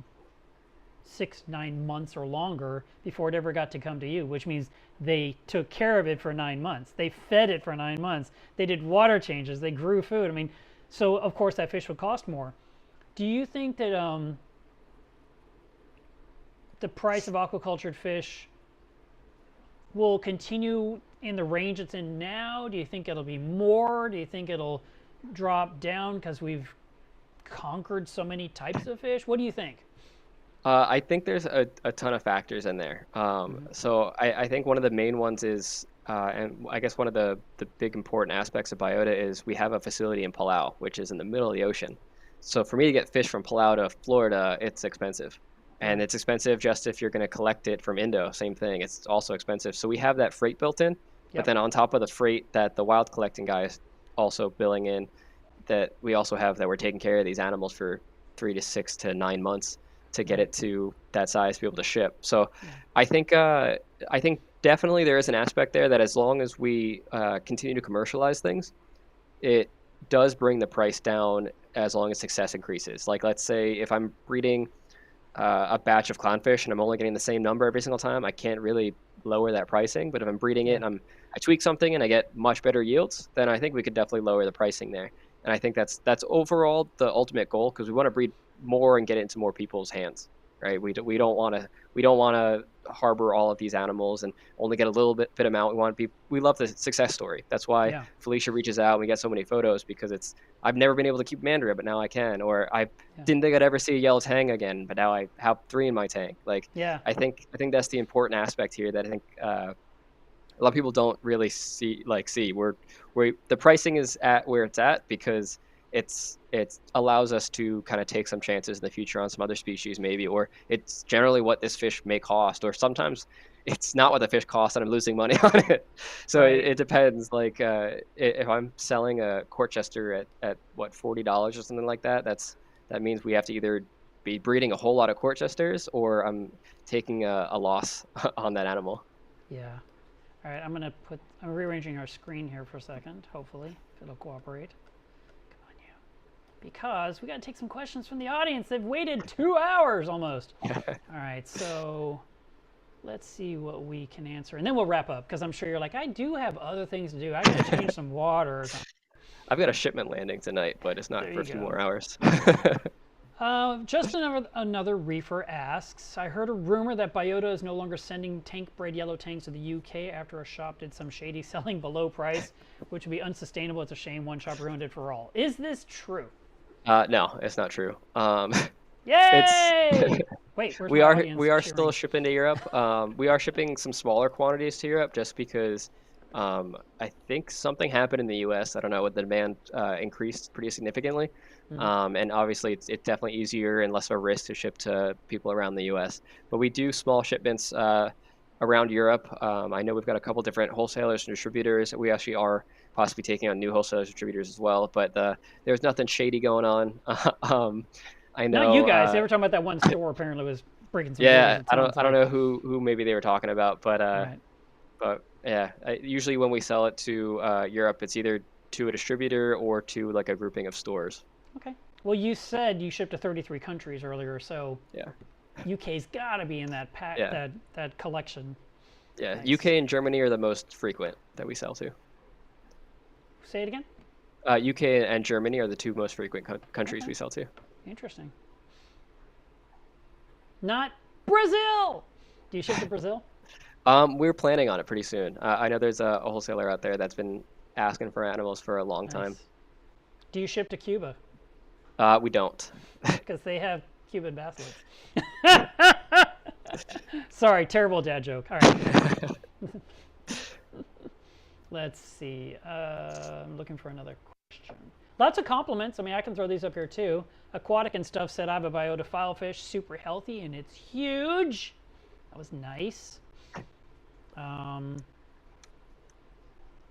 6, 9 months or longer before it ever got to come to you, which means they took care of it for 9 months. They fed it for 9 months. They did water changes. They grew food. I mean, so of course that fish would cost more. Do you think that the price of aquacultured fish will continue in the range it's in now? Do you think it'll be more? Do you think it'll drop down because we've conquered so many types of fish? What do you think? I think there's a ton of factors in there. Hmm. So I think one of the main ones is, and I guess one of the big important aspects of Biota is we have a facility in Palau, which is in the middle of the ocean. So for me to get fish from Palau to Florida, it's expensive. And Right. it's expensive just if you're going to collect it from Indo, same thing. It's also expensive. So we have that freight built in. But Yep. then on top of the freight that the wild collecting guy is also billing in, that we also have that we're taking care of these animals for 3 to 6 to 9 months to get Right. it to that size to be able to ship. So Yeah. I think definitely there is an aspect there that as long as we continue to commercialize things, it does bring the price down as long as success increases. Like let's say if I'm breeding a batch of clownfish and I'm only getting the same number every single time, I can't really lower that pricing. But if I'm breeding it Yeah. and I tweak something and I get much better yields, then I think we could definitely lower the pricing there. And I think that's overall the ultimate goal because we want to breed more and get it into more people's hands, right? We don't want to harbor all of these animals and only get a little bit amount. We love the success story. That's why Yeah. Felicia reaches out and we get so many photos because I've never been able to keep Mandria, but now I can, or I Yeah. didn't think I'd ever see a yellow tang again, but now I have 3 in my tank. Like Yeah. I think that's the important aspect here that I think a lot of people don't really see where the pricing is at where it's at because it allows us to kind of take some chances in the future on some other species maybe, or it's generally what this fish may cost, or sometimes it's not what the fish costs and I'm losing money on it. So Right. it depends. Like if I'm selling a Corchester at what $40 or something like that, that means we have to either be breeding a whole lot of Corchesters or I'm taking a loss on that animal. Yeah. All right. I'm rearranging our screen here for a second. Hopefully, if it'll cooperate. Come on, you. Because we got to take some questions from the audience. They've waited 2 hours almost. All right. So let's see what we can answer, and then we'll wrap up because I'm sure you're like, I do have other things to do. I got to change some water or something. I've got a shipment landing tonight, but it's not There for you a few go. more hours. Just another reefer asks, I heard a rumor that Biota is no longer sending tank-bred yellow tangs to the UK after a shop did some shady selling below price, which would be unsustainable. It's a shame one shop ruined it for all. Is this true? No, it's not true. It's Yay! Wait, where's my audience we are cheering? still shipping to Europe. We are shipping some smaller quantities to Europe just because I think something happened in the U.S. I don't know, with the demand increased pretty significantly. And obviously it's definitely easier and less of a risk to ship to people around the U.S. But we do small shipments around Europe. I know we've got a couple different wholesalers and distributors. We actually are possibly taking on new wholesalers and distributors as well. But there's nothing shady going on. I Not you know. guys. They were talking about that one store apparently was breaking some rules. Yeah, It sounds I don't like. know who maybe they were talking about, Right. but yeah, usually when we sell it to Europe, it's either to a distributor or to like a grouping of stores. Okay. Well, you said you shipped to 33 countries earlier, so Yeah, UK's got to be in that pack, yeah, that collection. yeah. Nice. UK and Germany are the most frequent that we sell to. Say it again. UK and Germany are the 2 most frequent countries Okay. we sell to. Interesting. Not Brazil. Do you ship to Brazil? We're planning on it pretty soon. I know there's a wholesaler out there that's been asking for animals for a long time. Nice. Do you ship to Cuba? We don't. Because they have Cuban bass Sorry, terrible dad joke. All right. Let's see. I'm looking for another question. Lots of compliments. I mean, I can throw these up here too. Aquatic and stuff said I have a Biota filefish, super healthy, and it's huge. That was nice.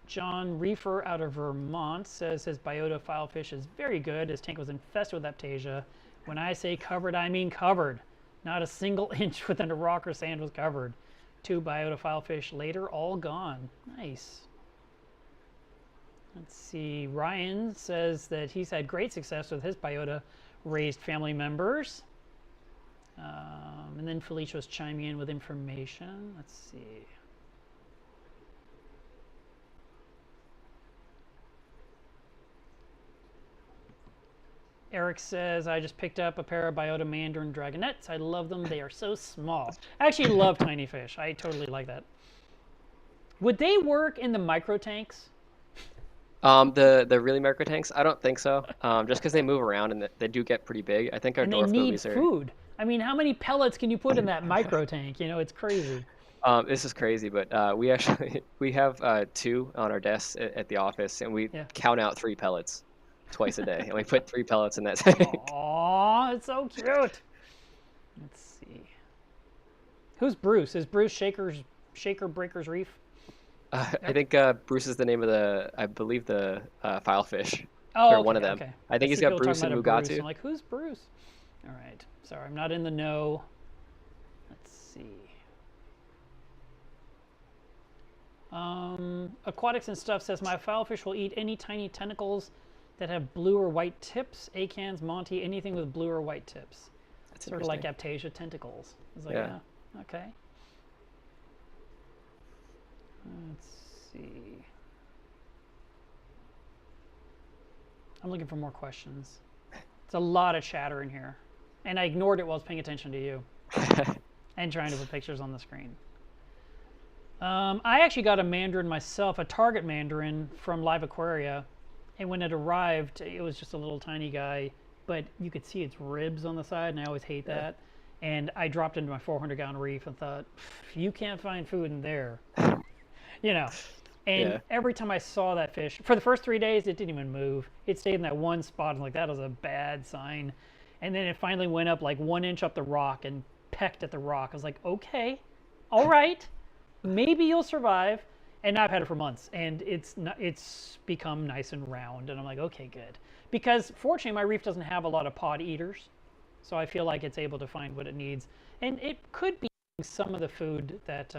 John Reefer out of Vermont says his Biota filefish is very good. His tank was infested with Aptasia. When I say covered, I mean covered. Not a single inch within a rock or sand was covered. 2 Biota filefish later, all gone. Nice. Let's see. Ryan says that he's had great success with his Biota raised family members. And then Felicia was chiming in with information. Let's see. Eric says, I just picked up a pair of Biota Mandarin Dragonettes. I love them. They are so small. I actually love tiny fish. I totally like that. Would they work in the micro tanks? The really micro tanks, I don't think so. Just because they move around and they do get pretty big. I think our And they dwarf need gobies are. food. I mean, how many pellets can you put in that micro tank? You know, it's crazy. This is crazy, but we actually we have 2 on our desks at the office, and we Yeah. count out 3 pellets twice a day, and we put 3 pellets in that tank. Aw, it's so cute. Let's see. Who's Bruce? Is Bruce Shaker Breakers Reef? I think Bruce is the name of I believe the filefish, Oh, or one okay, of them. okay. I I think he's see got people talking Bruce and about a Bruce. Mugatu. I'm like, who's Bruce? All right. Sorry, I'm not in the know. Let's see. Aquatics and Stuff says my filefish will eat any tiny tentacles that have blue or white tips. Acans, Monty, anything with blue or white tips. That's Sort of like interesting. Aptasia tentacles. I was like, Yeah. yeah, okay. Let's see. I'm looking for more questions. It's a lot of chatter in here. And I ignored it while I was paying attention to you and trying to put pictures on the screen. I actually got a mandarin myself, a target mandarin from Live Aquaria. And when it arrived, it was just a little tiny guy, but you could see its ribs on the side, and I always hate Yeah. that. And I dropped into my 400-gallon reef and thought, if you can't find food in there, you know. And Yeah. every time I saw that fish, for the first 3 days, it didn't even move. It stayed in that one spot. I'm like, that was a bad sign. And then it finally went up like 1 inch up the rock and pecked at the rock. I was like, okay, all right, maybe you'll survive. And now I've had it for months, and it's become nice and round. And I'm like, okay, good. Because fortunately, my reef doesn't have a lot of pod eaters, so I feel like it's able to find what it needs. And it could be some of the food that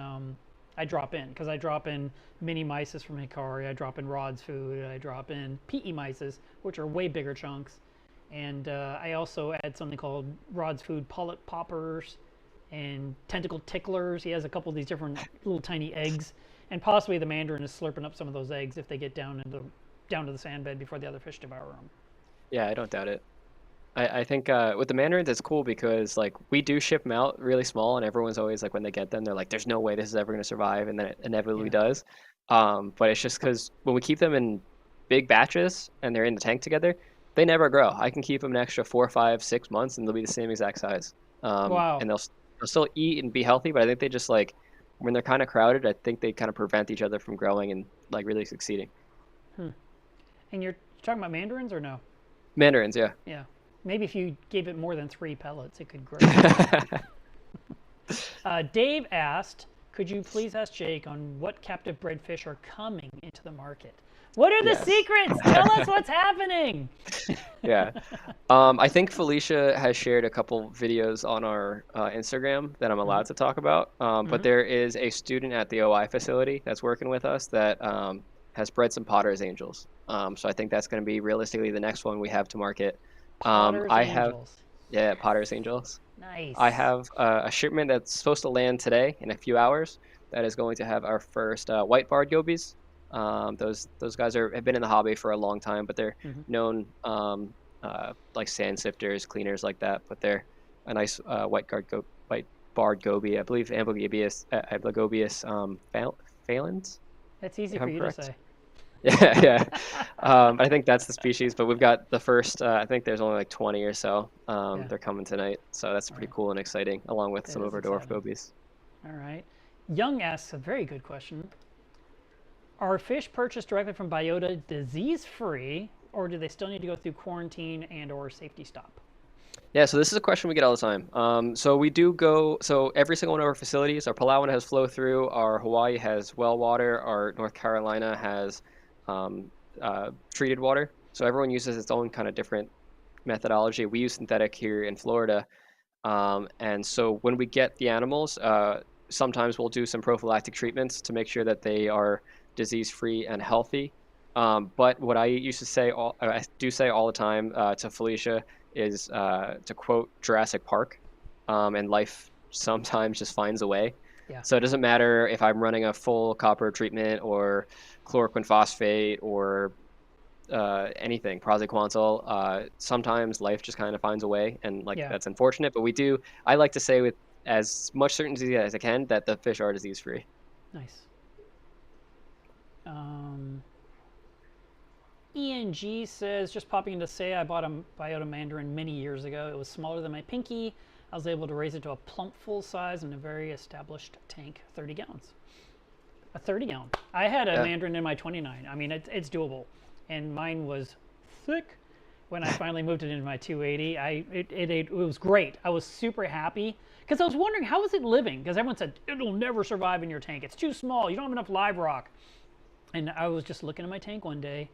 I drop in, because I drop in mini mysis from Hikari, I drop in Rod's food, I drop in PE mysis, which are way bigger chunks. And I also add something called Rod's food polyp poppers and tentacle ticklers. He has a couple of these different little tiny eggs, and possibly the mandarin is slurping up some of those eggs if they get down to the sand bed before the other fish devour them. Yeah, I don't doubt it. I think with the mandarins, it's cool because like we do ship them out really small, and everyone's always like when they get them, they're like, "There's no way this is ever going to survive," and then it inevitably Yeah. does. But it's just because when we keep them in big batches and they're in the tank together, they never grow. I can keep them an extra 4, 5, 6 months, and they'll be the same exact size. Wow. And they'll still eat and be healthy, but I think they just like when they're kind of crowded, I think they kind of prevent each other from growing and like really succeeding. And you're talking about mandarins or no? Mandarins, yeah. Yeah. Maybe if you gave it more than 3 pellets, it could grow. Dave asked, could you please ask Jake on what captive bred fish are coming into the market? What are the Yes. secrets? Tell us what's happening. Yeah. I think Felicia has shared a couple videos on our Instagram that I'm allowed to talk about. But there is a student at the OI facility that's working with us that has bred some Potter's Angels. So I think that's going to be realistically the next one we have to market. Potter's I have, Angels. yeah, Potter's Angels. I Nice. have a shipment that's supposed to land today in a few hours that is going to have our first white barred gobies. Those guys have been in the hobby for a long time, but they're known like sand sifters, cleaners like that. But they're a nice white barred goby. I believe Amblygobius phalans, That's easy if for I'm you to correct. say. Yeah, yeah. I think that's the species, but we've got the first. I think there's only like 20 or so. Yeah. They're coming tonight, so that's pretty Right. cool and exciting, along with That some of is our dwarf exciting. gobies. All right. Young asks a very good question. Are fish purchased directly from Biota disease-free, or do they still need to go through quarantine and or safety stop? Yeah, so this is a question we get all the time. So we do go. So every single one of our facilities, our Palawan has flow through, our Hawaii has well water, our North Carolina has um, treated water. So everyone uses its own kind of different methodology. We use synthetic here in Florida. And so when we get the animals, sometimes we'll do some prophylactic treatments to make sure that they are disease-free and healthy. But what I used to say, I do say all the time to Felicia is to quote Jurassic Park, and life sometimes just finds a way. Yeah. So it doesn't matter if I'm running a full copper treatment or chloroquine phosphate or anything, praziquantel. Sometimes life just kind of finds a way, and like Yeah. that's unfortunate. But we do. I like to say with as much certainty as I can that the fish are disease free. Nice. Um, ENG says, just popping in to say I bought a Biota Mandarin many years ago. It was smaller than my pinky. I was able to raise it to a plump full size in a very established tank, 30 gallons. A 30 gallon. I had a Yeah. Mandarin in my 29. I mean, it's doable. And mine was thick when I finally moved it into my 280. It was great. I was super happy because I was wondering how is it living? Because everyone said it'll never survive in your tank. It's too small. You don't have enough live rock. And I was just looking at my tank one day,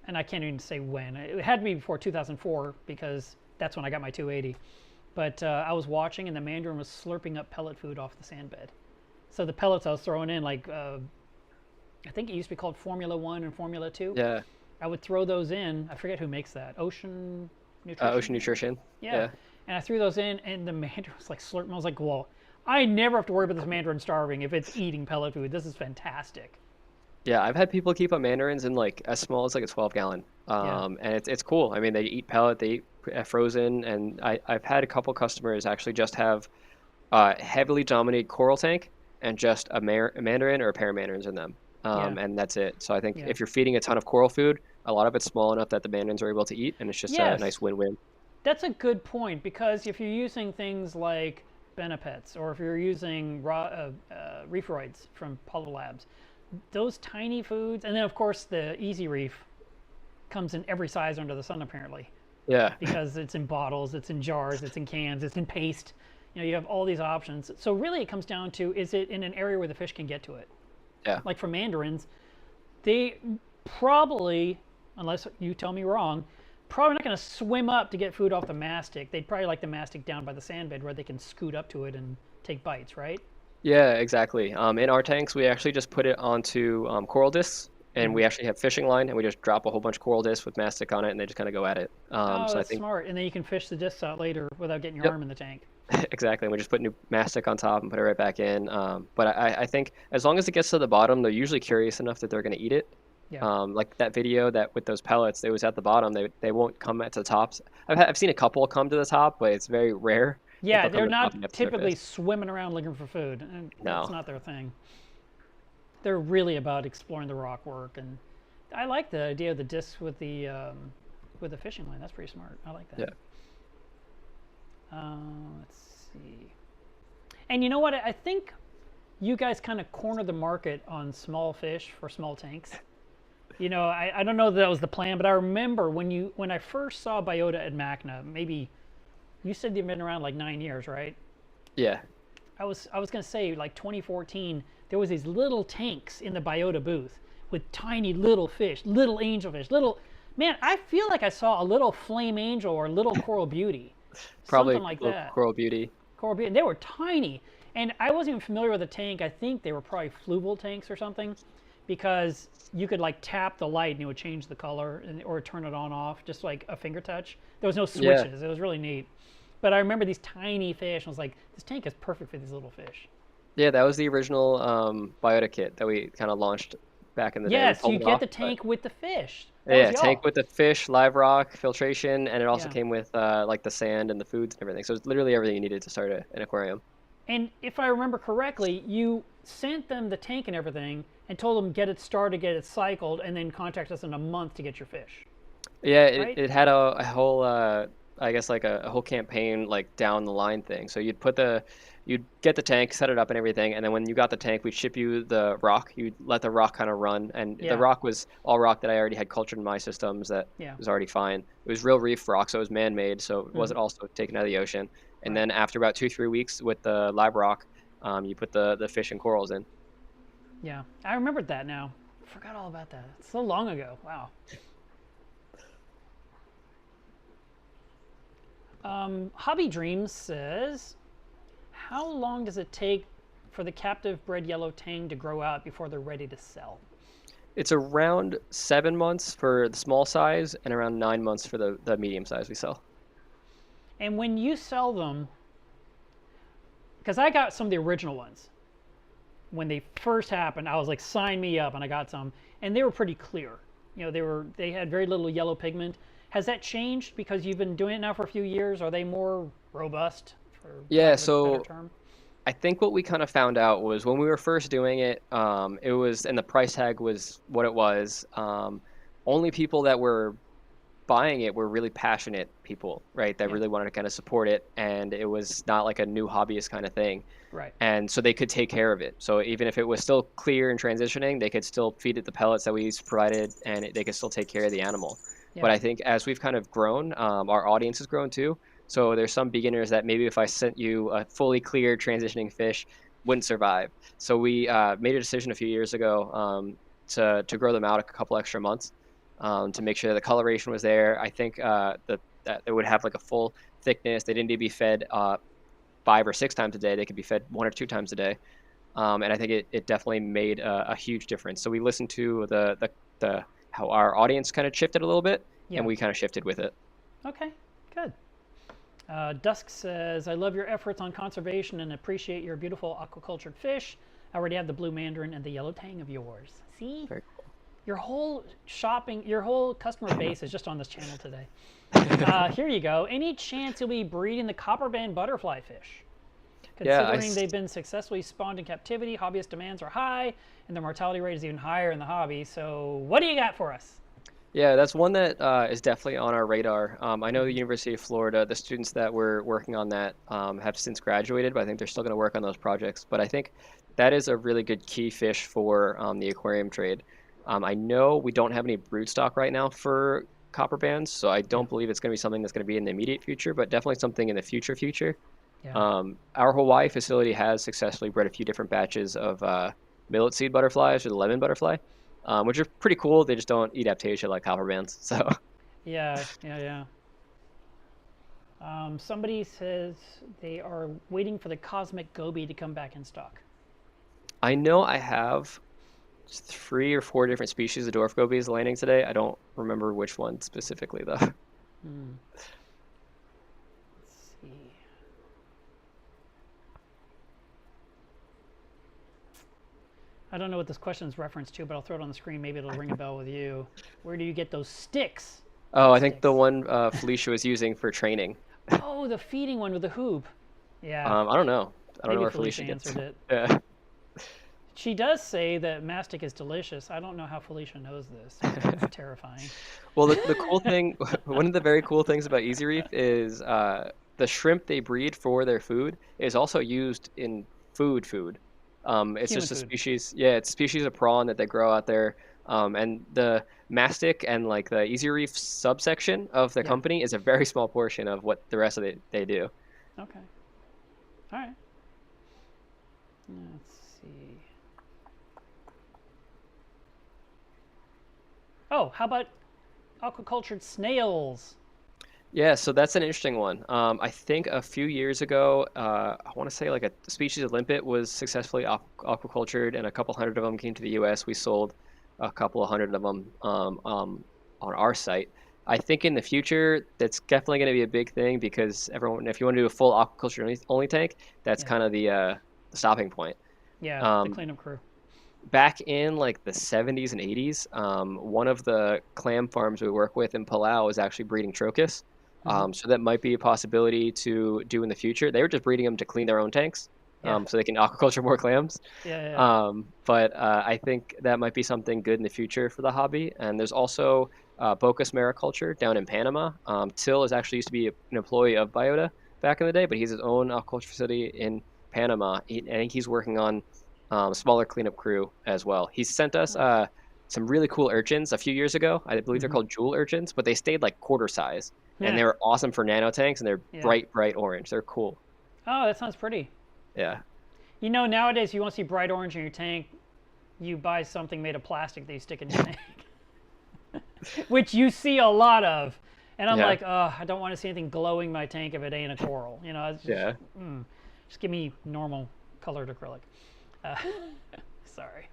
and I can't even say when. It had to be before 2004 because that's when I got my 280. But I was watching, and the mandarin was slurping up pellet food off the sand bed. So the pellets I was throwing in, like I think it used to be called Formula 1 and Formula 2. Yeah. I would throw those in. I forget who makes that. Ocean Nutrition? Ocean Nutrition. Yeah. And I threw those in, and the mandarin was like slurping. I was like, well, I never have to worry about this mandarin starving if it's eating pellet food. This is fantastic. Yeah, I've had people keep up mandarins in like as small as like a 12-gallon. And it's cool. I mean, they eat pellet, they eat frozen, and I've had a couple customers actually just have heavily dominated coral tank and just a mandarin or a pair of mandarins in them. And that's it. So I think if you're feeding a ton of coral food, a lot of it's small enough that the mandarins are able to eat, and it's just a nice win-win. That's a good point, because if you're using things like Benepets, or if you're using reefroids from Polo Labs, those tiny foods, and then of course the Easy Reef comes in every size under the sun apparently. Yeah. Because it's in bottles, it's in jars, it's in cans, it's in paste. You know, you have all these options. So really it comes down to, is it in an area where the fish can get to it? Yeah. Like for mandarins, they probably, unless you tell me wrong, probably not going to swim up to get food off the mastic. They'd probably like the mastic down by the sandbed where they can scoot up to it and take bites, right? Yeah, exactly. In our tanks, we actually just put it onto coral discs, and we actually have fishing line, and we just drop a whole bunch of coral discs with mastic on it, and they just kind of go at it. Oh, so that's I think smart. And then you can fish the discs out later without getting your arm in the tank. exactly. And we just put new mastic on top and put it right back in. But I think as long as it gets to the bottom, they're usually curious enough that they're going to eat it. Yeah. Like that video that with those pellets, it was at the bottom. They won't come at the tops. I've seen a couple come to the top, but it's very rare. Yeah, they'll they're come to the top not and get to typically surface. swimming around looking for food. And No. That's not their thing. They're really about exploring the rock work, and I like the idea of the discs with the fishing line. That's pretty smart. I like that. Yeah. Let's see. And you know what? I think you guys kind of cornered the market on small fish for small tanks. You know, I don't know that was the plan, but I remember when I first saw Biota at Macna, maybe you said they've been around like 9 years, right? Yeah. I was going to say like 2014, there was these little tanks in the Biota booth with tiny little fish, little angelfish, man, I feel like I saw a little flame angel or little coral beauty. Probably something like that. coral beauty. Coral beauty. They were tiny. And I wasn't even familiar with the tank. I think they were probably fluval tanks or something, because you could like tap the light and it would change the color or turn it on off, just like a finger touch. There was no switches. It was really neat. But I remember these tiny fish. I was like, this tank is perfect for these little fish. Yeah, that was the original Biota kit that we kind of launched back in the day. Yes, you get the tank with the fish. Yeah, tank with the fish, live rock, filtration, and it also came with like the sand and the foods and everything. So it's literally everything you needed to start an aquarium. And if I remember correctly, you sent them the tank and everything and told them get it started, get it cycled, and then contact us in a month to get your fish. Yeah, right? it had a whole, I guess like a whole campaign like down the line thing. So you'd get the tank, set it up and everything, and then when you got the tank, we'd ship you the rock. You'd let the rock kind of run, and the rock was all rock that I already had cultured in my systems that was already fine. It was real reef rock, so it was man-made, so it wasn't also taken out of the ocean. And then after about 2-3 weeks with the live rock, you put the fish and corals in. Yeah, I remembered that now. Forgot all about that. It's so long ago. Wow. Hobby Dreams says, how long does it take for the captive bred yellow tang to grow out before they're ready to sell? It's around 7 months for the small size and around 9 months for the medium size we sell. And when you sell them, because I got some of the original ones. When they first happened, I was like, sign me up, and I got some. And they were pretty clear. You know, they had very little yellow pigment. Has that changed because you've been doing it now for a few years? Are they more robust? For lack of a better term? I think what we kind of found out was when we were first doing it, it was, and the price tag was what it was. Only people that were buying it were really passionate people, right? That really wanted to kind of support it, and it was not like a new hobbyist kind of thing. Right. And so they could take care of it. So even if it was still clear and transitioning, they could still feed it the pellets that we provided, and they could still take care of the animal. But Yeah. I think as we've kind of grown, our audience has grown too. So there's some beginners that maybe if I sent you a fully clear transitioning fish, wouldn't survive. So we made a decision a few years ago to grow them out a couple extra months to make sure the coloration was there. I think that they would have like a full thickness. They didn't need to be fed 5 or 6 times a day. They could be fed 1 or 2 times a day. And I think it definitely made a huge difference. So we listened to the how our audience kind of shifted a little bit, and Yeah. we kind of shifted with it. Okay. Good. Dusk says, I love your efforts on conservation and appreciate your beautiful aquacultured fish. I already have the blue mandarin and the yellow tang of yours. See? Very cool. Your whole customer base is just on this channel today. Here you go. Any chance you'll be breeding the copper band butterfly fish? Yeah, Considering they've been successfully spawned in captivity, hobbyist demands are high, and the mortality rate is even higher in the hobby. So what do you got for us? yeah, that's one that is definitely on our radar. I know the University of Florida, the students that were working on that have since graduated, but I think they're still going to work on those projects. But I think that is a really good key fish for the aquarium trade. I know we don't have any brood stock right now for copper bands, so I don't believe it's going to be something that's going to be in the immediate future, but definitely something in the future. Yeah. Our Hawaii facility has successfully bred a few different batches of millet seed butterflies or the lemon butterfly, which are pretty cool. They just don't eat Aptasia like copper bands. So Yeah. Somebody says they are waiting for the cosmic goby to come back in stock. I know I have 3 or 4 different species of dwarf gobies landing today. I don't remember which one specifically though. Let's see. I don't know what this question is referenced to, but I'll throw it on the screen. Maybe it'll ring a bell with you. Where do you get those sticks? Oh, I think Sticks. the one Felicia was using for training. Oh, the feeding one with the hoop. Yeah. I don't know. I don't know Maybe where Felicia Felicia gets. answered it. Yeah. She does say that mastic is delicious. I don't know how Felicia knows this. It's terrifying. Well, the cool thing, one of the very cool things about Easy Reef is the shrimp they breed for their food is also used in food. It's Human just a food. species, yeah, it's a species of prawn that they grow out there. And the mastic and like the Easy Reef subsection of the Yeah. company is a very small portion of what the rest of they do. Okay. All right. Let's see. Oh, how about aquacultured snails? Yeah, so that's an interesting one. I think a few years ago, I want to say like a species of limpet was successfully aquacultured, and a couple hundred of them came to the U.S. We sold a couple of hundred of them on our site. I think in the future, that's definitely going to be a big thing because everyone, if you want to do a full aquaculture only tank, that's Yeah. kind of the stopping point. Yeah, the Um, cleanup crew. Back in like the 70s and 80s, one of the clam farms we work with in Palau is actually breeding trochus. So that might be a possibility to do in the future. They were just breeding them to clean their own tanks, Yeah. so they can aquaculture more clams. Yeah. But I think that might be something good in the future for the hobby. And there's also Bocas mariculture down in Panama. Till is actually used to be an employee of Biota back in the day, but he's his own aquaculture facility in Panama. I think he's working on a smaller cleanup crew as well. He sent us some really cool urchins a few years ago. I believe they're called jewel urchins, but they stayed like quarter size. And Yeah. they were awesome for nano tanks, and they're Yeah. bright orange. They're cool. Oh, that sounds pretty. Yeah. You know, nowadays, you want to see bright orange in your tank, you buy something made of plastic that you stick in your tank, which you see a lot of. And I'm Yeah. like, oh, I don't want to see anything glowing my tank if it ain't a coral. You know, it's just, Yeah. just give me normal colored acrylic. Sorry.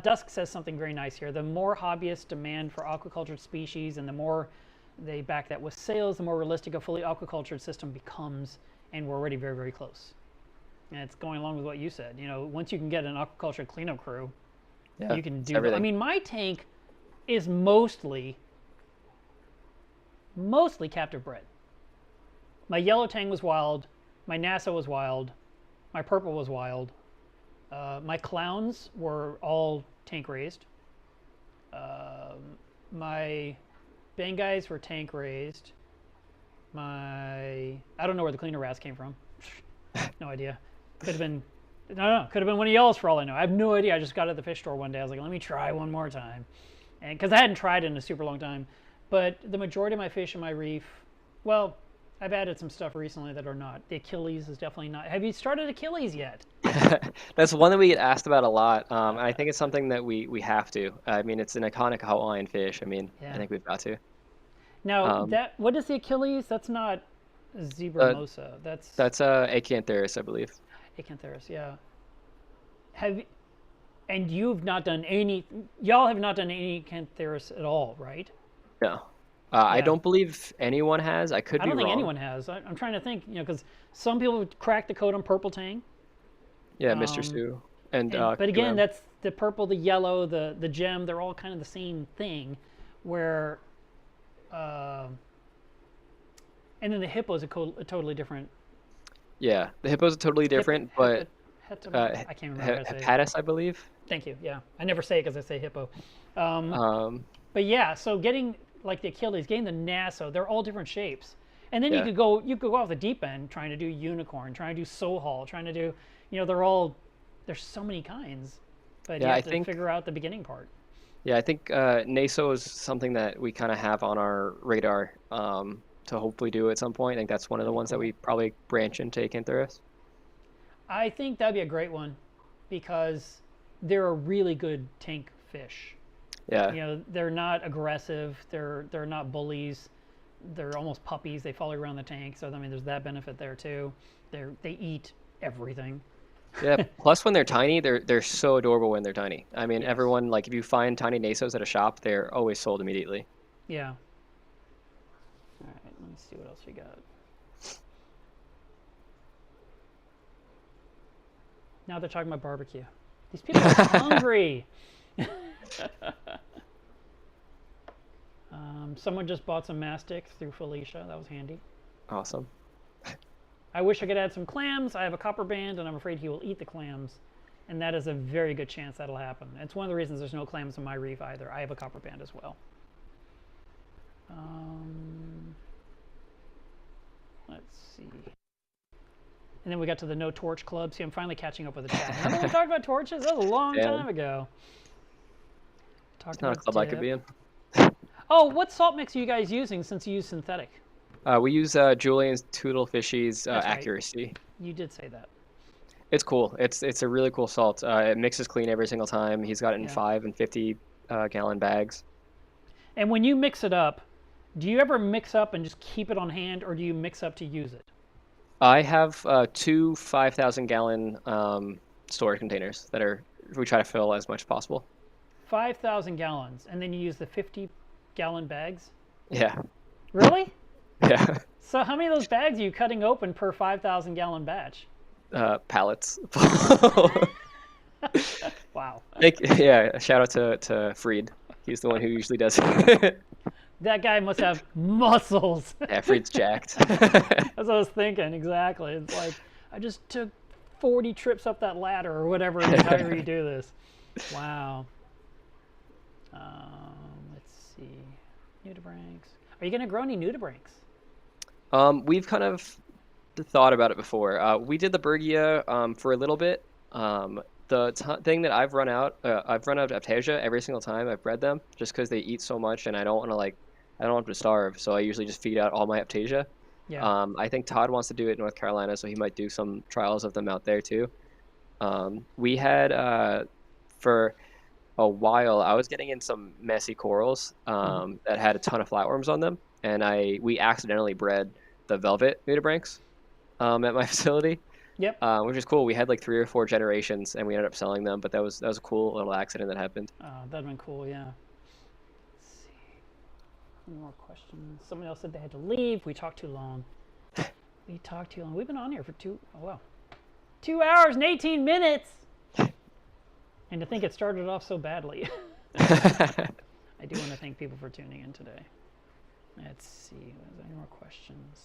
Dusk says something very nice here. The more hobbyists demand for aquacultured species and the more they back that with sales, the more realistic a fully aquacultured system becomes, and we're already very close. And it's going along with what you said. You know, once you can get an aquaculture cleanup crew, Yeah. you can do. everything. I mean, my tank is mostly captive bred. My yellow tang was wild. My NASA was wild. My purple was wild. My clowns were all tank raised. My Bangais were tank raised. I don't know where the cleaner rats came from. No idea. Could have been, no, could have been one of y'all's for all I know. I have no idea. I just got it at the fish store one day. I was like, let me try one more time. And because I hadn't tried it in a super long time. But the majority of my fish in my reef, well, I've added some stuff recently that are not. The Achilles is definitely not. Have you started Achilles yet? That's one that we get asked about a lot. And I think it's something that we have to. I mean, it's an iconic Hawaiian fish. I mean, I Yeah. think we've got to. Now Um, that what is the Achilles? That's not zebra uh, mosa. That's that's Acanthurus, I believe. Acantharus. Yeah. Have and you've not done any. Y'all have not done any Acantharus at all, right? No. I Yeah. don't believe anyone has. I could I be don't think wrong. anyone has. I'm trying to think. Because some people would crack the code on purple tang. Yeah, Mr. Um, Sue and and but again, QM. that's the purple, the yellow, the gem. They're all kind of the same thing. Where uh, and then the hippo is a totally different. Yeah, the hippo's totally different, but I can't remember how to say it. Hepatis, I believe. Thank you. Yeah, I never say it because I say hippo. Um, Um, but yeah, so getting like the Achilles, getting the Nasso, they're all different shapes. And then yeah, you could go off the deep end trying to do unicorn, trying to do sohal, trying to do, they're all there's so many kinds, but you yeah. have to figure out the beginning part. I think Naso is something that we kind of have on our radar to hopefully do at some point. I think that's one of the ones that Cool. we probably branch into Acanthurus. I think that'd be a great one because they're a really good tank fish. Yeah, They're not aggressive. They're not bullies. They're almost puppies. They follow you around the tank. So I mean, there's that benefit there too. They eat everything. yeah. Plus, when they're tiny, they're so adorable when they're tiny. I mean, Yes. everyone like if you find tiny Nasos at a shop, they're always sold immediately. Yeah. All right. Let me see what else we got. Now they're talking about barbecue. These people are hungry. Someone just bought some mastics through Felicia. That was handy. Awesome. I wish I could add some clams. I have a copper band, and I'm afraid he will eat the clams. And that is a very good chance that'll happen. It's one of the reasons there's no clams in my reef either. I have a copper band as well. Let's see. And then we got to the No Torch Club. See, I'm finally catching up with the chat. Remember we talked about torches? That was a long Yeah. time ago. It's not a club I could be in. Oh, what salt mix are you guys using since you use synthetic? We use Julian's Toodle Fishy's That's right. Accuracy. You did say that. It's cool. It's a really cool salt. It mixes clean every single time. He's got it in Yeah. 5 and 50 gallon bags. And when you mix it up, do you ever mix up and just keep it on hand, or do you mix up to use it? I have 2 5,000 gallon storage containers that we try to fill as much as possible. 5,000 gallons, and then you use the 50-gallon bags? Yeah, Really? yeah. So how many of those bags are you cutting open per 5,000 gallon batch? Pallets. Wow. Yeah, shout out to Freed. He's the one who usually does it. That guy must have muscles. Yeah, Freed's jacked. That's what I was thinking, exactly. It's like, I just took 40 trips up that ladder or whatever it is, however you do this. Wow. Let's see. Nudibranchs. Are you going to grow any nudibranchs? We've kind of thought about it before. We did the Bergia for a little bit. Thing that I've run out of Aptasia every single time I've bred them, just because they eat so much and I don't want them to starve. So I usually just feed out all my Aptasia. Yeah. I think Todd wants to do it in North Carolina, so he might do some trials of them out there too. We had for a while I was getting in some messy corals that had a ton of flatworms on them, and we accidentally bred the velvet nudibranchs at my facility. Yep. Which is cool. We had like 3 or 4 generations, and we ended up selling them. But that was a cool little accident that happened. That'd been cool, yeah. Let's see. Any more questions? Someone else said they had to leave. We talked too long. We talked too long. We've been on here for 2 hours and 18 minutes. And to think it started off so badly. I do want to thank people for tuning in today. Let's see. Is there any more questions?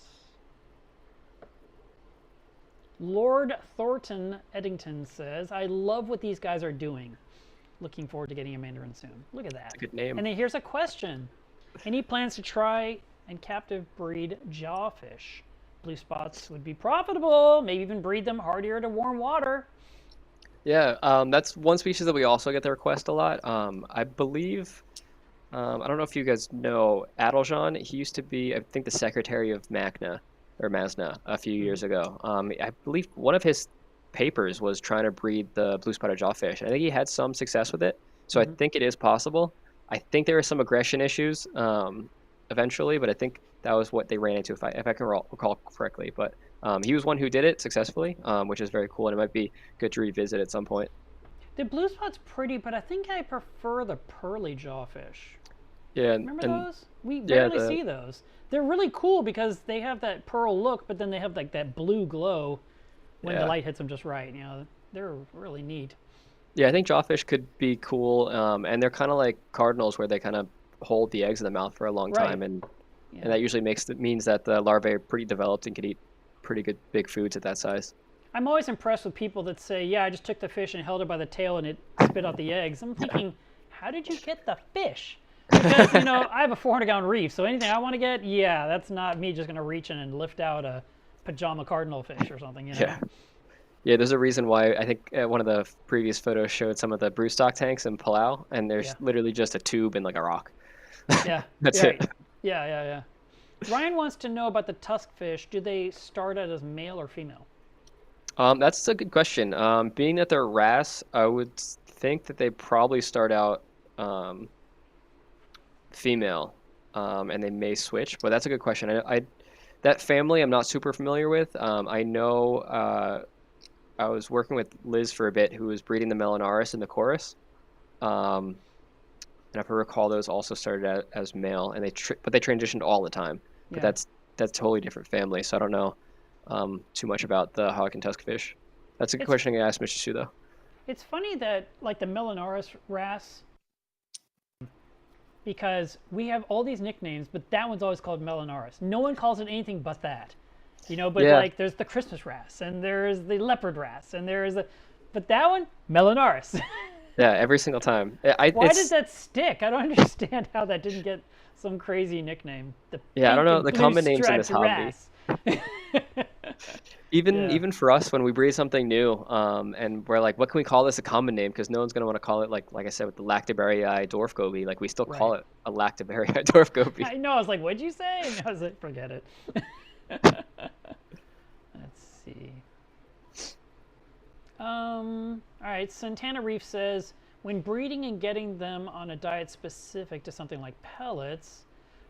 Lord Thornton Eddington says, I love what these guys are doing. Looking forward to getting a Mandarin soon. Look at that. That's a good name. And then here's a question. Any plans to try and captive breed jawfish? Blue spots would be profitable. Maybe even breed them hardier to warm water. Yeah, that's one species that we also get the request a lot. I believe I don't know if you guys know Adeljan. He used to be, I think, the secretary of Magna or Masna a few Mhm. years ago. I believe one of his papers was trying to breed the blue spotted jawfish. I think he had some success with it, so I Mhm. think it is possible. I think there were some aggression issues eventually, but I think that was what they ran into, if I can recall correctly. But he was one who did it successfully, which is very cool, and it might be good to revisit at some point. The blue spot's pretty, but I think I prefer the pearly jawfish. Yeah, Remember and those? We yeah, rarely the see those. They're really cool because they have that pearl look, but then they have like that blue glow when the yeah. light hits them just right. They're really neat. Yeah, I think jawfish could be cool, and they're kind of like cardinals, where they kind of hold the eggs in the mouth for a long Right. time, and Yeah. that usually means that the larvae are pretty developed and can eat pretty good big foods at that size. I'm always impressed with people that say, "Yeah, I just took the fish and held it by the tail and it spit out the eggs." I'm thinking, how did you get the fish? Because I have a 400-gallon reef, so anything I want to get, yeah, that's not me just going to reach in and lift out a pajama cardinal fish or something. Yeah, yeah. There's a reason why I think one of the previous photos showed some of the broodstock tanks in Palau, and Yeah. there's literally just a tube and like a rock. Yeah. That's it. Right. Yeah. Yeah. Yeah. Ryan wants to know about the tusk fish. Do they start out as male or female? That's a good question. Being that they're wrasse, I would think that they probably start out um, female, and they may switch. But that's a good question. That family I'm not super familiar with. I know I was working with Liz for a bit, who was breeding the Melanaris and the Chorus. Um, and if I recall, those also started as male, and but they transitioned all the time. But Yeah. that's a totally different family, so I don't know too much about the hawk and tuskfish. That's a good It's question to ask Mr. Su, though. it's funny that like the Melanaris wrasse, because we have all these nicknames, but that one's always called Melanaris. No one calls it anything but that. But Yeah, like there's the Christmas wrasse and there's the leopard wrasse and but that one, Melanaris. yeah, every single time. Why did that stick? I don't understand how that didn't get some crazy nickname. The Yeah, I don't pink know and the blue common names in this striped hobby. wrasse. Even Yeah, even for us, when we breed something new, and we're like, what can we call this a common name? Because no one's gonna want to call it like I said with the Lactoberrii dwarf goby. Like we still call right. it a Lactoberrii dwarf goby. I know. I was like, "What'd you say?" And I was like, "Forget it." Let's see. All right. Santana Reef says, when breeding and getting them on a diet specific to something like pellets,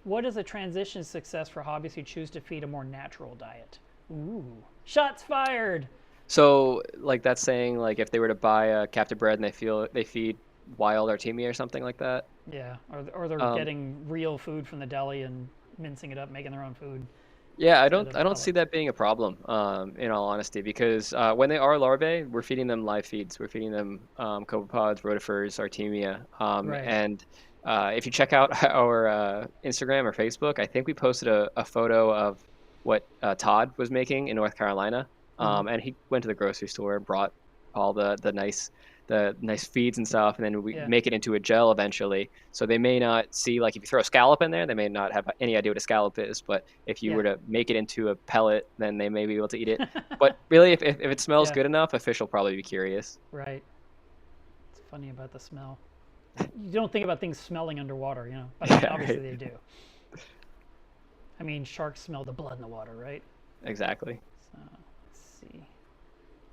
what is a transition success for hobbies who choose to feed a more natural diet? Ooh, shots fired. So like that's saying like if they were to buy a captive bred and they feed wild Artemia or something like that. Yeah, or they're Um, getting real food from the deli and mincing it up, making their own food yeah, I instead don't of I don't see pellets. that being a problem. In all honesty, because when they are larvae, we're feeding them live feeds. We're feeding them copepods, rotifers, Artemia, Right. and if you check out our Instagram or Facebook, I think we posted a photo of what Todd was making in North Carolina, Hmm. and he went to the grocery store and brought all the nice feeds and stuff, and then we Yeah. make it into a gel eventually. So they may not see, like, if you throw a scallop in there, they may not have any idea what a scallop is. But if you Yeah. were to make it into a pellet, then they may be able to eat it. But really, if it smells Yeah. good enough, a fish will probably be curious. Right. It's funny about the smell. You don't think about things smelling underwater, but I mean, Yeah, obviously right. they do. I mean, sharks smell the blood in the water, right? Exactly. So let's see.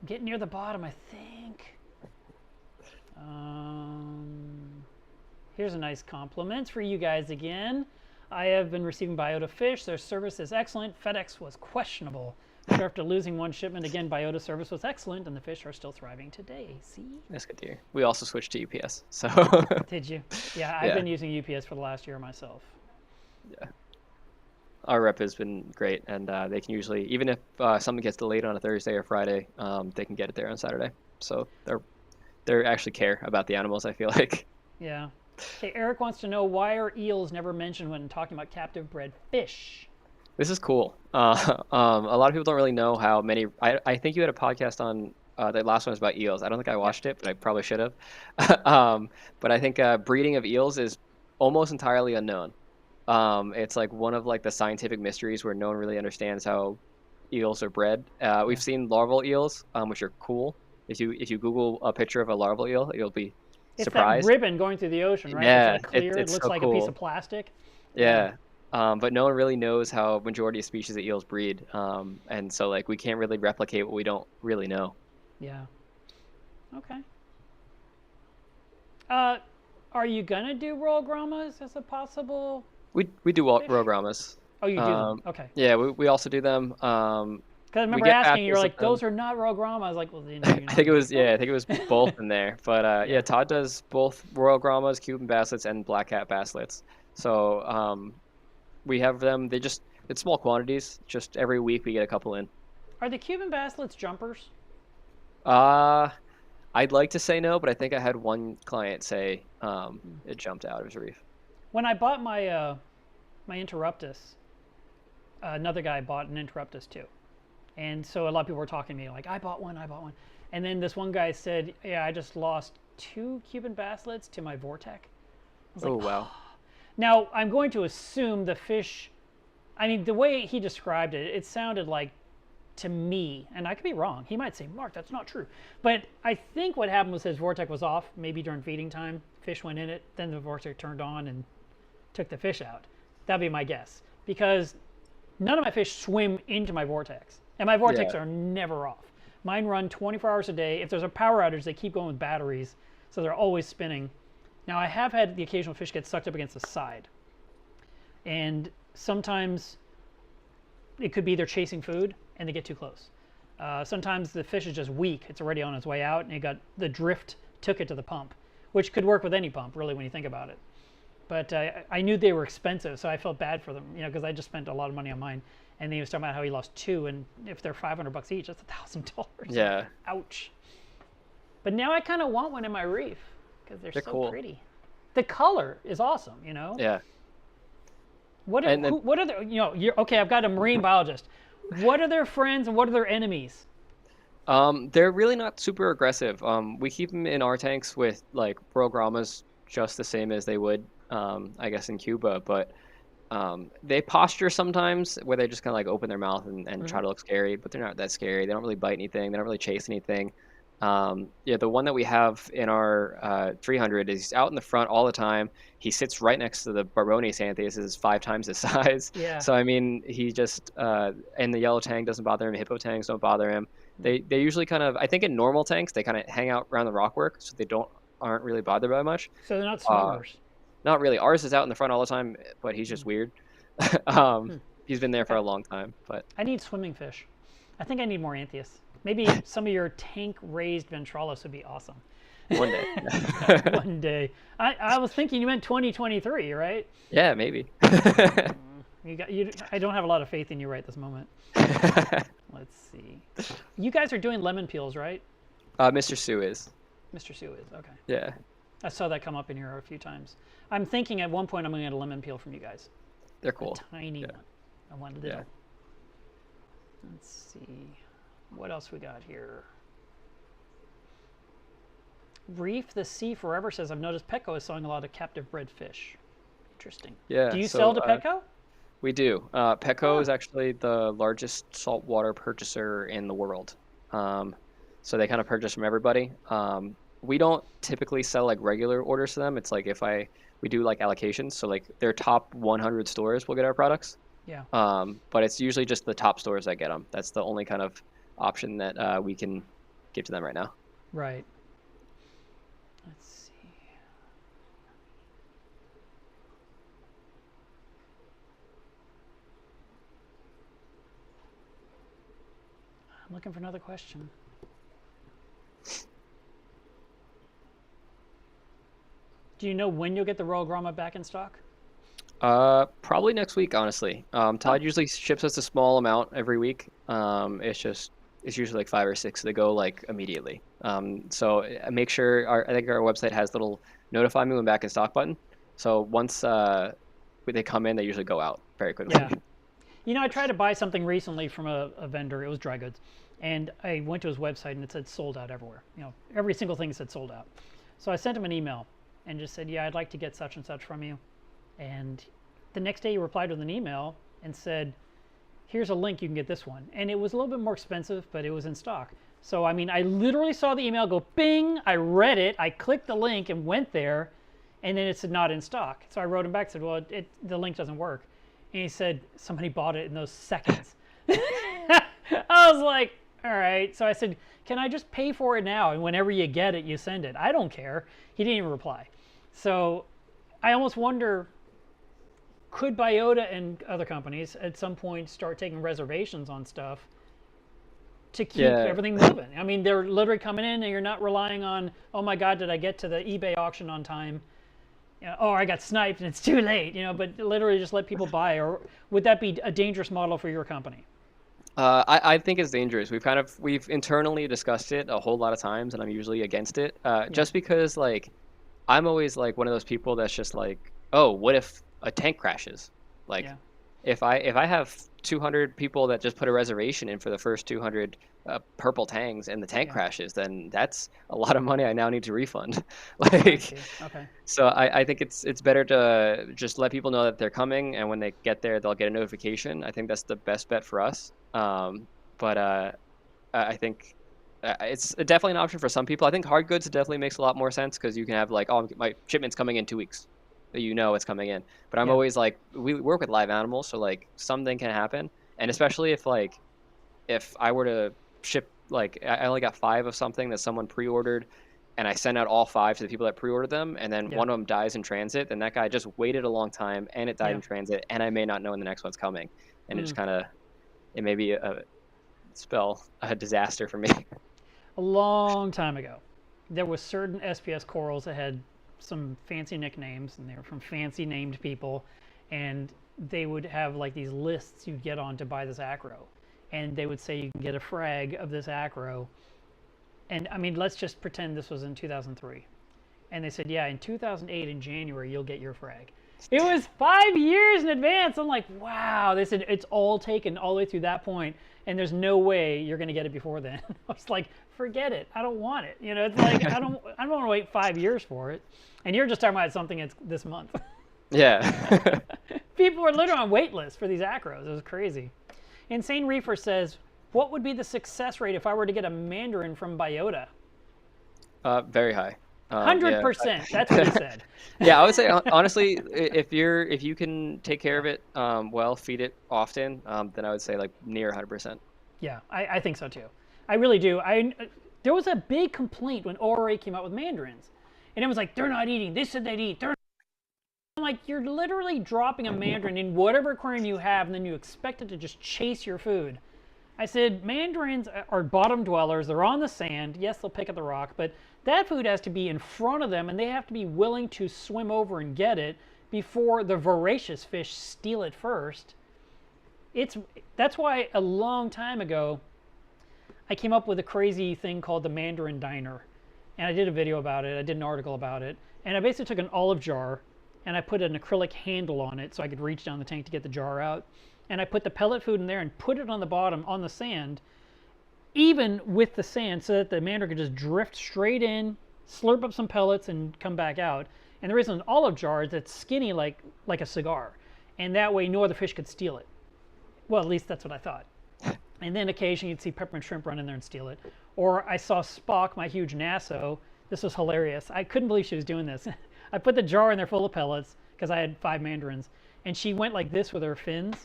Get near the bottom, I think. Um, Here's a nice compliment for you guys again. I have been receiving Biota fish. Their service is excellent. FedEx was questionable. But after losing one shipment, again, Biota service was excellent, and the fish are still thriving today. See? That's good to hear. We also switched to UPS. So, Did you? Yeah, I've yeah, been using UPS for the last year myself. yeah. Our rep has been great, and they can usually, even if something gets delayed on a Thursday or Friday, they can get it there on Saturday. So they actually care about the animals, I feel like. Yeah. Okay, Eric wants to know, why are eels never mentioned when talking about captive bred fish? This is cool. A lot of people don't really know how many. I think you had a podcast on the last one was about eels. I don't think I Yeah. watched it, but I probably should have. But I think breeding of eels is almost entirely unknown. It's like one of like the scientific mysteries where no one really understands how eels are bred. Yeah. We've seen larval eels, which are cool. If you Google a picture of a larval eel, it'll be It's that surprised. ribbon going through the ocean, right? It's Yeah, like clear. It it's looks so like a piece of cool. plastic. Yeah. Yeah. But no one really knows how majority of species of eels breed. And so like we can't really replicate what we don't really know. Yeah. Okay. Uh, are you gonna do royal grommas as a possible We do fish? rogogramas. Oh, you do them. Okay. Yeah, we also do them. Because I We remember get asking, you're batches of like, them. those are not royal grommas. I was like, well, then do you I not think it make was them? yeah, I think it was both in there. But Yeah. yeah, Todd does both royal grammas, Cuban basslets, and black cat basslets. So we have them. It's small quantities. Just every week we get a couple in. Are the Cuban basslets jumpers? Uh, I'd like to say no, but I think I had one client say it jumped out of his reef. When I bought my my Interruptus, another guy bought an Interruptus too. And so a lot of people were talking to me like, I bought one. And then this one guy said, yeah, I just lost 2 Cuban basslets to my Vortec. I was Oh like, wow. now I'm going to assume the fish, I mean, the way he described it, it sounded like, to me, and I could be wrong, he might say, Mark, that's not true. But I think what happened was his Vortec was off, maybe during feeding time, fish went in it, then the Vortec turned on and took the fish out. That'd be my guess. Because none of my fish swim into my vortex. And my vortex Yeah. are never off. Mine run 24 hours a day. If there's a power outage, they keep going with batteries. So they're always spinning. Now, I have had the occasional fish get sucked up against the side. And sometimes it could be they're chasing food and they get too close. Sometimes the fish is just weak. It's already on its way out and the drift took it to the pump, which could work with any pump, really, when you think about it. But I knew they were expensive, so I felt bad for them, because I just spent a lot of money on mine. And then he was talking about how he lost 2, and if they're $500 each, that's $1,000. Yeah. Ouch. But now I kind of want one in my reef because they're so cool. pretty. The color is awesome, Yeah. What And then- what are the you're okay? I've got a marine biologist. What are their friends and what are their enemies? They're really not super aggressive. We keep them in our tanks with like programas just the same as they would, I guess, in Cuba. But they posture sometimes where they just kind of like open their mouth and try to look scary, but they're not that scary. They don't really bite anything. They don't really chase anything. Yeah, the one that we have in our 300 is out in the front all the time. He sits right next to the Baroni Xanthias, is 5 times his size. Yeah. So I mean, he just and the yellow tang doesn't bother him. Hippo tangs don't bother him. They usually kind of, I think in normal tanks they kind of hang out around the rockwork, so they aren't really bothered by much. So they're not swimmers. Not really. Ours is out in the front all the time, but he's just weird. He's been there for a long time, but I need swimming fish. I think I need more Anthias. Maybe some of your tank-raised Ventralis would be awesome. one day. One day. I was thinking you meant 2023, right? Yeah, maybe. I don't have a lot of faith in you right this moment. Let's see. You guys are doing lemon peels, right? Mr. Sue is. Mr. Sue is, okay. Yeah. I saw that come up in here a few times. I'm thinking at one point I'm going to get a lemon peel from you guys. They're cool. A tiny one. I want little. Yeah. Let's see. What else we got here? Reef the Sea Forever says, I've noticed Petco is selling a lot of captive bred fish. Interesting. Yeah. Do you so, sell to Petco? We do. Petco is actually the largest saltwater purchaser in the world. So they kind of purchase from everybody. We don't typically sell like regular orders to them. It's like we do like allocations. So like their top 100 stores will get our products. Yeah. But it's usually just the top stores that get them. That's the only kind of option that we can give to them right now. Right. Let's see. I'm looking for another question. Do you know when you'll get the Royal Gromma back in stock? Probably next week, honestly. Todd usually ships us a small amount every week. It's usually like 5 or 6 that go like immediately. So make sure I think our website has a little notify me when back in stock button. So once they come in, they usually go out very quickly. Yeah. I tried to buy something recently from a vendor. It was dry goods. And I went to his website and it said sold out everywhere. Every single thing said sold out. So I sent him an email and just said, yeah, I'd like to get such and such from you. And the next day he replied with an email and said, here's a link, you can get this one. And it was a little bit more expensive, but it was in stock. So, I mean, I literally saw the email go bing, I read it, I clicked the link and went there, and then it said not in stock. So I wrote him back and said, well, the link doesn't work. And he said, somebody bought it in those seconds. I was like, all right. So I said, can I just pay for it now? And whenever you get it, you send it. I don't care. He didn't even reply. So I almost wonder, could Biota and other companies at some point start taking reservations on stuff to keep everything moving? I mean, they're literally coming in and you're not relying on, oh my God, did I get to the eBay auction on time? You know, oh, I got sniped and it's too late, you know, but literally just let people buy. Or would that be a dangerous model for your company? I think it's dangerous. We've internally discussed it a whole lot of times, and I'm usually against it. Just because, like, I'm always like one of those people that's just like, oh, what if a tank crashes? Like, if I have 200 people that just put a reservation in for the first 200 purple tangs and the tank crashes, then that's a lot of money I now need to refund. Like, okay. So I think it's better to just let people know that they're coming, and when they get there, they'll get a notification. I think that's the best bet for us. But I think it's definitely an option for some people. I think hard goods definitely makes a lot more sense because you can have like, oh, my shipment's coming in 2 weeks. You know it's coming in. But I'm always like, we work with live animals, so like something can happen. And especially if I were to ship, like I only got 5 of something that someone pre-ordered, and I send out all 5 to the people that pre-ordered them, and then one of them dies in transit, then that guy just waited a long time and it died in transit, and I may not know when the next one's coming. And it just kind of, it may be a disaster for me. A long time ago, there was certain SPS corals that had some fancy nicknames, and they were from fancy named people, and they would have like these lists you'd get on to buy this acro, and they would say you can get a frag of this acro. And I mean, let's just pretend this was in 2003, and they said, yeah, in 2008 in January you'll get your frag. It was 5 years in advance. I'm like, wow. They said it's all taken all the way through that point, and there's no way you're going to get it before then. I was like, forget it. I don't want it. You know, it's like I don't want to wait 5 years for it. And you're just talking about something that's this month. Yeah. People were literally on wait lists for these acros. It was crazy. Insane Reefer says, what would be the success rate if I were to get a mandarin from Biota? Very high. 100%. That's what he said. Yeah, I would say honestly, if you can take care of it well, feed it often, then I would say like near 100%. Yeah, I think so too. I really do. There was a big complaint when ORA came out with mandarins, and it was like, they're not eating. They said they'd eat. I'm like, you're literally dropping a mandarin in whatever aquarium you have, and then you expect it to just chase your food. I said, mandarins are bottom dwellers. They're on the sand. Yes, they'll pick at the rock, but that food has to be in front of them, and they have to be willing to swim over and get it before the voracious fish steal it first. That's why a long time ago, I came up with a crazy thing called the Mandarin Diner. And I did a video about it. I did an article about it. And I basically took an olive jar, and I put an acrylic handle on it so I could reach down the tank to get the jar out. And I put the pellet food in there and put it on the bottom on the sand, even with the sand, so that the mandarin could just drift straight in, slurp up some pellets, and come back out. And the reason an olive jar is it's skinny like a cigar. And that way no other fish could steal it. Well, at least that's what I thought. And then occasionally you'd see peppermint shrimp run in there and steal it. Or I saw Spock, my huge Nasso. This was hilarious. I couldn't believe she was doing this. I put the jar in there full of pellets because I had 5 mandarins. And she went like this with her fins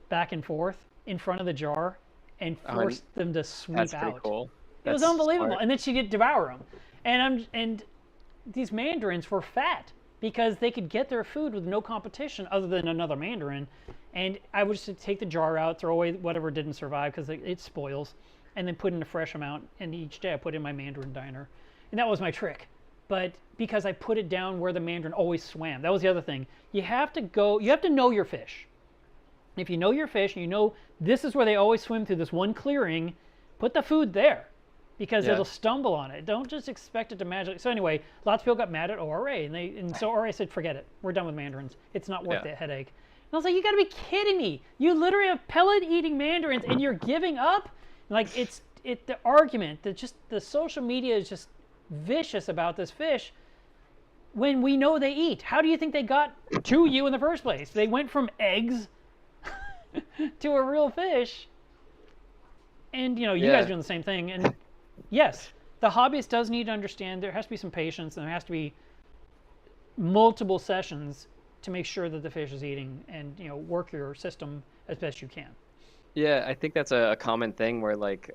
back and forth in front of the jar and forced them to sweep out. That's pretty cool. It was unbelievable. Smart. And then she could devour them. And these mandarins were fat because they could get their food with no competition other than another mandarin. And I would just take the jar out, throw away whatever didn't survive because it spoils, and then put in a fresh amount. And each day I put in my Mandarin Diner. And that was my trick. But because I put it down where the mandarin always swam. That was the other thing. You have to know your fish. If you know your fish and you know this is where they always swim through this one clearing, put the food there because it'll stumble on it. Don't just expect it to magically. So anyway, lots of people got mad at ORA, and so ORA said, forget it. We're done with mandarins. It's not worth the headache. And I was like, you got to be kidding me. You literally have pellet-eating mandarins, and you're giving up? Like, the argument, that just the social media is just vicious about this fish when we know they eat. How do you think they got to you in the first place? They went from eggs to a real fish. And, you know, you guys are doing the same thing. And Yes, the hobbyist does need to understand there has to be some patience and there has to be multiple sessions to make sure that the fish is eating and work your system as best you can. Yeah, I think that's a common thing where like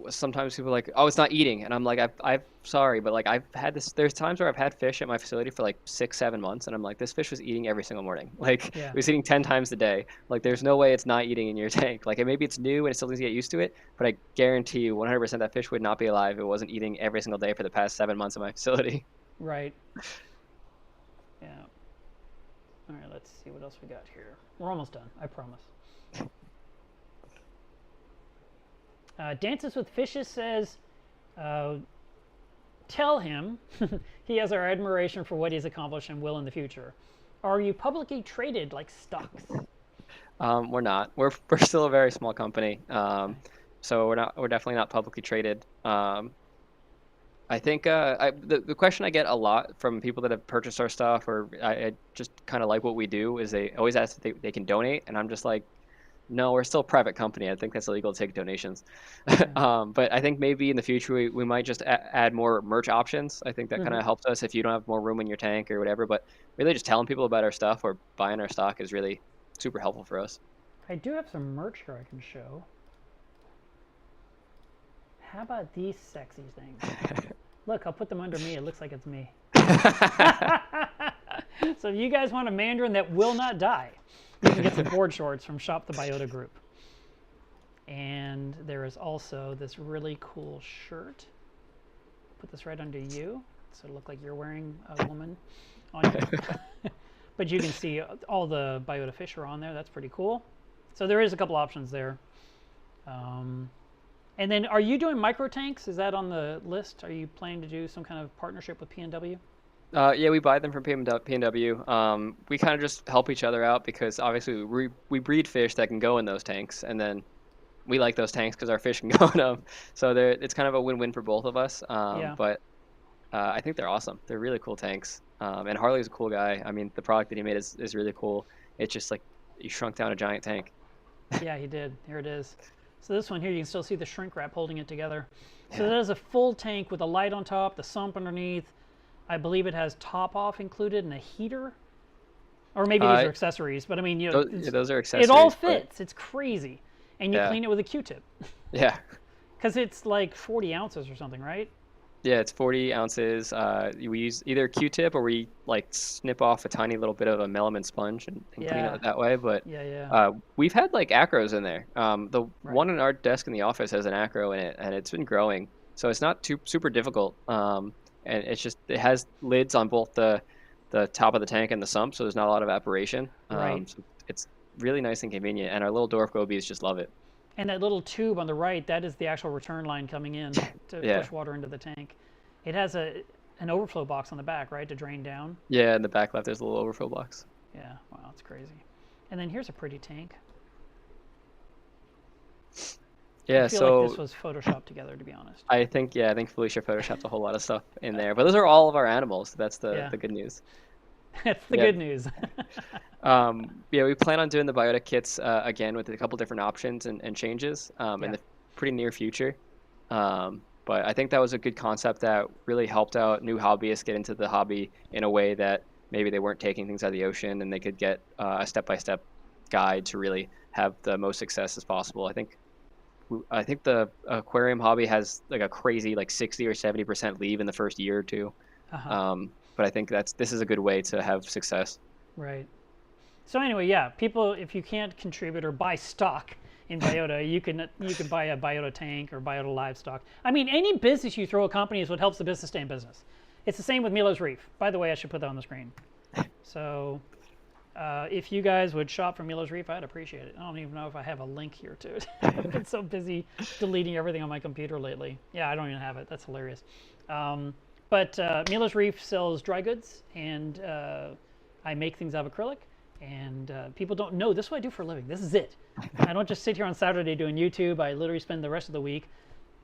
sometimes people are like, oh, it's not eating, and I'm like, I've sorry, but like I've had this. There's times where I've had fish at my facility for like 6, 7 months, and I'm like, this fish was eating every single morning. Like it Yeah, was eating 10 times a day. Like there's no way it's not eating in your tank. Like maybe it's new and it still needs to get used to it, but I guarantee you 100% that fish would not be alive if it wasn't eating every single day for the past 7 months of my facility. right. Yeah. All right, let's see what else we got here. We're almost done, I promise. Dances with Fishes says, tell him he has our admiration for what he's accomplished and will in the future. Are you publicly traded like stocks? We're not. We're still a very small company. So we're definitely not publicly traded. I think the question I get a lot from people that have purchased our stuff, or I just kind of like what we do, is they always ask if they can donate, and I'm just like, no, we're still a private company. I think that's illegal to take donations. Yeah. But I think maybe in the future we might just add more merch options. I think that kind Mm-hmm. of helps us if you don't have more room in your tank or whatever. But really, just telling people about our stuff or buying our stock is really super helpful for us. I do have some merch here I can show. How about these sexy things? Look, I'll put them under me. It looks like it's me. So if you guys want a mandarin that will not die, you can get some board shorts from Shop the Biota Group. And there is also this really cool shirt. Put this right under you, so it look like you're wearing a woman on you. But you can see all the Biota fish are on there. That's pretty cool. So there is a couple options there. And then, are you doing micro tanks? Is that on the list? Are you planning to do some kind of partnership with P&W? Yeah, we buy them from P&W. We kind of just help each other out because obviously we breed fish that can go in those tanks, and then we like those tanks because our fish can go in them. So it's kind of a win-win for both of us. Yeah. But I think they're awesome. They're really cool tanks. And Harley's a cool guy. I mean, the product that he made is really cool. It's just like he shrunk down a giant tank. Yeah, he did. Here it is. So this one here, you can still see the shrink wrap holding it together. So that is a full tank with a light on top, the sump underneath. I believe it has top off included and a heater. Or maybe these are accessories, but I mean, those are accessories. It all fits. It's crazy. And you Yeah. clean it with a Q-tip. Yeah. Because it's like 40 ounces or something, right? Yeah, it's 40 ounces. We use either Q-tip or we like snip off a tiny little bit of a melamine sponge and clean Yeah. it that way. But Yeah. we've had like acros in there. The Right. one in our desk in the office has an acro in it, and it's been growing. So it's not super difficult. And it's just it has lids on both the top of the tank and the sump, so there's not a lot of evaporation. Right. So it's really nice and convenient. And our little dwarf gobies just love it. And that little tube on the right, that is the actual return line coming in to Yeah. push water into the tank. It has an overflow box on the back, right, to drain down. Yeah, in the back left, there's a little overflow box. Yeah, wow, it's crazy. And then here's a pretty tank. Yeah, I feel so like this was photoshopped together, to be honest. I think Felicia photoshopped a whole lot of stuff in there, but those are all of our animals. That's Yeah. the good news. That's the Yeah. good news. Yeah, we plan on doing the Biota kits again with a couple different options and changes in Yeah. the pretty near future. But I think that was a good concept that really helped out new hobbyists get into the hobby in a way that maybe they weren't taking things out of the ocean and they could get a step-by-step guide to really have the most success as possible. I think the aquarium hobby has like a crazy like 60 or 70% leave in the first year or two. Uh-huh. But I think this is a good way to have success. Right. So anyway, yeah, people, if you can't contribute or buy stock in Biota, you can buy a Biota tank or Biota livestock. I mean, any business you throw at company is what helps the business stay in business. It's the same with Milo's Reef. By the way, I should put that on the screen. So if you guys would shop from Milo's Reef, I'd appreciate it. I don't even know if I have a link here to it. I've been so busy deleting everything on my computer lately. Yeah, I don't even have it. That's hilarious. But Milo's Reef sells dry goods, and I make things out of acrylic. And people don't know this is what I do for a living. This is it. I don't just sit here on Saturday doing YouTube. I literally spend the rest of the week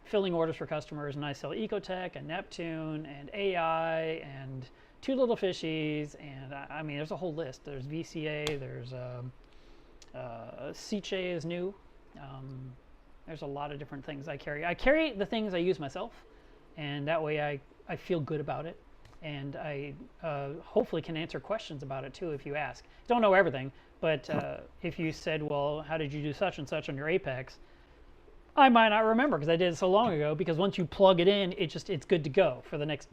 filling orders for customers, and I sell Ecotech and Neptune and AI and Two Little Fishies, and I mean, there's a whole list. There's VCA, there's Ciche is new. There's a lot of different things I carry. I carry the things I use myself, and that way I feel good about it. And I hopefully can answer questions about it too if you ask. Don't know everything, but if you said, well, how did you do such and such on your Apex? I might not remember because I did it so long ago, because once you plug it in, it's good to go for the next,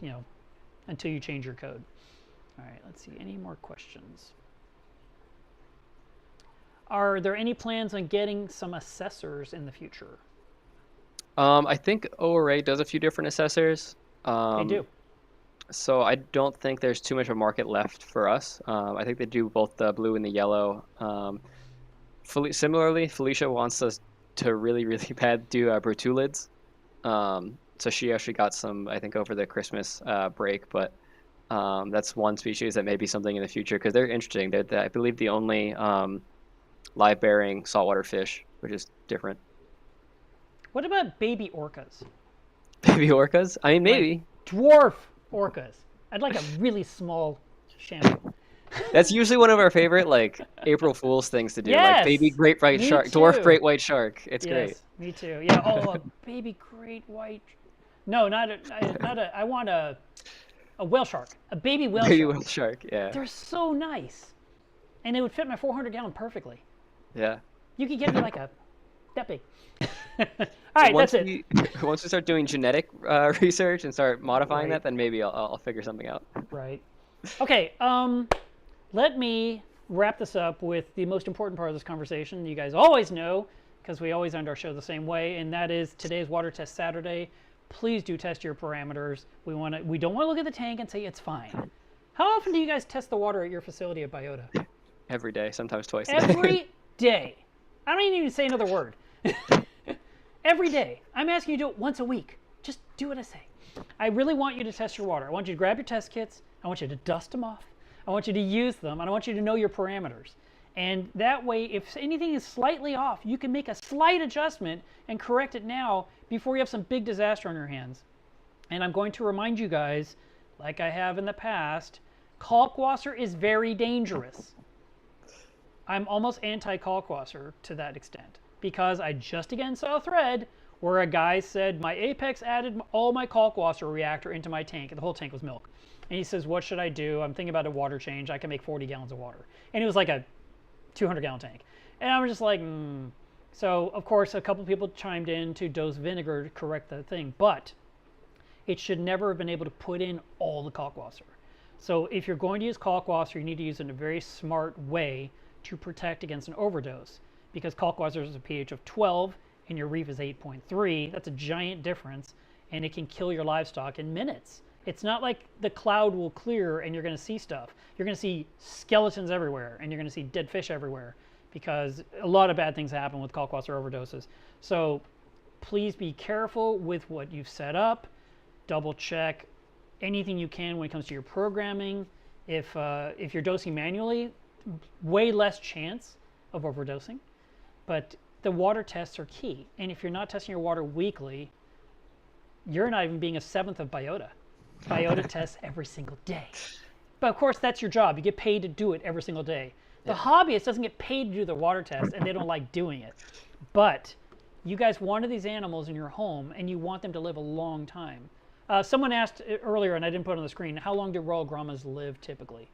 until you change your code. All right, let's see. Any more questions? Are there any plans on getting some assessors in the future? I think ORA does a few different assessors. They do. So I don't think there's too much of a market left for us. I think they do both the blue and the yellow. Similarly, Felicia wants us to really, really bad do brutulids. So she actually got some, I think, over the Christmas break, but that's one species that may be something in the future because they're interesting. They're, I believe, the only live-bearing saltwater fish, which is different. What about baby orcas? Baby orcas? I mean, maybe. Like dwarf orcas. I'd like a really small shampoo. That's usually one of our favorite, like, April Fool's things to do. Yes, like baby great white shark, too. dwarf great white shark. It's yes, great. Me too. Yeah. Oh, a baby great white. No, not a. I want a whale shark. A baby whale Baby shark. whale shark. Yeah. They're so nice, and it would fit my 400-gallon perfectly. Yeah. You could get me like that big. All right, that's it. Once we start doing genetic research and start modifying that, then maybe I'll figure something out. Right. Okay. Let me wrap this up with the most important part of this conversation. You guys always know, because we always end our show the same way, and that is today's water test Saturday. Please do test your parameters. We don't want to look at the tank and say it's fine. How often do you guys test the water at your facility at Biota? Every day, sometimes twice. Every day. I don't even say another word. Every day. I'm asking you to do it once a week. Just do what I say. I really want you to test your water. I want you to grab your test kits. I want you to dust them off. I want you to use them, and I want you to know your parameters. And that way, if anything is slightly off, you can make a slight adjustment and correct it now before you have some big disaster on your hands. And I'm going to remind you guys, like I have in the past, kalkwasser is very dangerous. I'm almost anti-kalkwasser to that extent, because I just again saw a thread where a guy said, my Apex added all my kalkwasser reactor into my tank, and the whole tank was milk. And he says, what should I do? I'm thinking about a water change. I can make 40 gallons of water. And it was like a 200-gallon tank. And I was just like, So, of course, a couple people chimed in to dose vinegar to correct the thing. But it should never have been able to put in all the kalkwasser. So if you're going to use kalkwasser, you need to use it in a very smart way to protect against an overdose. Because kalkwasser is a pH of 12 and your reef is 8.3. That's a giant difference. And it can kill your livestock in minutes. It's not like the cloud will clear and you're going to see stuff. You're going to see skeletons everywhere, and you're going to see dead fish everywhere, because a lot of bad things happen with kalkwasser overdoses. So please be careful with what you've set up. Double check anything you can when it comes to your programming. If you're dosing manually, way less chance of overdosing. But the water tests are key. And if you're not testing your water weekly, you're not even being a seventh of Biota. Biota tests every single day. But of course, that's your job. You get paid to do it every single day. The hobbyist doesn't get paid to do the water test, and they don't like doing it. But you guys wanted these animals in your home, and you want them to live a long time. Someone asked earlier, and I didn't put it on the screen, how long do Royal Grommas live typically?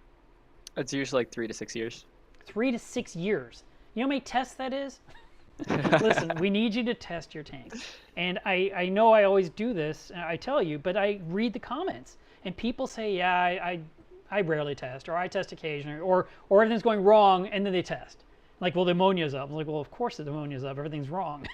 It's usually like 3 to 6 years. 3 to 6 years. You know how many tests that is? Listen, we need you to test your tank. And I know I always do this, I tell you, but I read the comments. And people say, yeah, I rarely test, or I test occasionally, or everything's going wrong, and then they test. Like, well, the ammonia's up. I'm like, well, of course the ammonia's up. Everything's wrong.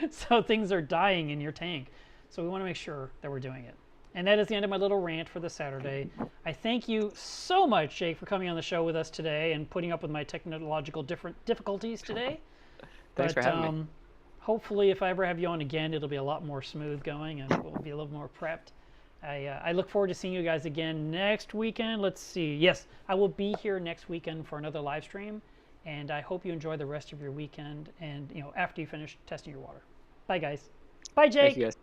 So things are dying in your tank. So we want to make sure that we're doing it. And that is the end of my little rant for this Saturday. I thank you so much, Jake, for coming on the show with us today and putting up with my technological difficulties today. Thanks for having me. Hopefully, if I ever have you on again, it'll be a lot more smooth going, and we'll be a little more prepped. I look forward to seeing you guys again next weekend. Let's see. Yes, I will be here next weekend for another live stream, and I hope you enjoy the rest of your weekend and after you finish testing your water. Bye, guys. Bye, Jake. Thank you, guys.